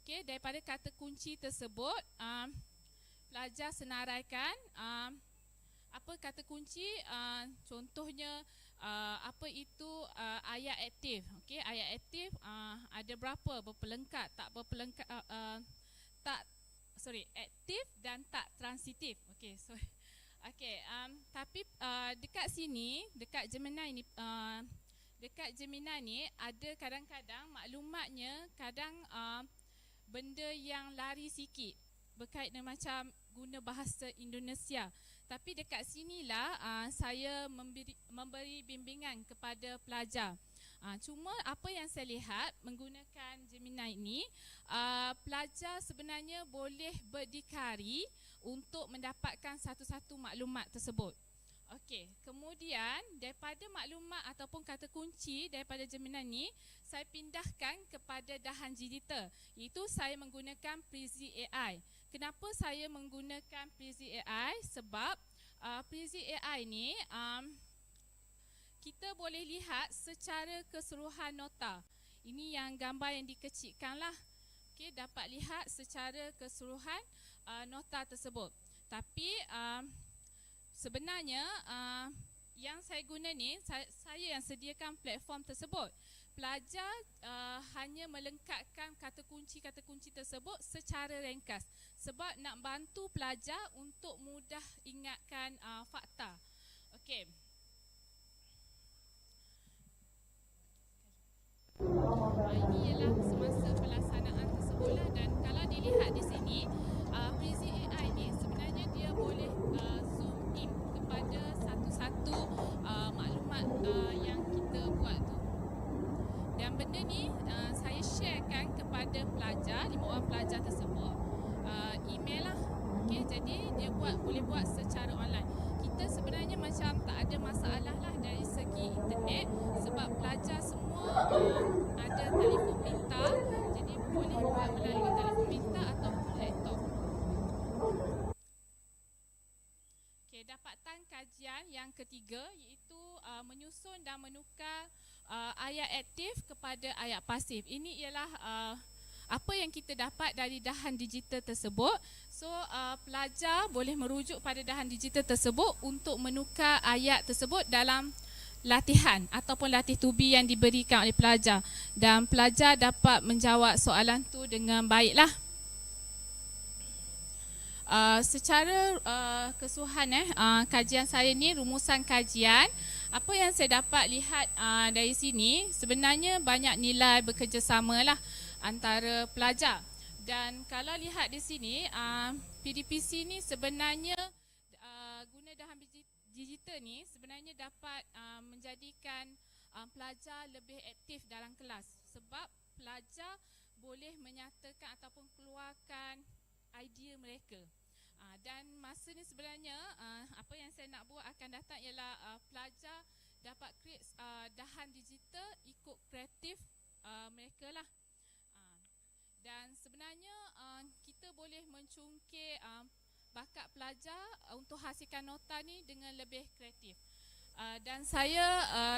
Okey, daripada kata kunci tersebut, pelajar senaraikan apa kata kunci, contohnya apa itu ayat aktif. Okey, ayat aktif ada berapa, berpelengkap, tak berpelengkap, aktif dan tak transitif. Okey, sorry. Okey, tapi dekat sini, dekat Gemini ni ada kadang-kadang maklumatnya kadang benda yang lari sikit berkait dengan macam guna bahasa Indonesia. Tapi dekat sinilah saya memberi bimbingan kepada pelajar. Cuma apa yang saya lihat menggunakan Gemini ini, pelajar sebenarnya boleh berdikari untuk mendapatkan satu-satu maklumat tersebut. Okey, kemudian daripada maklumat ataupun kata kunci daripada Gemini ni, saya pindahkan kepada dahan digital, iaitu saya menggunakan Prezi AI. Kenapa saya menggunakan Prezi AI? Sebab Prezi AI ni kita boleh lihat secara keseluruhan nota. Ini yang gambar yang dikecilkan lah. Okey, dapat lihat secara keseluruhan nota tersebut. Tapi sebenarnya yang saya guna ni, saya yang sediakan platform tersebut. Pelajar hanya melengkapkan kata kunci tersebut secara ringkas. Sebab nak bantu pelajar untuk mudah ingatkan fakta. Okey. Ini ialah semasa pelaksanaan tersebutlah, dan kalau dilihat di sini, Prezi AI ni sebenarnya dia boleh zoom in kepada satu-satu maklumat yang kita buat tu. Dan benda ni saya sharekan kepada pelajar, 5 orang pelajar tersebut, email lah. Okey, jadi dia boleh buat secara online. Kita sebenarnya macam tak ada masalah lah dari segi internet, sebab pelajar semua ada telefon pintar, jadi boleh buat melalui telefon pintar ataupun laptop. Okey, dapatan kajian yang ketiga iaitu menyusun dan menukar ayat aktif kepada ayat pasif. Ini ialah apa yang kita dapat dari dahan digital tersebut. So pelajar boleh merujuk pada dahan digital tersebut untuk menukar ayat tersebut dalam latihan ataupun latih tubi yang diberikan oleh pelajar, dan pelajar dapat menjawab soalan tu dengan baiklah. Secara keseluruhan kajian saya ni, rumusan kajian, apa yang saya dapat lihat dari sini, sebenarnya banyak nilai bekerjasama lah antara pelajar. Dan kalau lihat di sini, PDPC ni sebenarnya guna dahan digital ni sebenarnya dapat menjadikan pelajar lebih aktif dalam kelas, sebab pelajar boleh menyatakan ataupun keluarkan idea mereka. Dan masa ni sebenarnya apa yang saya nak buat akan datang ialah pelajar dapat create dahan digital ikut kreatif mereka lah. Dan sebenarnya kita boleh mencungkil bakat pelajar pelajar untuk hasilkan nota ni dengan lebih kreatif. Dan saya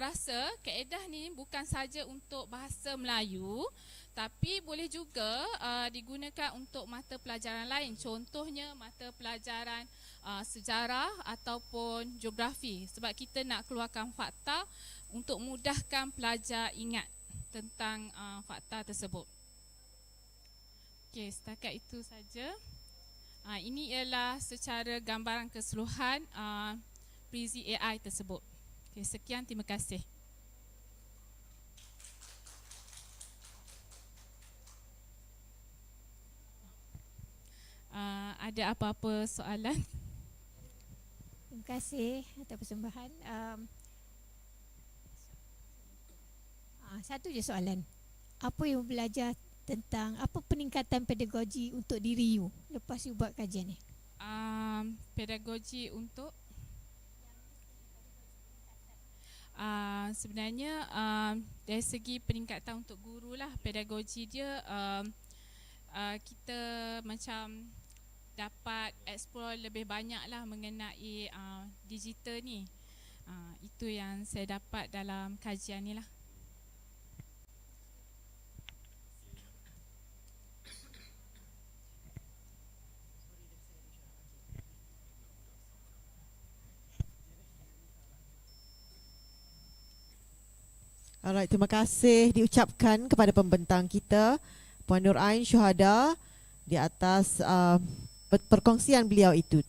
rasa kaedah ni bukan saja untuk bahasa Melayu, tapi boleh juga digunakan untuk mata pelajaran lain. Contohnya mata pelajaran sejarah ataupun geografi. Sebab kita nak keluarkan fakta untuk mudahkan pelajar ingat tentang fakta tersebut. Okey, setakat itu saja. Ini ialah secara gambaran keseluruhan Prezi AI tersebut. Okay, sekian, terima kasih. Ada apa-apa soalan? Terima kasih atas persembahan. Satu je soalan. Apa yang belajar tentang apa peningkatan pedagogi untuk diri you lepas you buat kajian ni? Pedagogi untuk sebenarnya dari segi peningkatan untuk guru lah, pedagogi dia kita macam dapat explore lebih banyak lah mengenai digital ni. Itu yang saya dapat dalam kajian ni lah. Alright, terima kasih diucapkan kepada pembentang kita, Puan Nur Ain Syuhada, di atas perkongsian beliau itu.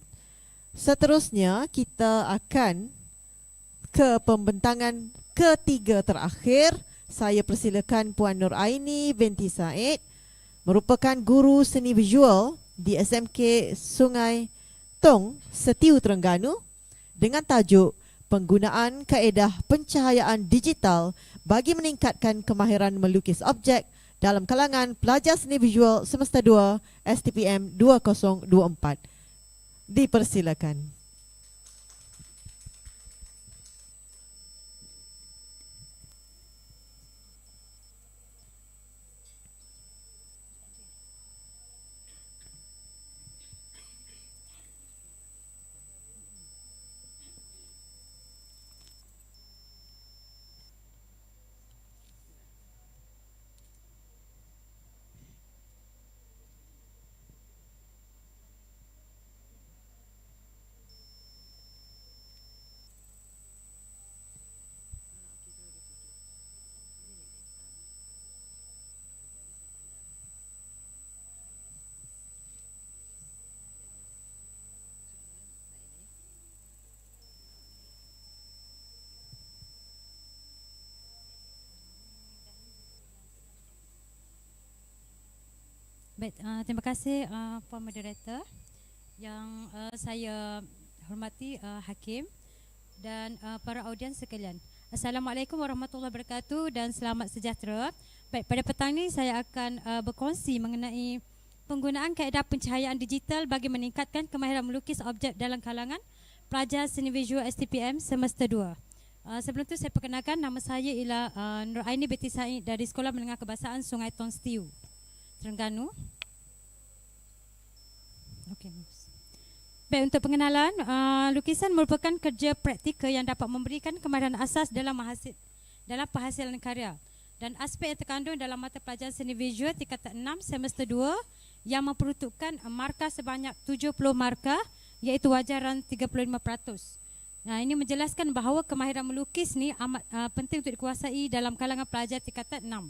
Seterusnya kita akan ke pembentangan ketiga terakhir. Saya persilakan Puan Nur Aini binti Said, merupakan guru seni visual di SMK Sungai Tong, Setiu, Terengganu, dengan tajuk Penggunaan Kaedah Pencahayaan Digital bagi meningkatkan kemahiran melukis objek dalam kalangan pelajar seni visual semester 2 STPM 2024. Dipersilakan. Baik, terima kasih Puan Moderator. Yang saya hormati Hakim dan para audiens sekalian. Assalamualaikum warahmatullahi wabarakatuh dan selamat sejahtera. Baik, pada petang ini saya akan berkongsi mengenai penggunaan kaedah pencahayaan digital bagi meningkatkan kemahiran melukis objek dalam kalangan pelajar seni visual STPM semester 2. Sebelum itu saya perkenalkan, nama saya ialah Nur Aini binti Said dari Sekolah Menengah Kebangsaan Sungai Tong Setiu, Terengganu. Okey. Baik, untuk pengenalan, lukisan merupakan kerja praktikal yang dapat memberikan kemahiran asas dalam penghasilan karya dan aspek yang terkandung dalam mata pelajaran seni visual tingkatan 6 semester 2 yang memperuntukkan markah sebanyak 70 markah, iaitu wajaran 35%. Nah, ini menjelaskan bahawa kemahiran melukis ni amat penting untuk dikuasai dalam kalangan pelajar tingkatan 6.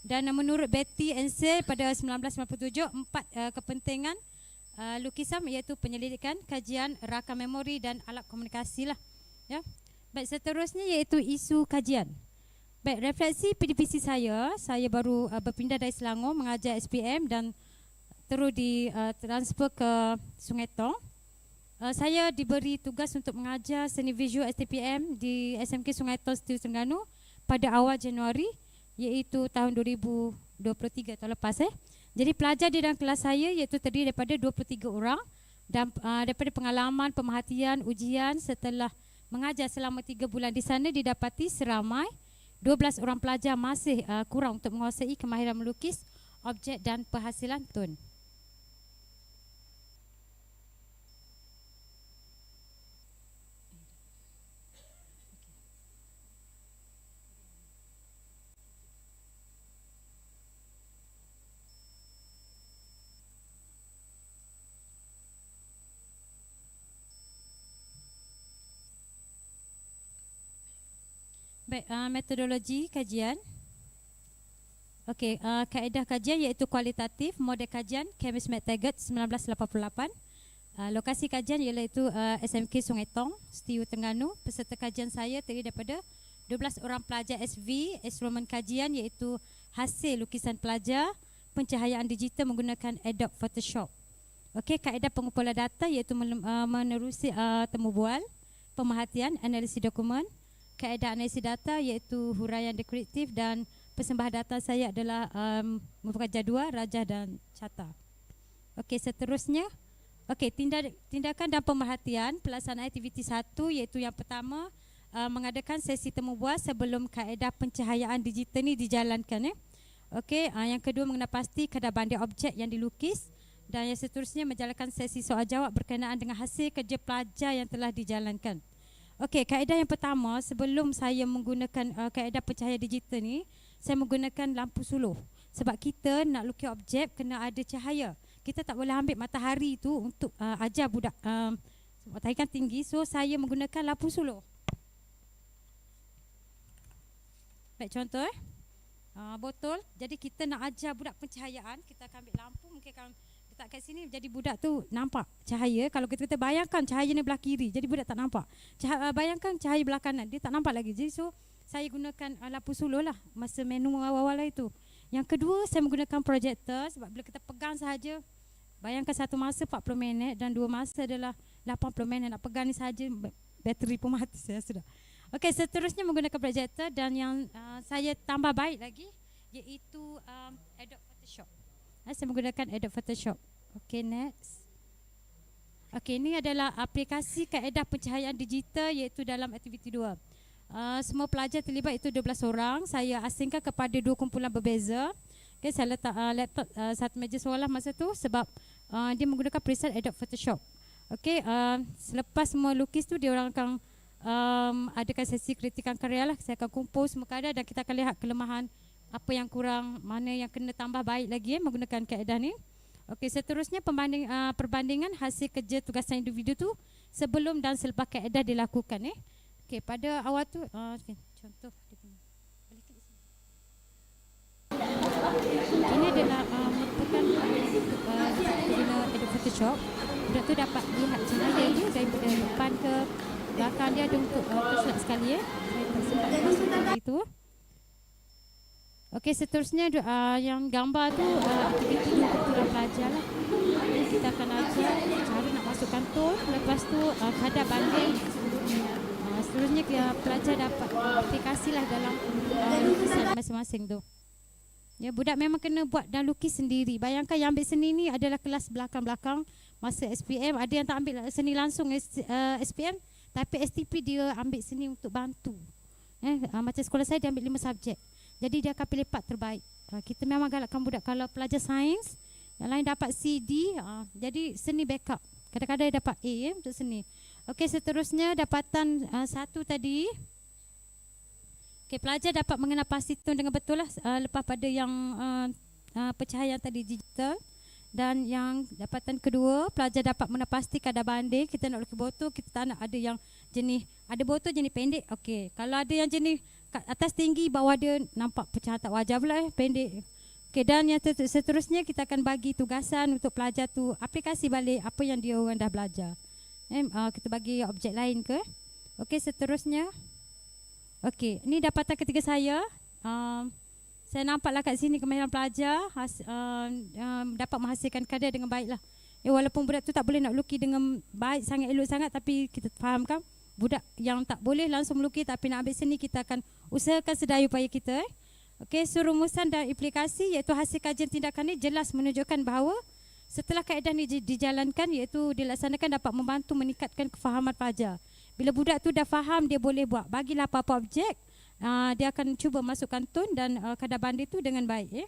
Dan menurut Betty Ansel pada 1997, 4 kepentingan lukisan iaitu penyelidikan, kajian, rakam memori dan alat komunikasi lah. Ya. Baik, seterusnya iaitu isu kajian. Baik, refleksi PDPC saya baru berpindah dari Selangor mengajar SPM dan terus transfer ke Sungai Tong. Saya diberi tugas untuk mengajar seni visual STPM di SMK Sungai Tong Setiu, Terengganu pada awal Januari, iaitu tahun 2023, tahun lepas. Jadi pelajar di dalam kelas saya iaitu terdiri daripada 23 orang dan daripada pengalaman, pemerhatian, ujian setelah mengajar selama 3 bulan di sana didapati seramai 12 orang pelajar masih kurang untuk menguasai kemahiran melukis objek dan penghasilan tun. Baik, metodologi kajian. Okey, kaedah kajian iaitu kualitatif, model kajian Chemist Target 1988. Lokasi kajian iaitu SMK Sungai Tong, STU Terengganu. Peserta kajian saya terdiri daripada 12 orang pelajar SV. Instrumen kajian iaitu hasil lukisan pelajar, pencahayaan digital menggunakan Adobe Photoshop. Okey, kaedah pengumpulan data iaitu menerusi temu bual, pemerhatian, analisis dokumen. Kaedah analisis data iaitu huraian deskriptif dan persembahan data saya adalah merupakan jadual, rajah dan carta. Okey, seterusnya. Okey, tindakan dan pemerhatian pelaksanaan aktiviti 1 iaitu yang pertama mengadakan sesi temu bual sebelum kaedah pencahayaan digital ni dijalankan. Okey, yang kedua mengenal pasti kadar banding objek yang dilukis dan yang seterusnya menjalankan sesi soal jawab berkenaan dengan hasil kerja pelajar yang telah dijalankan. Okey, kaedah yang pertama sebelum saya menggunakan kaedah pencahayaan digital ni, saya menggunakan lampu suluh. Sebab kita nak lukis objek kena ada cahaya. Kita tak boleh ambil matahari tu untuk ajar budak matahari kan tinggi, so saya menggunakan lampu suluh. Baik, contoh botol. Jadi kita nak ajar budak pencahayaan, kita akan ambil lampu, mungkin akan letak kat sini, jadi budak tu nampak cahaya. Kalau kita bayangkan cahaya ni belah kiri, jadi budak tak nampak. Bayangkan cahaya belah kanan, dia tak nampak lagi. Jadi so saya gunakan lampu suluh lah masa menu awal-awal itu. Yang kedua, saya menggunakan projektor sebab bila kita pegang sahaja, bayangkan satu masa 40 minit dan dua masa adalah 80 minit. Nak pegang ni sahaja bateri pun mati saya sudah. Okey, seterusnya menggunakan projektor dan yang saya tambah baik lagi iaitu Adobe Photoshop. Saya menggunakan Adobe Photoshop. Okey, next. Okey, ini adalah aplikasi kaedah pencahayaan digital iaitu dalam aktiviti 2. Semua pelajar terlibat itu 12 orang. Saya asingkan kepada 2 kumpulan berbeza. Okay, saya letak laptop satu meja seolah masa tu sebab dia menggunakan preset Adobe Photoshop. Okay, selepas semua lukis tu dia orang akan adakan sesi kritikan karya lah. Saya akan kumpul semua karya dan kita akan lihat kelemahan, apa yang kurang, mana yang kena tambah baik lagi menggunakan kaedah ni. Okay, seterusnya perbandingan hasil kerja tugasan individu tu sebelum dan selepas kaedah dilakukan. Okay, pada awal tu okay, contoh dia punya. Ini adalah merupakan guna Adobe Photoshop. Budak tu dapat lihat cahaya dia daripada depan ke belakang dia ada untuk terselak sekali. Saya tak sempat masukkan itu. Okey, seterusnya yang gambar tu aktiviti untuk pelajar lah. Kita akan ajar cara nak masukkan tone, lepas tu kadar banding. Seterusnya pelajar dapat aplikasilah dalam lukisan masing-masing tu. Ya, budak memang kena buat dan lukis sendiri. Bayangkan yang ambil seni ni adalah kelas belakang-belakang masa SPM. Ada yang tak ambil seni langsung SPM, tapi Sstp dia ambil seni untuk bantu. Macam sekolah saya dia ambil 5 subjek. Jadi dia akan pilih part terbaik. Kita memang galakkan budak kalau pelajar sains, yang lain dapat C, D, jadi seni backup. Kadang-kadang dia dapat A untuk seni. Okey, seterusnya dapatan 1 tadi. Okey, pelajar dapat mengenal pasti tone dengan betul lah lepas pada yang pencahayaan tadi digital. Dan yang dapatan kedua, pelajar dapat mengenal pasti kadar banding. Kita nak lukis botol, kita tak nak ada yang jenis, ada botol jenis pendek. Okey, kalau ada yang jenis atas tinggi, bawah dia nampak pecahan tak wajar pula pendek. Okey, dan yang seterusnya kita akan bagi tugasan untuk pelajar tu aplikasi balik apa yang dia orang dah belajar. Kita bagi objek lain ke. Okey, seterusnya. Okey, ini dapatan ketiga saya. Saya nampaklah kat sini kemahiran pelajar dapat menghasilkan karya dengan baiklah. Walaupun budak tu tak boleh nak lukis dengan baik sangat, elok sangat, tapi kita fahamkan budak yang tak boleh langsung melukis tapi nak ambil seni, kita akan usahakan sedaya upaya kita. Okey, so rumusan dan implikasi iaitu hasil kajian tindakan ni jelas menunjukkan bahawa setelah kaedah ni dijalankan iaitu dilaksanakan dapat membantu meningkatkan kefahaman pelajar. Bila budak tu dah faham, dia boleh buat. Bagilah apa-apa objek, dia akan cuba masukkan tone dan kadar banding tu dengan baik.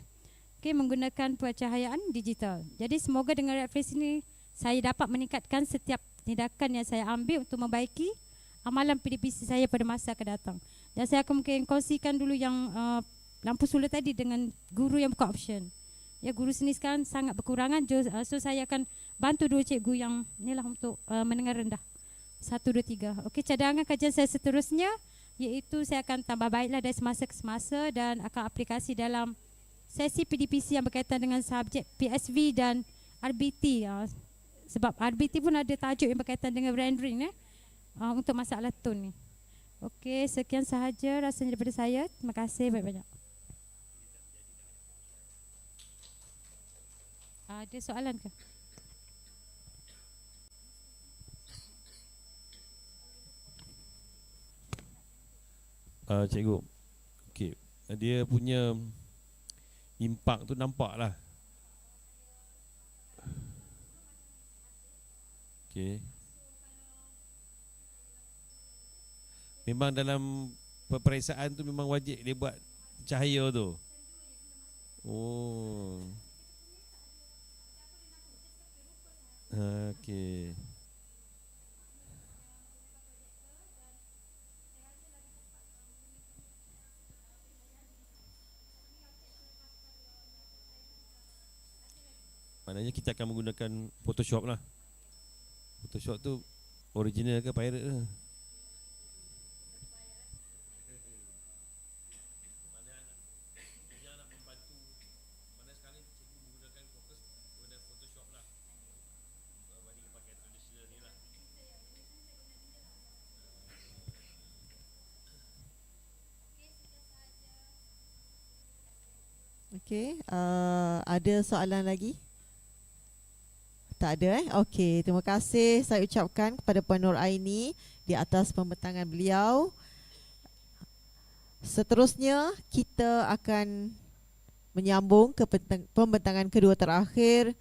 Okey, menggunakan pencahayaan digital. Jadi semoga dengan referensi ini saya dapat meningkatkan setiap tindakan yang saya ambil untuk membaiki amalan PDPC saya pada masa akan datang. Dan saya akan mungkin kongsikan dulu yang lampu suluh tadi dengan guru yang buka option. Ya, guru seni sekarang sangat berkurangan, so saya akan bantu 2 cikgu yang inilah untuk menengah rendah. 1, 2, 3. Okey, cadangan kajian saya seterusnya iaitu saya akan tambah baiklah dari semasa ke semasa dan akan aplikasi dalam sesi PDPC yang berkaitan dengan subjek PSV dan RBT. Sebab RBT pun ada tajuk yang berkaitan dengan rendering untuk masalah tone ni. Okey, sekian sahaja rasanya daripada saya. Terima kasih banyak-banyak. Ada soalan ke? Cikgu, okey, dia punya impak tu nampak lah. Okey. Memang dalam peperiksaan tu memang wajib dia buat cahaya tu. Oh. Okey. Maknanya kita akan menggunakan Photoshop lah. Photoshop tu original ke pirate ke? Okey, ada soalan lagi? Tak ada Okey, terima kasih saya ucapkan kepada Puan Nur Aini di atas pembentangan beliau. Seterusnya kita akan menyambung ke pembentangan kedua terakhir.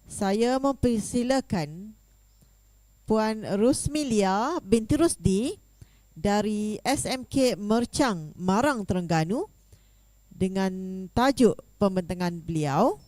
Saya mempersilakan Puan Rusmilia binti Rusdi dari SMK Mercang, Marang, Terengganu dengan tajuk pembentangan beliau.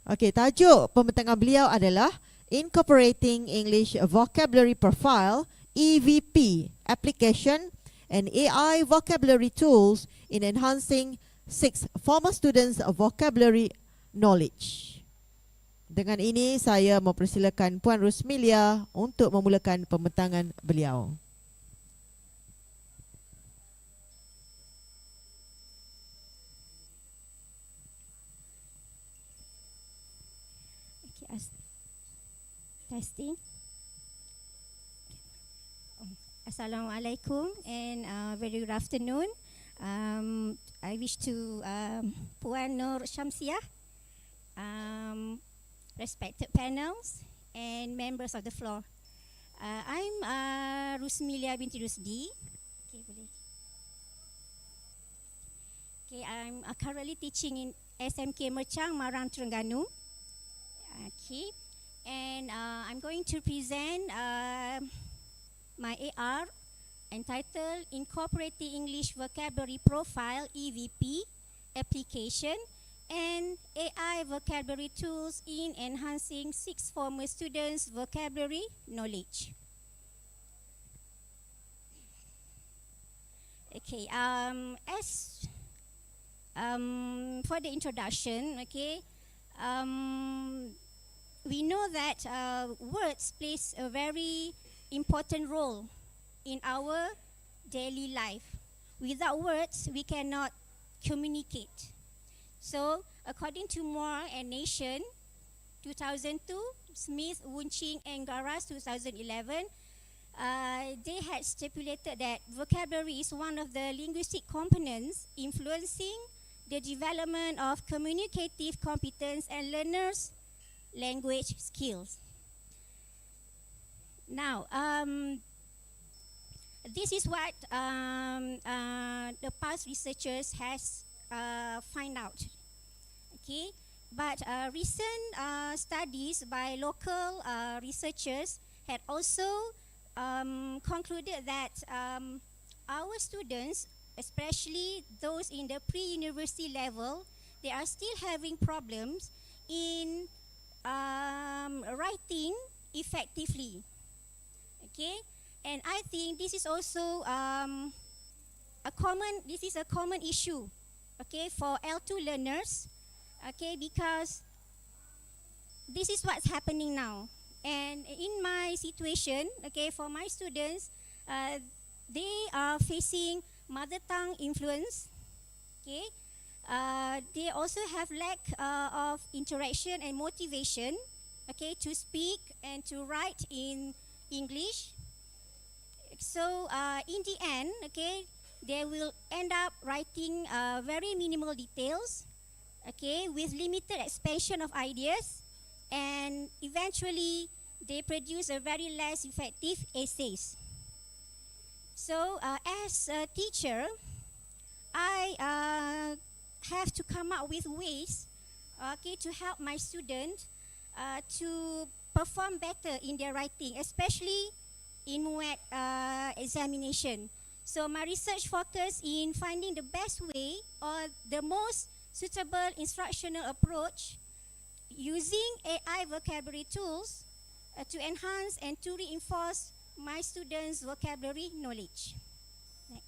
Okey, tajuk pembentangan beliau adalah Incorporating English Vocabulary Profile EVP Application and AI Vocabulary Tools in Enhancing Sixth Former Students Vocabulary Knowledge. Dengan ini saya mempersilakan Puan Rusmilia untuk memulakan pembentangan beliau. Testing. Assalamualaikum and very good afternoon. I wish to Puan Nur Syamsiah, respected panels and members of the floor. I'm Rusmilia binti Rusdi. Okay, boleh. Okay, I'm currently teaching in SMK Mercang, Marang, Terengganu. Okay. And I'm going to present my AR entitled Incorporating English Vocabulary Profile EVP Application and AI Vocabulary Tools in Enhancing Sixth Former Students Vocabulary Knowledge. Okay, as for the introduction, okay, we know that words plays a very important role in our daily life. Without words, we cannot communicate. So, according to Moore and Nation, 2002, Smith, Wunching and Garas, 2011, they had stipulated that vocabulary is one of the linguistic components influencing the development of communicative competence and learners' language skills. Now, this is what the past researchers has find out. Okay, but recent studies by local researchers had also concluded that our students, especially those in the pre-university level, they are still having problems in writing effectively. Okay, and I think this is also this is a common issue, okay, for L2 learners, okay, because this is what's happening now. And in my situation, okay, for my students, they are facing mother tongue influence, okay. They also have lack of interaction and motivation, okay, to speak and to write in English. So in the end, okay, they will end up writing very minimal details, okay, with limited expansion of ideas, and eventually they produce a very less effective essays. So as a teacher, I have to come up with ways, okay, to help my students to perform better in their writing, especially in MUET examination. So my research focus in finding the best way or the most suitable instructional approach using AI vocabulary tools to enhance and to reinforce my students' vocabulary knowledge. Next.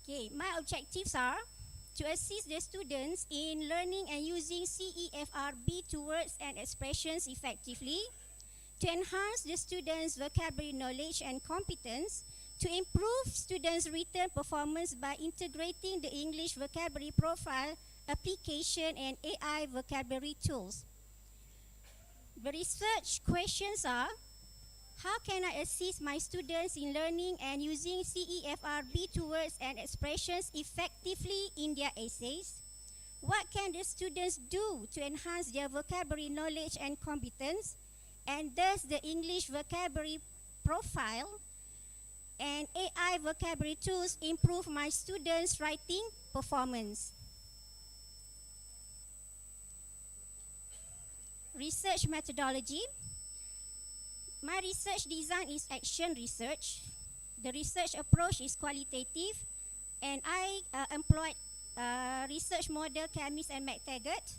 Okay, my objectives are to assist the students in learning and using CEFR B2 words and expressions effectively, to enhance the students' vocabulary knowledge and competence, to improve students' written performance by integrating the English vocabulary profile application and AI vocabulary tools. The research questions are: how can I assist my students in learning and using CEFR B2 words and expressions effectively in their essays? What can the students do to enhance their vocabulary knowledge and competence? And does the English vocabulary profile and AI vocabulary tools improve my students' writing performance? Research methodology. My research design is action research. The research approach is qualitative, and I employed research model Chemist and McTaggart.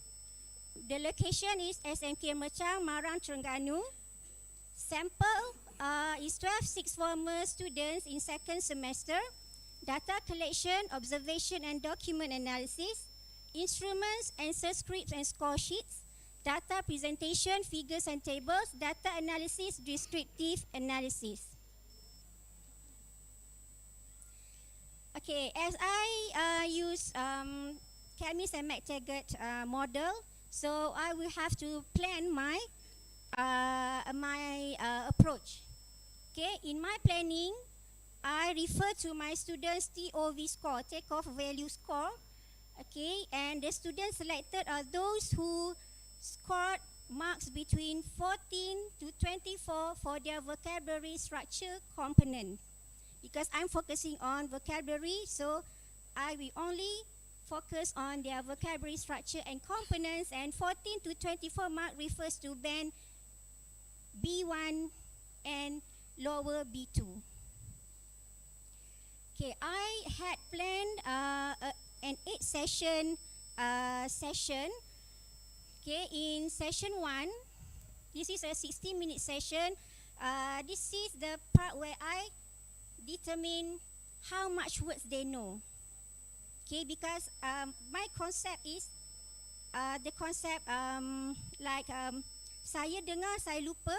The location is SMK Mechang, Marang, Terengganu. Sample is 12 sixth former students in second semester. Data collection, observation and document analysis. Instruments, answer scripts and score sheets. Data presentation, figures and tables. Data analysis, descriptive analysis. Okay, as I use Chemist and McTaggart model, so I will have to plan my approach. Okay, in my planning, I refer to my students' TOV score, take-off value score. Okay, and the students selected are those who scored marks between 14 to 24 for their vocabulary structure component. Because I'm focusing on vocabulary, so I will only focus on their vocabulary structure and components, and 14 to 24 mark refers to band B1 and lower B2. Okay, I had planned an 8-session session. Okay, in session 1, this is a 60-minute session. This is the part where I determine how much words they know. Okay, because my concept is the concept saya dengar, saya lupa,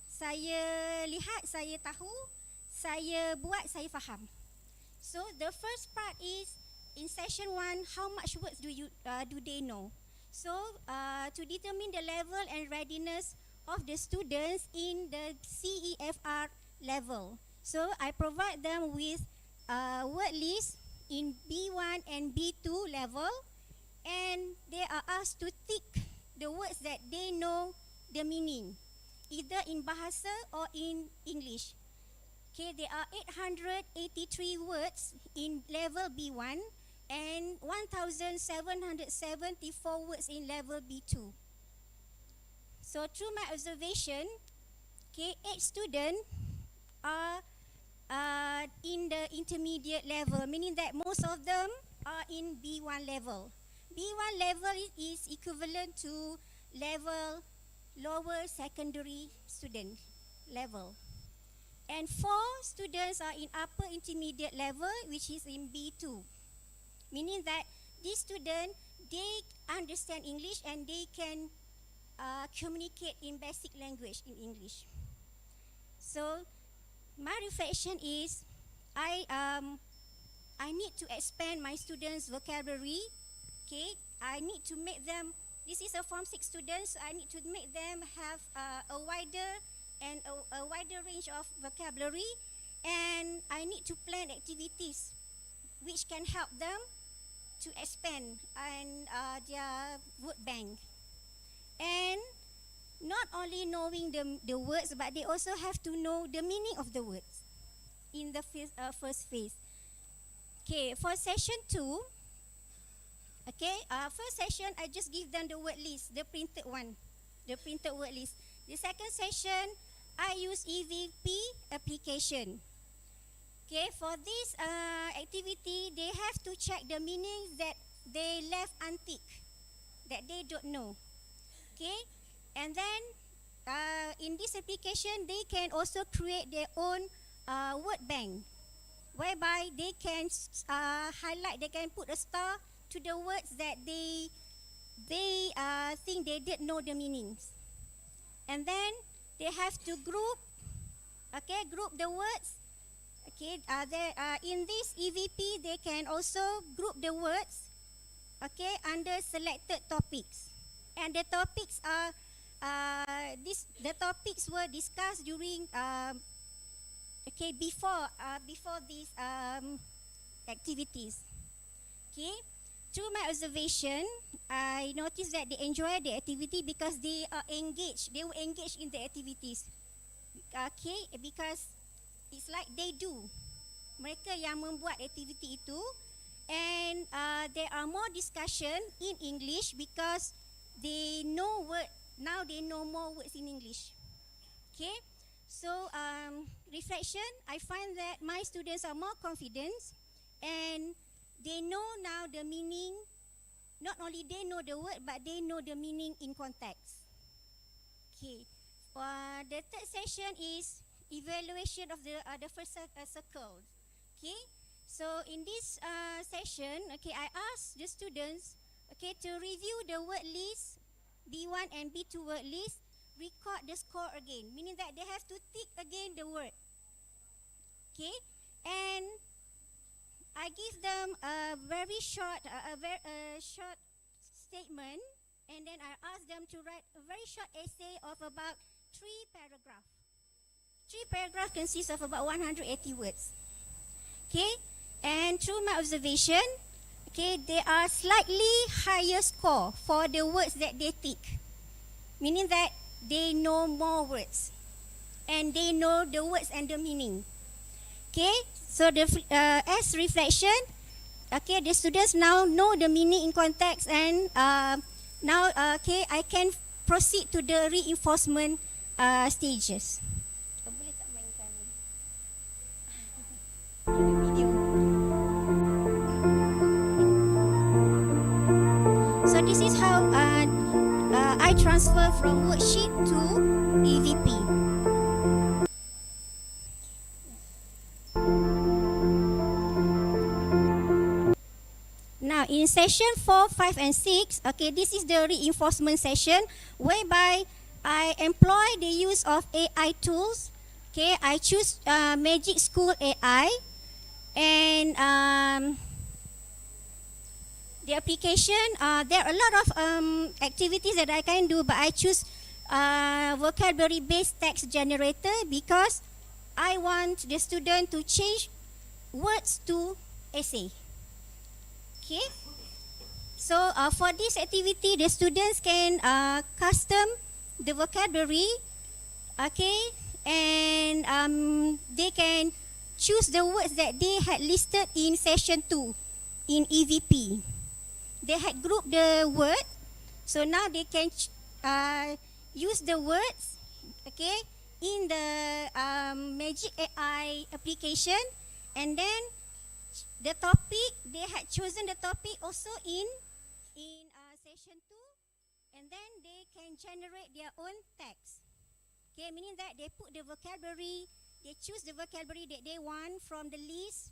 saya lihat, saya tahu, saya buat, saya faham. So the first part is in session 1, how much words do they know? So to determine the level and readiness of the students in the CEFR level. So I provide them with word list in B1 and B2 level, and they are asked to tick the words that they know the meaning, either in Bahasa or in English. Okay, there are 883 words in level B1 and 1,774 words in level B2. So through my observation, okay, 8 students are in the intermediate level, meaning that most of them are in B1 level. B1 level is equivalent to level lower secondary student level. And 4 students are in upper intermediate level, which is in B2. Meaning that these students, they understand English and they can communicate in basic language in English. So my reflection is I need to expand my students' vocabulary. Okay, I need to make them. This is a Form 6 students. I need to make them have a wider range of vocabulary, and I need to plan activities which can help them to expand and their word bank. And not only knowing the words, but they also have to know the meaning of the words in the first phase. Okay, for session 2, first session I just give them the word list, the printed one, the printed word list. The second session I use EVP application. Okay, for this activity, they have to check the meanings that they left unticked, that they don't know. Okay, and then in this application, they can also create their own word bank, whereby they can highlight, they can put a star to the words that they think they didn't know the meanings. And then they have to group the words. Okay, in this EVP, they can also group the words, okay, under selected topics. And the topics are the topics were discussed during before these activities. Okay, through my observation, I noticed that they enjoy the activity because they are engaged. They were engaged in the activities. Okay, because it's like they do. Mereka yang membuat aktiviti itu, and there are more discussion in English because they know word. Now they know more words in English. Okay, so reflection. I find that my students are more confident, and they know now the meaning. Not only they know the word, but they know the meaning in context. Okay, the third session is evaluation of the first circle. Okay, so in this session, okay, I asked the students, okay, to review the word list, B1 and B2 word list, record the score again, meaning that they have to tick again the word. Okay, and I give them a very short, short statement, and then I ask them to write a very short essay of about 3 paragraphs. 3 paragraphs consists of about 180 words. Okay, and through my observation, okay, there are slightly higher score for the words that they tick, meaning that they know more words, and they know the words and the meaning. Okay, so as reflection, okay, the students now know the meaning in context, and now okay, I can proceed to the reinforcement stages. Boleh tak mainkan video? So this is how I transfer from worksheet to EVP. Now in session 4, 5 and 6, okay, this is the reinforcement session whereby I employ the use of AI tools. Okay, I choose Magic School AI, and the application, there are a lot of activities that I can do, but I choose vocabulary based text generator because I want the student to change words to essay. Okay, so for this activity, the students can custom the vocabulary, okay, and they can choose the words that they had listed in session 2 in EVP. They had grouped the word, so now they can use the words, okay, in the Magic AI application, and then the topic, they had chosen the topic also in session 2, and then they can generate their own text. Okay, meaning that they put the vocabulary they choose the vocabulary that they want from the list,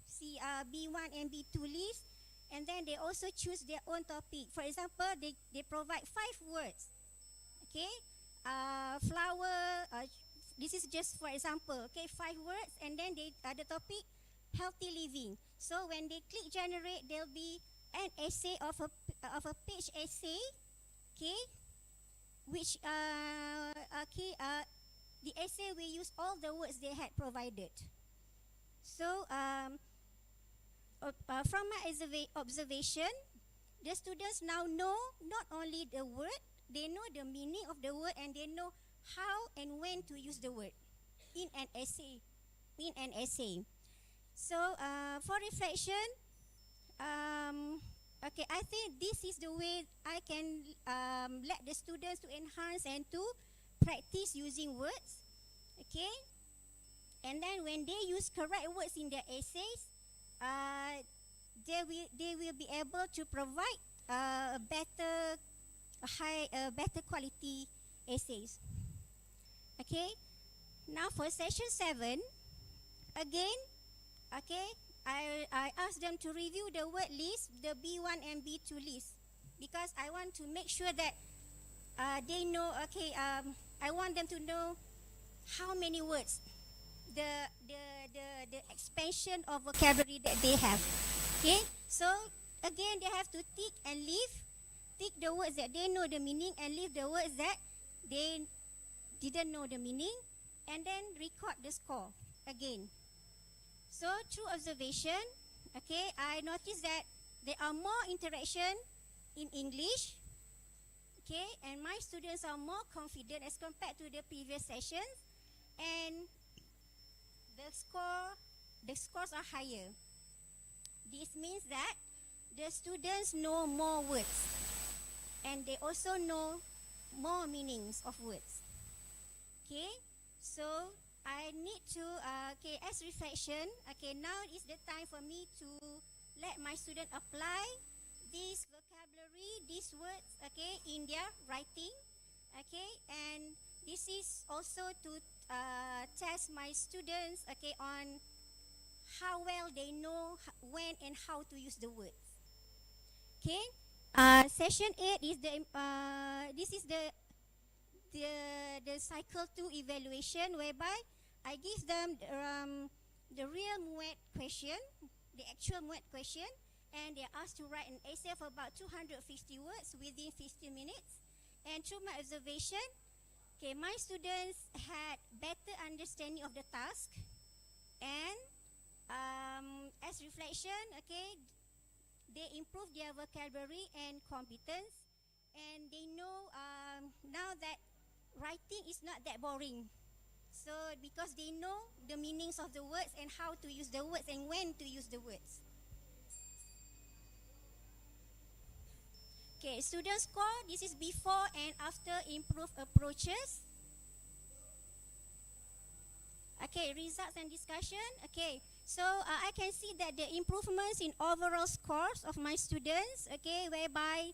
B1 and B2 list, and then they also choose their own topic. For example, they provide 5 words. Okay, flower. This is just for example. Okay, 5 words, and then the topic healthy living. So when they click generate, there'll be an essay of a page essay. Okay, which the essay will use all the words they had provided. So from my observation, the students now know not only the word, they know the meaning of the word, and they know how and when to use the word in an essay. So for reflection, okay, I think this is the way I can let the students to enhance and to practice using words. Okay, and then when they use correct words in their essays, they will be able to provide better quality essays. Okay, now for session 7, again, okay, I asked them to review the word list, the B1 and B2 list, because I want to make sure that they know. Okay, I want them to know how many words, the expansion of vocabulary that they have. Okay, so again, they have to tick and leave. Tick the words that they know the meaning and leave the words that they didn't know the meaning, and then record the score again. So through observation, okay, I noticed that there are more interaction in English. Okay, and my students are more confident as compared to the previous sessions, and the scores are higher. This means that the students know more words, and they also know more meanings of words. Okay, so I need to, as reflection, okay, now is the time for me to let my student apply this vocabulary, these words, okay, in their writing. Okay, and this is also to test my students, okay, on how well they know when and how to use the words. Okay, session 8 is this is the cycle 2 evaluation, whereby I give them the real MUET question, the actual MUET question, and they're asked to write an essay of about 250 words within 15 minutes. And through my observation, okay, my students had better understanding of the task, and as reflection, okay, they improve their vocabulary and competence, and they know now that writing is not that boring. So because they know the meanings of the words and how to use the words and when to use the words. Okay, student score, this is before and after improved approaches. Okay, results and discussion. Okay, so I can see that the improvements in overall scores of my students, okay, whereby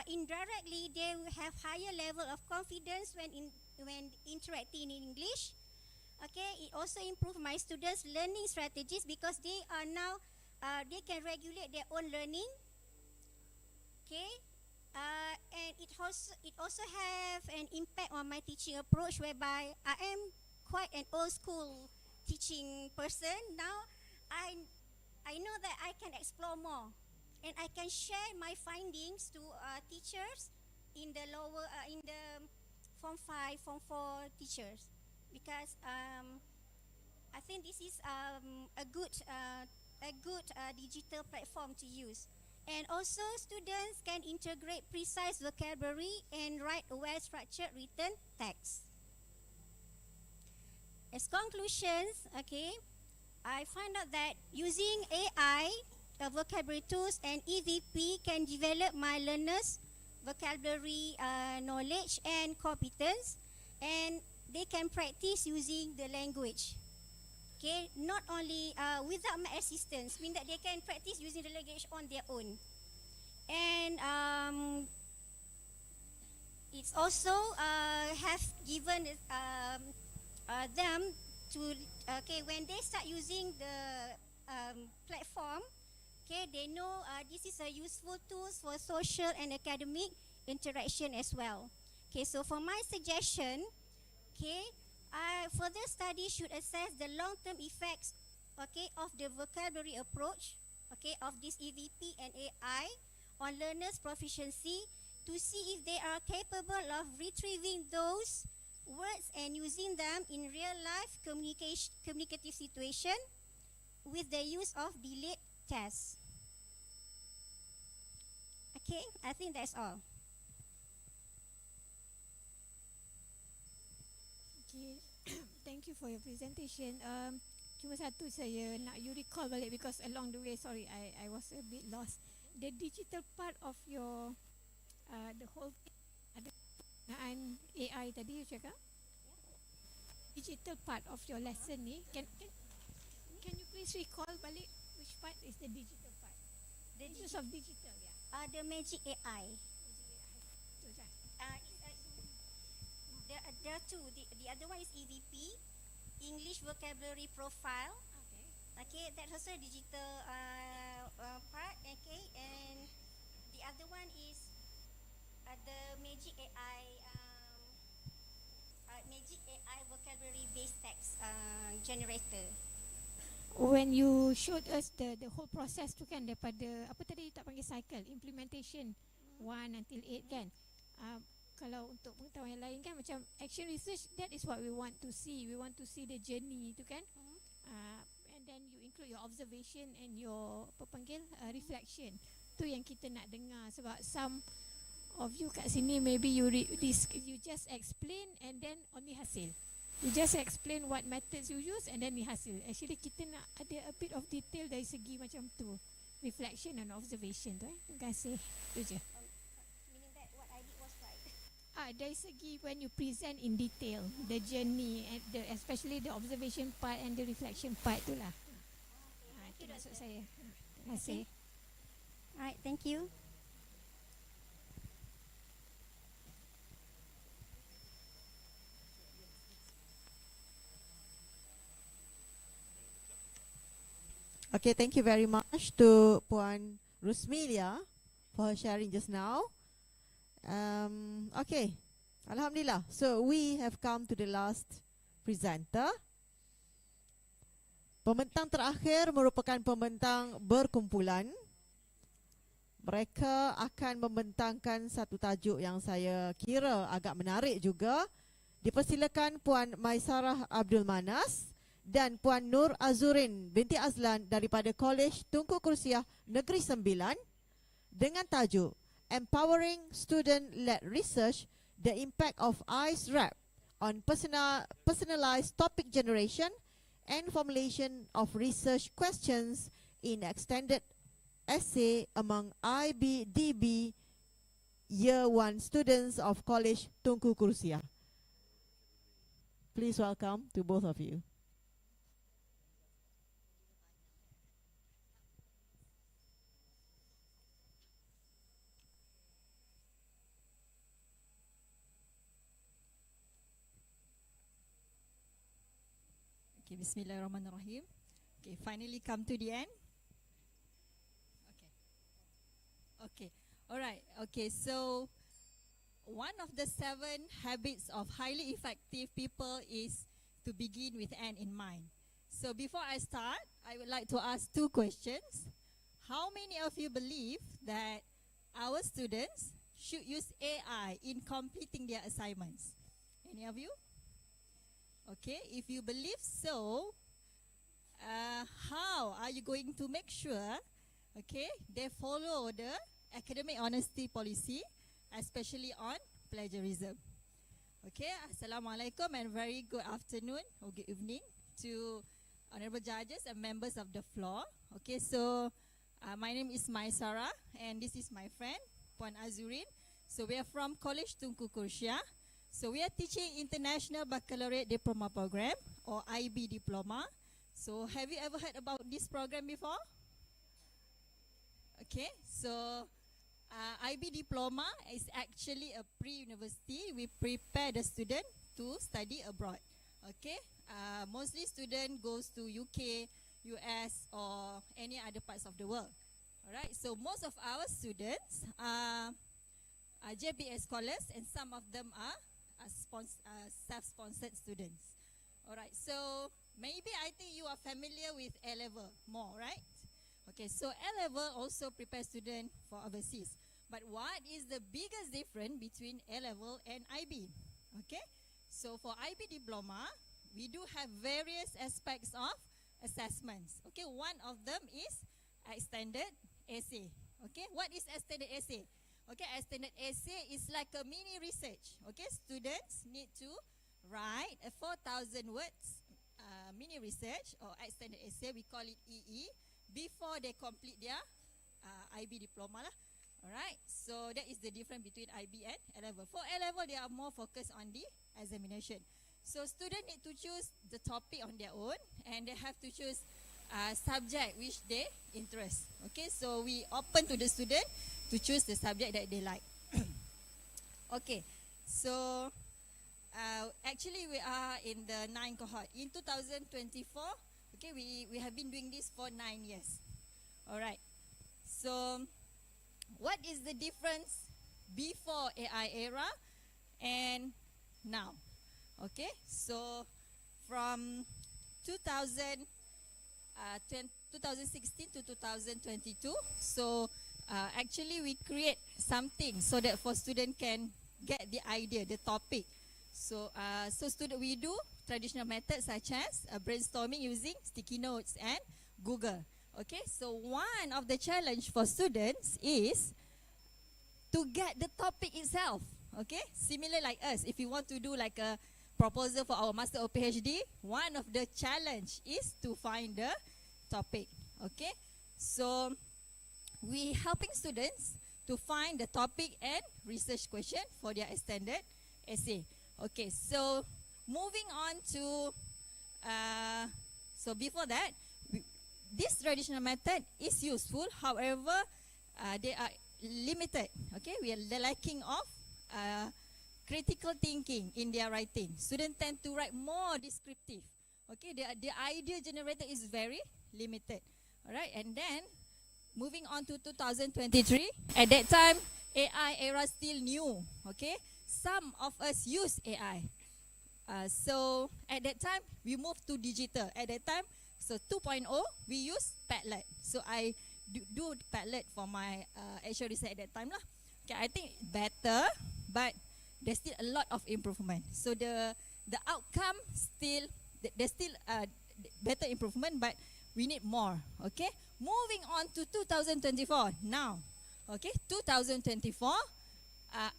indirectly they will have higher level of confidence when interacting in English. Okay, it also improves my students' learning strategies because they are now they can regulate their own learning. Okay, and it also have an impact on my teaching approach, whereby I am quite an old school teaching person. Now I know that I can explore more, and I can share my findings to teachers in the lower in the Form 5, Form 4 teachers, because I think this is a good digital platform to use. And also students can integrate precise vocabulary and write a well-structured written text. As conclusions, okay, I find out that using AI, vocabulary tools, and EVP can develop my learners' vocabulary knowledge and competence, and they can practice using the language. Okay, not only without my assistance, mean that they can practice using the language on their own. And it's also have given them to when they start using the platform, they know this is a useful tools for social and academic interaction as well. So for my suggestion, further study should assess the long-term effects of the vocabulary approach of this EVP and AI on learners' proficiency to see if they are capable of retrieving those words and using them in real-life communicative situation with the use of delayed tests. I think that's all. Thank you for your presentation. Cuma satu saya nak you recall balik because along the way, sorry, I was a bit lost. The digital part of your the whole thing ada penggunaan AI tadi you cakap. Digital part of your lesson ni, can you please recall balik which part is the digital part? The use of digital, The magic AI. There are two. The other one is EVP, English Vocabulary Profile. That's also a digital part. And the other one is the magic AI. Magic AI vocabulary based text generator. When you showed us the whole process tu kan, daripada apa tadi tak panggil cycle, implementation 1 until 8 kan. Kalau untuk pengetahuan yang lain kan, macam action research, that is what we want to see. We want to see the journey tu kan. And then you include your observation and your reflection. Tu yang kita nak dengar, sebab some of you kat sini maybe you just explain and then only hasil. You just explain what methods you use and then ni hasil. Actually kita nak ada a bit of detail dari segi macam tu, reflection and observation tu. Terima kasih. Itu je. Meaning that what I did was right. Dari segi when you present in detail the journey and especially the observation part and the reflection part tu lah. Itu maksud saya. Terima kasih. Alright, thank you. Okay, thank you very much to Puan Rusmilia for her sharing just now. Okay, Alhamdulillah. So we have come to the last presenter. Pembentang terakhir merupakan pembentang berkumpulan. Mereka akan membentangkan satu tajuk yang saya kira agak menarik juga. Dipersilakan Puan Maisarah Abdul Manas dan Puan Nur Azurin binti Azlan daripada Kolej Tunku Kursiah Negeri Sembilan dengan tajuk Empowering Student-Led Research, the Impact of ICE RAP on Personalized Topic Generation and Formulation of Research Questions in Extended Essay among IBDB Year 1 students of Kolej Tunku Kursiah. Please welcome to both of you. Okay, Bismillahirrahmanirrahim. Okay, finally come to the end. Okay, alright. Okay, so one of the 7 habits of highly effective people is to begin with end in mind. So before I start, I would like to ask 2 questions. How many of you believe that our students should use AI in completing their assignments? Any of you? Okay, if you believe so, how are you going to make sure, okay, they follow the academic honesty policy, especially on plagiarism? Okay, Assalamualaikum and very good afternoon or good evening to honorable judges and members of the floor. Okay, so my name is Maisara and this is my friend Puan Azurin. So we are from Kolej Tunku Kursiah. So we are teaching International Baccalaureate Diploma Program or IB Diploma. So have you ever heard about this program before? Okay, so IB Diploma is actually a pre-university. We prepare the student to study abroad. Okay, mostly student goes to UK, US, or any other parts of the world. Alright, so most of our students are JPN scholars, and some of them are self-sponsored students. Alright, so maybe I think you are familiar with A-level more, right? Okay, so A-level also prepares students for overseas. But what is the biggest difference between A-level and IB? Okay, so for IB diploma, we do have various aspects of assessments. Okay, one of them is extended essay. Okay, what is extended essay? Okay, extended essay is like a mini research. Okay, students need to write a 4,000 words mini research or extended essay, we call it EE, before they complete their IB diploma lah. Alright, so that is the difference between IB and A-level. For A-level, they are more focused on the examination. So students need to choose the topic on their own, and they have to choose subject which they interest. Okay, so we open to the student to choose the subject that they like. Okay, so actually we are in the 9th cohort. In 2024, okay, we have been doing this for 9 years. Alright, so what is the difference before AI era and now? Okay, so from 2016 to 2022, so actually we create something so that for student can get the idea, the topic. So student, we do traditional methods such as brainstorming using sticky notes and Google. Okay, so one of the challenge for students is to get the topic itself. Okay, similar like us, if you want to do like a proposal for our master or PhD, one of the challenge is to find the topic. Okay, so we helping students to find the topic and research question for their extended essay. Okay, so moving on to so before that, this traditional method is useful. However, they are limited. Okay, they're lacking of critical thinking in their writing. Students tend to write more descriptive. Okay, the idea generator is very limited. All right, and then moving on to 2023. At that time, AI era still new. Okay, some of us use AI. So at that time, we moved to digital. At that time, so 2.0, we use Padlet. So I do Padlet for my actual research at that time lah. Okay, I think better, but there's still a lot of improvement. So the outcome still, there's still better improvement, but we need more. Okay, moving on to 2024 now. Okay, 2024.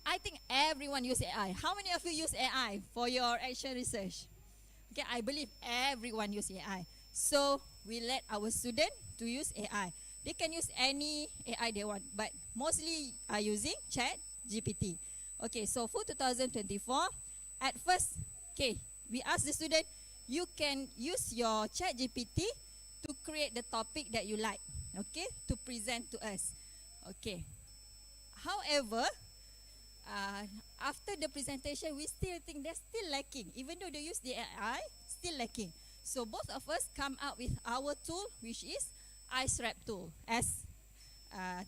I think everyone use AI. How many of you use AI for your actual research? Okay, I believe everyone use AI. So we let our student to use AI. They can use any AI they want, but mostly are using ChatGPT. Okay, so for 2024, at first, okay, we ask the student, you can use your ChatGPT to create the topic that you like, okay, to present to us. Okay. However, after the presentation, we still think they're still lacking. Even though they use the AI, still lacking. So both of us come out with our tool, which is IceRap tool, as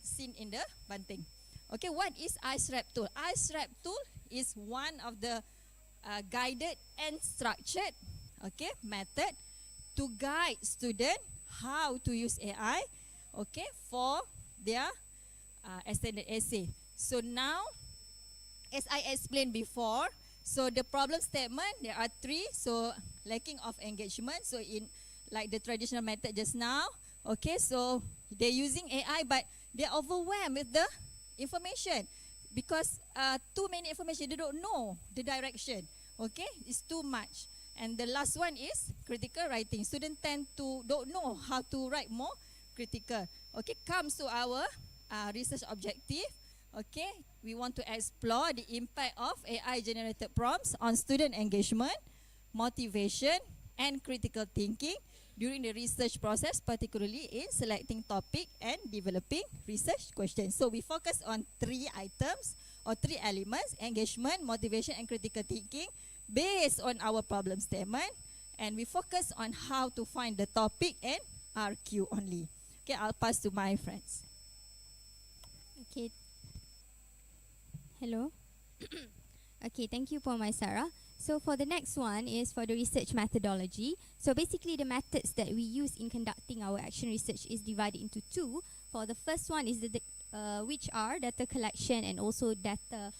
seen in the bunting. Okay, what is IceRap tool? IceRap tool is one of the guided and structured, okay, method to guide student how to use AI, okay, for their extended essay. So now, as I explained before, so the problem statement, there are 3. So lacking of engagement. So in like the traditional method just now, okay, so they're using AI, but they're overwhelmed with the information because too many information. They don't know the direction. Okay, it's too much. And the last one is critical writing. Students tend to don't know how to write more critical. Okay, comes to our research objective. Okay, we want to explore the impact of AI-generated prompts on student engagement, motivation, and critical thinking during the research process, particularly in selecting topic and developing research questions. So we focus on 3 items or 3 elements: engagement, motivation, and critical thinking based on our problem statement, and we focus on how to find the topic and RQ only. Okay, I'll pass to my friends. Okay. Hello. Okay, thank you for my Sarah. So for the next one is for the research methodology. So basically the methods that we use in conducting our action research is divided into two. For the first one is which are data collection and also data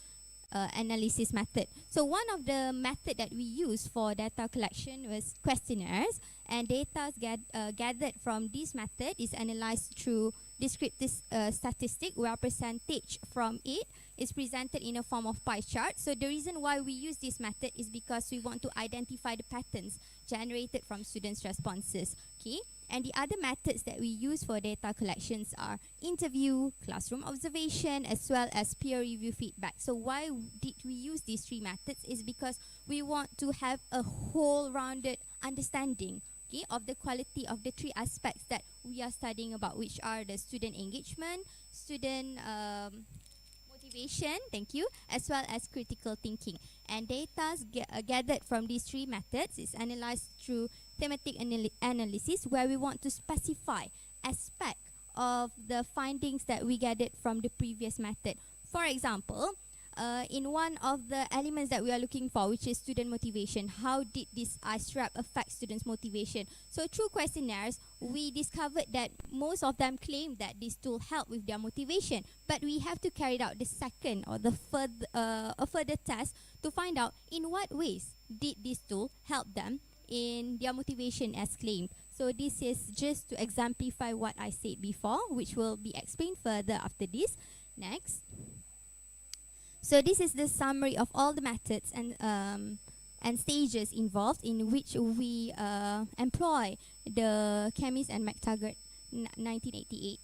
analysis method. So one of the method that we use for data collection was questionnaires, and data gathered from this method is analyzed through descriptive statistic, where percentage from it is presented in a form of pie chart. So the reason why we use this method is because we want to identify the patterns generated from students' responses. Okay, and the other methods that we use for data collections are interview, classroom observation, as well as peer review feedback. So why did we use these three methods is because we want to have a whole-rounded understanding, okay, of the quality of the three aspects that we are studying about, which are the student engagement, student motivation, thank you, as well as critical thinking. And data gathered from these three methods is analyzed through thematic analysis, where we want to specify aspect of the findings that we gathered from the previous method. For example, in one of the elements that we are looking for, which is student motivation, how did this ISRAP affect students' motivation? So through questionnaires, we discovered that most of them claim that this tool helped with their motivation, but we have to carry out the second or the further test to find out in what ways did this tool help them in their motivation as claimed. So this is just to exemplify what I said before, which will be explained further after this. Next. So this is the summary of all the methods and stages involved in which we employ the Chemist and McTaggart 1988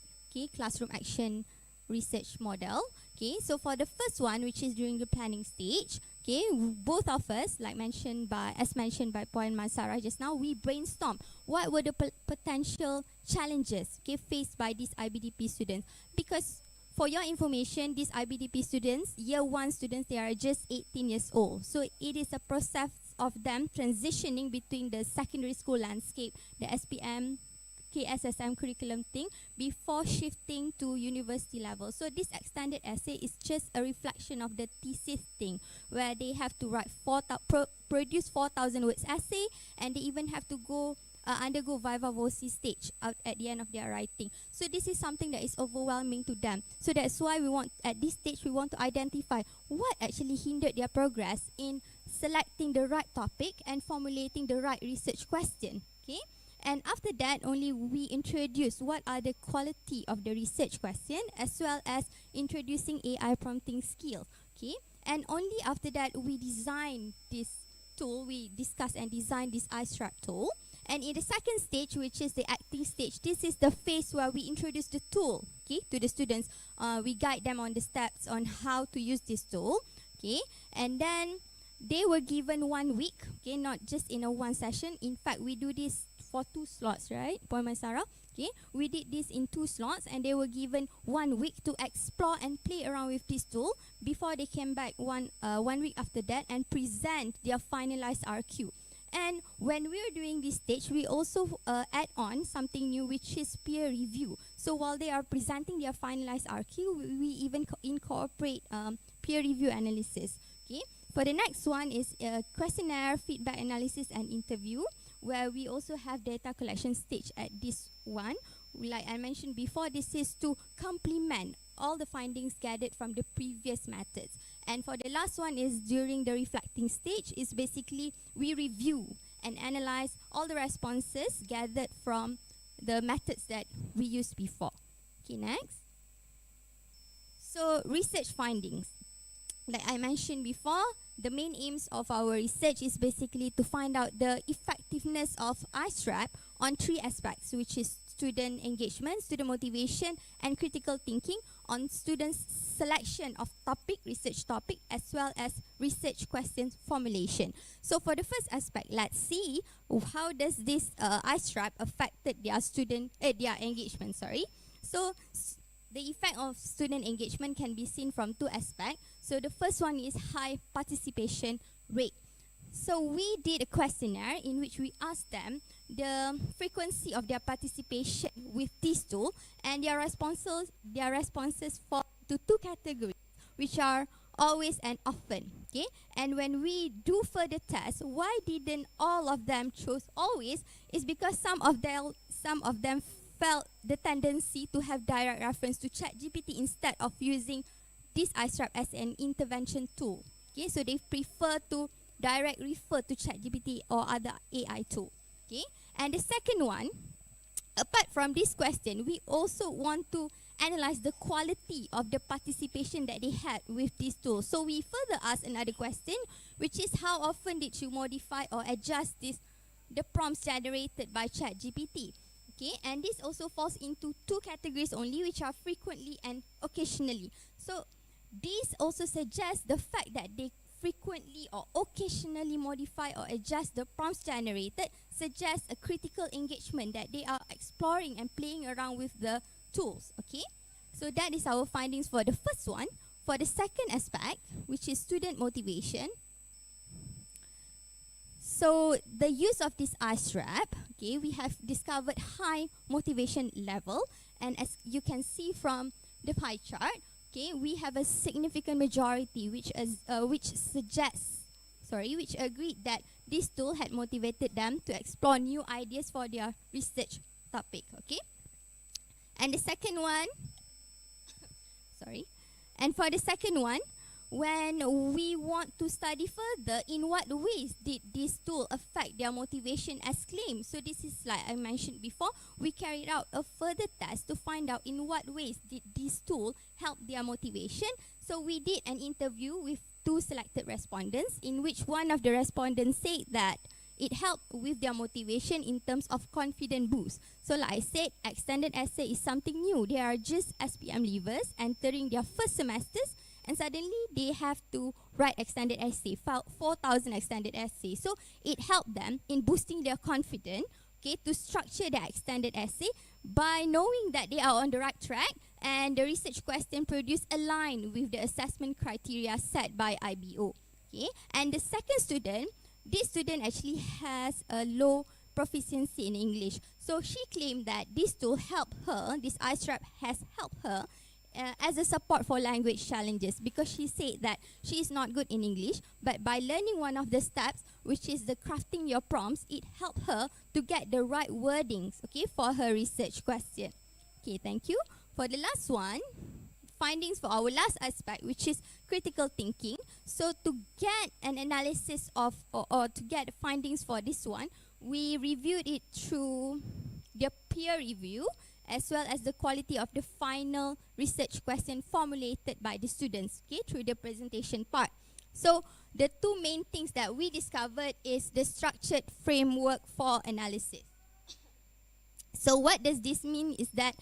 classroom action research model. Okay, so for the first one, which is during the planning stage, okay, both of us, as mentioned by Paul and Masara just now, we brainstorm what were the potential challenges, okay, faced by these IBDP students. Because for your information, these IBDP students, year 1 students, they are just 18 years old. So it is a process of them transitioning between the secondary school landscape, the SPM, KSSM curriculum thing, before shifting to university level. So this extended essay is just a reflection of the thesis thing, where they have to write produce 4,000 words essay, and they even have to go undergo viva voce stage at the end of their writing. So this is something that is overwhelming to them. So that's why at this stage we want to identify what actually hindered their progress in selecting the right topic and formulating the right research question. Okay, and after that only we introduce what are the quality of the research question, as well as introducing AI prompting skill. Okay, and only after that we design this tool, we discuss and design this ISRAP tool. And in the second stage, which is the acting stage, this is the phase where we introduce the tool, okay, to the students. We guide them on the steps on how to use this tool, okay. And then they were given 1 week, okay, not just in a one session. In fact, we do this for 2 slots, right, Puan Sarah? Okay, we did this in 2 slots, and they were given 1 week to explore and play around with this tool before they came back one week after that and present their finalized RQ. And when we are doing this stage, we also add on something new, which is peer review. So while they are presenting their finalized RQ, we even incorporate peer review analysis. Okay. For the next one is questionnaire, feedback analysis, and interview, where we also have data collection stage at this one. Like I mentioned before, this is to complement all the findings gathered from the previous methods. And for the last one is during the reflecting stage, is basically we review and analyze all the responses gathered from the methods that we used before. Okay, next. So research findings. Like I mentioned before, the main aims of our research is basically to find out the effectiveness of ISRAP on 3 aspects, which is student engagement, student motivation, and critical thinking, on students' selection of topic, research topic, as well as research questions formulation. So for the first aspect, let's see how does this ISRAP affected their engagement. So the effect of student engagement can be seen from 2 aspects. So the first one is high participation rate. So we did a questionnaire in which we asked them the frequency of their participation with this tool, and their responses fall to two categories, which are always and often. Okay, and when we do further tests, why didn't all of them choose always? Is because some of them felt the tendency to have direct reference to ChatGPT instead of using this iStrap as an intervention tool. Okay, so they prefer to direct refer to ChatGPT or other AI tool. Okay, and the second one, apart from this question, we also want to analyze the quality of the participation that they had with this tool. So we further ask another question, which is how often did you modify or adjust the prompts generated by ChatGPT? Okay, and this also falls into two categories only, which are frequently and occasionally. So this also suggests the fact that they frequently or occasionally modify or adjust the prompts generated suggests a critical engagement, that they are exploring and playing around with the tools. Okay, so that is our findings for the first one. For the second aspect, which is student motivation, so the use of this iStrap, okay, we have discovered high motivation level, and as you can see from the pie chart, okay, we have a significant majority which agreed that this tool had motivated them to explore new ideas for their research topic. Okay, and the second one, and for the second one, when we want to study further, in what ways did this tool affect their motivation as claimed? So this is, like I mentioned before, we carried out a further test to find out in what ways did this tool help their motivation. So we did an interview with two selected respondents, in which one of the respondents said that it helped with their motivation in terms of confidence boost. So like I said, extended essay is something new. They are just SPM leavers entering their first semesters, and suddenly they have to write extended essay, 4,000 extended essays. So it helped them in boosting their confidence, okay, to structure their extended essay by knowing that they are on the right track, and the research question produced aligned with the assessment criteria set by IBO. Okay, and the second student, this student actually has a low proficiency in English. So she claimed that this tool helped her, this iStrap has helped her as a support for language challenges, because she said that she is not good in English, but by learning one of the steps, which is the crafting your prompts, it helped her to get the right wordings, okay, for her research question. Okay, thank you. For the last one, findings for our last aspect, which is critical thinking. So to get an analysis of, or to get findings for this one, we reviewed it through the peer review, as well as the quality of the final research question formulated by the students, okay, through the presentation part. So the two main things that we discovered is the structured framework for analysis. So what does this mean is that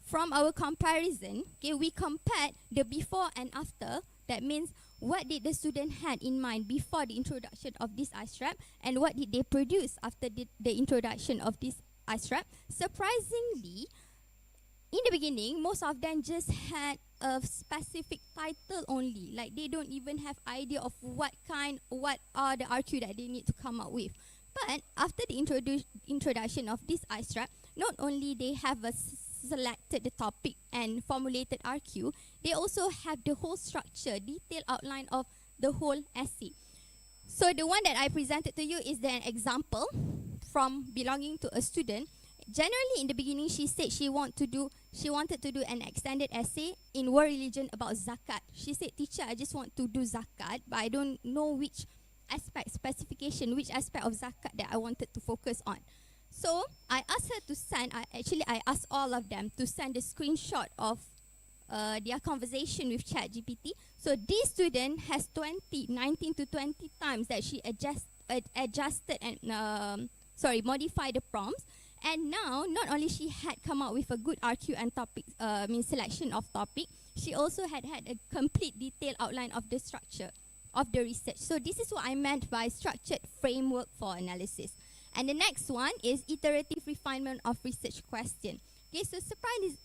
from our comparison, okay, we compared the before and after. That means what did the student had in mind before the introduction of this iStrap, and what did they produce after the introduction of this iStrap. Surprisingly, in the beginning, most of them just had a specific title only. Like they don't even have idea of what are the RQ that they need to come up with. But after the introduction of this iStrap, not only they have selected the topic and formulated RQ, they also have the whole structure, detailed outline of the whole essay. So the one that I presented to you is an example from belonging to a student. Generally, in the beginning, she said she wanted to do an extended essay in world religion about zakat. She said, "Teacher, I just want to do zakat, but I don't know which aspect of zakat that I wanted to focus on." So I asked her to send. I asked all of them to send a screenshot of their conversation with ChatGPT. So this student has 19 to 20 times that she adjusted and modified the prompts. And now, not only she had come up with a good RQ and topic, selection of topic, she also had a complete detailed outline of the structure of the research. So this is what I meant by structured framework for analysis. And the next one is iterative refinement of research question. Okay, so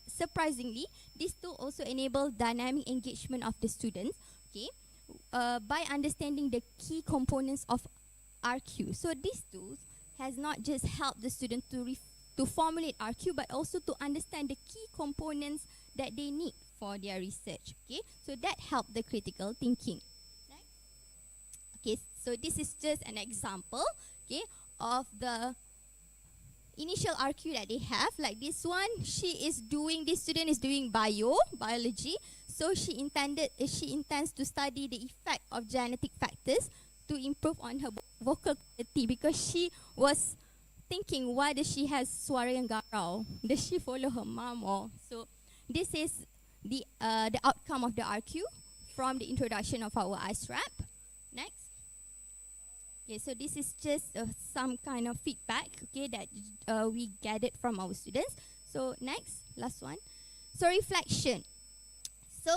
surprisingly, this tool also enables dynamic engagement of the students. Okay, by understanding the key components of RQ. So these tools has not just helped the student to formulate RQ, but also to understand the key components that they need for their research. Okay, so that helped the critical thinking. Okay, so this is just an example, okay, of the initial RQ that they have. Like this one, this student is doing biology. So she intends to study the effect of genetic factors to improve on her vocal quality, because she was thinking, why does she has suara yang garau? Does she follow her mom? Or so this is the outcome of the RQ from the introduction of our ISRAP. Next. Okay, so this is just some kind of feedback, okay, that we gathered from our students. So next, last one. So reflection. So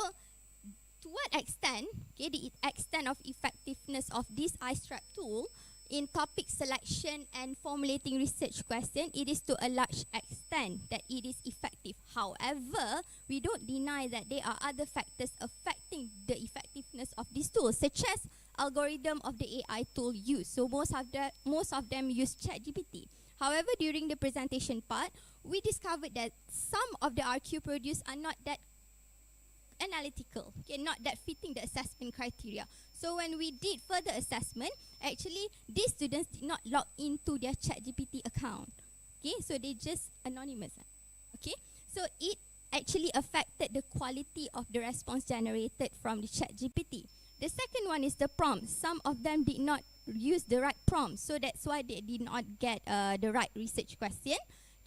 to what extent, okay, the extent of effectiveness of this ISRAP tool in topic selection and formulating research question, it is to a large extent that it is effective. However, we don't deny that there are other factors affecting the effectiveness of this tool, such as algorithm of the AI tool used. So most of them use ChatGPT. However, during the presentation part, we discovered that some of the RQ produced are not that analytical, okay, not that fitting the assessment criteria. So when we did further assessment, actually these students did not log into their ChatGPT account. Okay, so they just anonymous. Okay, so it actually affected the quality of the response generated from the ChatGPT. The second one is the prompts. Some of them did not use the right prompts, so that's why they did not get the right research question.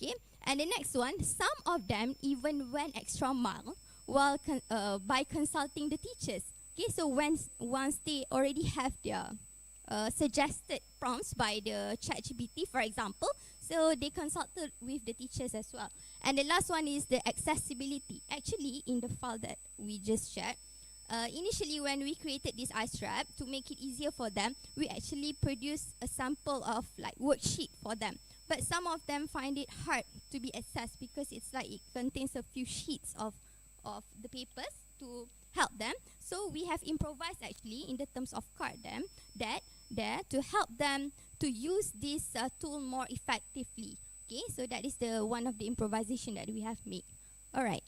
Okay, and the next one, some of them even went extra mile while by consulting the teachers. Okay, so once they already have their suggested prompts by the ChatGPT, for example, so they consulted with the teachers as well. And the last one is the accessibility. Actually, in the file that we just shared, initially when we created this ISRAP, to make it easier for them, we actually produced a sample of like worksheet for them. But some of them find it hard to be accessed because it's like it contains a few sheets of the papers to help them. So we have improvised actually in the terms of card them that there to help them to use this tool more effectively. Okay, so that is the one of the improvisation that we have made. All right.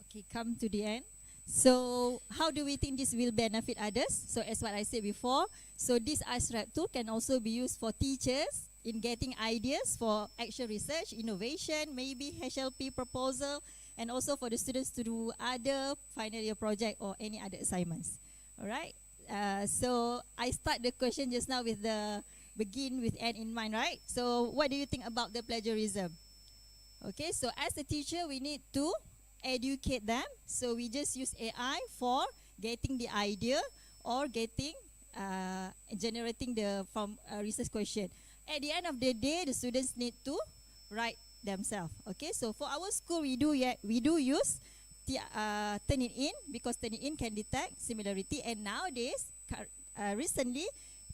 Okay, come to the end. So how do we think this will benefit others? So as what I said before, so this ISRAP tool can also be used for teachers in getting ideas for actual research, innovation, maybe HLP proposal, and also for the students to do other final year project or any other assignments. All right. So I start the question just now with the begin with end in mind, right? So what do you think about the plagiarism? Okay, so as a teacher, we need to educate them. So we just use AI for getting the idea or getting generating the from research question. At the end of the day, the students need to write themselves. Okay, so for our school, we do use Turnitin, because Turnitin can detect similarity, and nowadays, recently,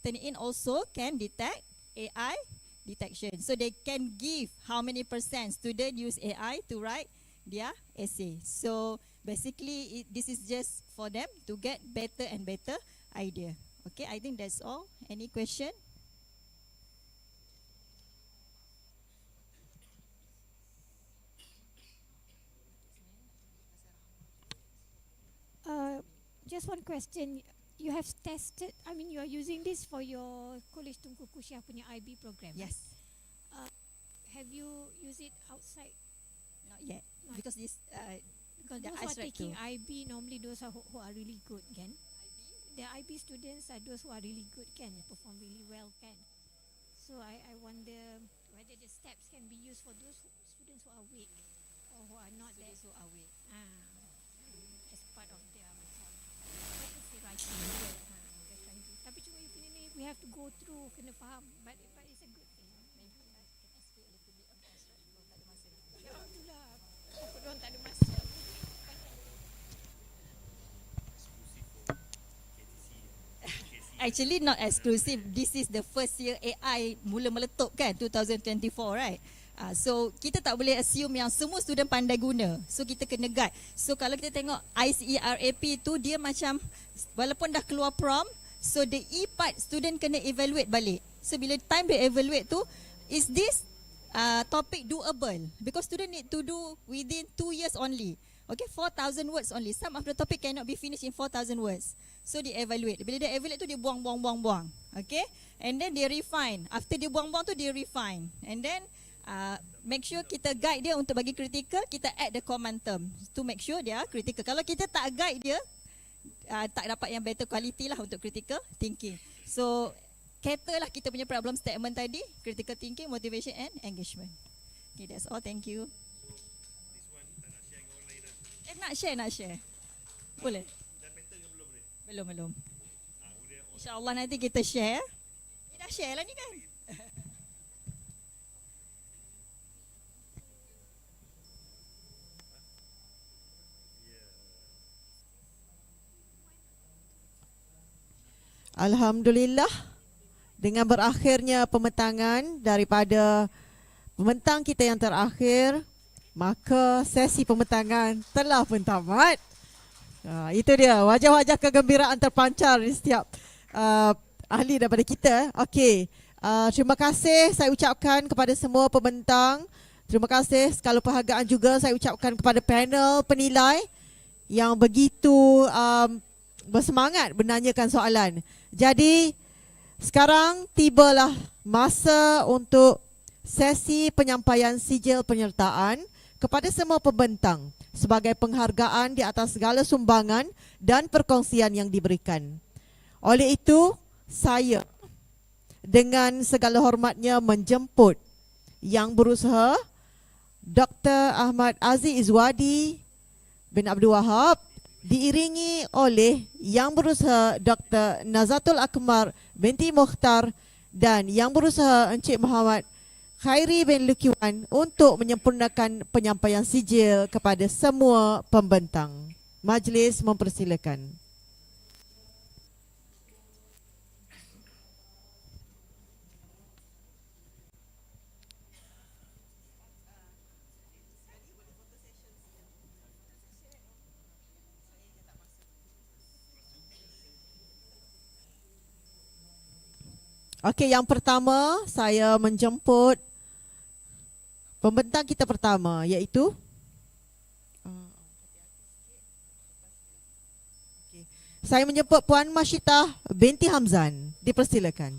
Turnitin also can detect AI detection. So they can give how many % student use AI to write their essay. So basically, this is just for them to get better and better idea. Okay, I think that's all. Any question? Just one question. You have tested, I mean, you are using this for your College Tunku Kusya punya IB program. Yes. Right? Have you used it outside? Not yet, because this because the those who are ISRAP taking too. IB normally those are who are really good, can? The IB students are those who are really good, can perform really well, can. So I wonder whether the steps can be used for those students who are weak or who are not that. Who are weak. As part of their macam essay writing. Just trying to. Tapi cuma you punya ni we have to go through, kena faham. But it's a good thing. Maybe I can ask you a little bit on ISRAP kalau tak ada masa. Ya, itulah. Takut diorang tak ada masa. Actually not exclusive. This is the first year AI mula meletup kan, 2024, right? So kita tak boleh assume yang semua student pandai guna. So kita kena guide. So kalau kita tengok ICERAP tu dia macam walaupun dah keluar prompt, so the E part student kena evaluate balik. So bila time dia evaluate tu, is this topic doable? Because student need to do within 2 years only. Okay, 4,000 words only. Some of the topic cannot be finished in 4,000 words. So dia evaluate. Bila dia evaluate tu dia buang. Okay, and then dia refine. After dia buang tu dia refine. And then make sure kita guide dia untuk bagi critical, kita add the command term to make sure dia critical. Kalau kita tak guide dia, tak dapat yang better quality lah untuk critical thinking. So cater lah kita punya problem statement tadi, critical thinking, motivation and engagement. Okay, that's all. Thank you. Nak share. Boleh? Belum. InsyaAllah nanti kita share. Dah share lah ni kan? Alhamdulillah, dengan berakhirnya pembentangan daripada pembentang kita yang terakhir, maka sesi pembentangan telah pun tamat. Itu dia, wajah-wajah kegembiraan terpancar di setiap ahli daripada kita. Okey, terima kasih saya ucapkan kepada semua pembentang. Terima kasih, skala penghargaan juga saya ucapkan kepada panel penilai yang begitu bersemangat menanyakan soalan. Jadi sekarang tibalah masa untuk sesi penyampaian sijil penyertaan kepada semua pembentang sebagai penghargaan di atas segala sumbangan dan perkongsian yang diberikan. Oleh itu, saya dengan segala hormatnya menjemput Yang Berusaha Dr. Ahmad Aziz Izwadi bin Abdul Wahab diiringi oleh Yang Berusaha Dr. Nazatul Akmar binti Mukhtar dan Yang Berusaha Encik Muhammad Khairi bin Lukiwan untuk menyempurnakan penyampaian sijil kepada semua pembentang. Majlis mempersilakan. Okey, yang pertama saya menjemput pembentang kita pertama, iaitu saya menjemput Puan Masyitah binti Hamzan. Dipersilakan.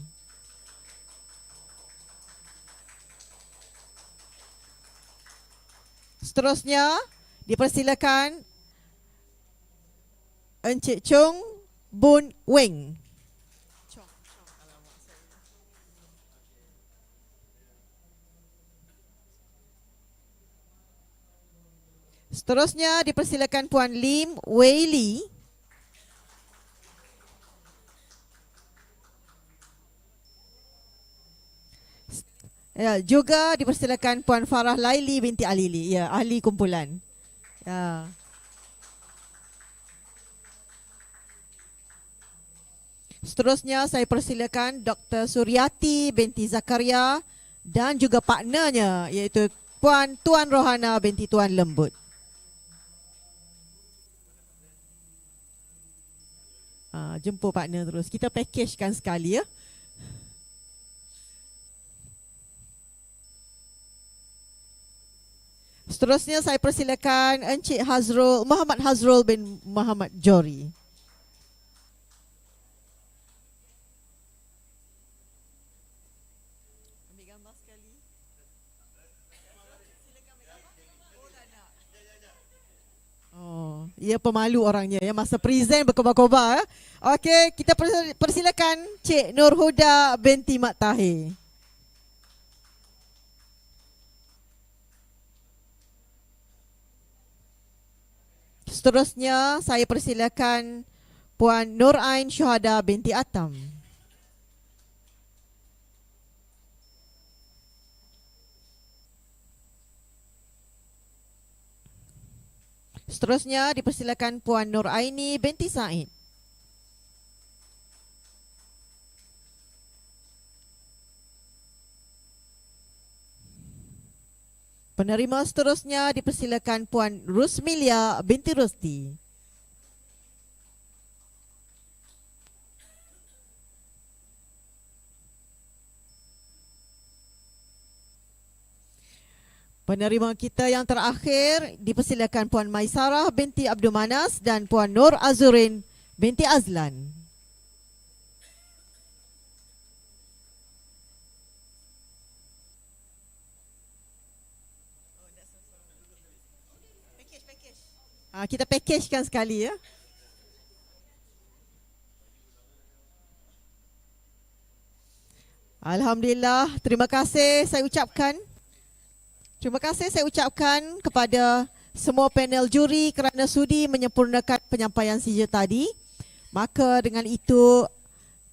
Seterusnya dipersilakan Encik Chung Bun Weng. Seterusnya dipersilakan Puan Lim Wei Li. Ya, juga dipersilakan Puan Farah Laili binti Alili. Ya, ahli kumpulan. Ya. Seterusnya saya persilakan Dr. Suryati binti Zakaria dan juga partnernya iaitu Puan Tuan Rohana binti Tuan Lembut. Jemput partner terus. Kita packagekan sekali ya. Seterusnya saya persilakan Encik Muhammad Hazrul bin Muhammad Jori. Ambil gambar sekali. Oh, ia pemalu orangnya ya, masa present berkobar-kobar. Okey, kita persilakan Cik Nur Huda binti Mat Tahir. Seterusnya saya persilakan Puan Nur Ain Syuhada binti Atam. Seterusnya dipersilakan Puan Nur Aini binti Said. Penerima seterusnya dipersilakan Puan Rusmilia binti Rusti. Penerima kita yang terakhir dipersilakan Puan Maisarah binti Abdul Manas dan Puan Nur Azurin binti Azlan. Kita packagekan sekali ya. Alhamdulillah, terima kasih saya ucapkan. Terima kasih saya ucapkan kepada semua panel juri kerana sudi menyempurnakan penyampaian saja tadi. Maka dengan itu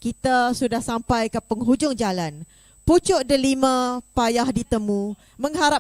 kita sudah sampai ke penghujung jalan. Pucuk delima payah ditemu, mengharap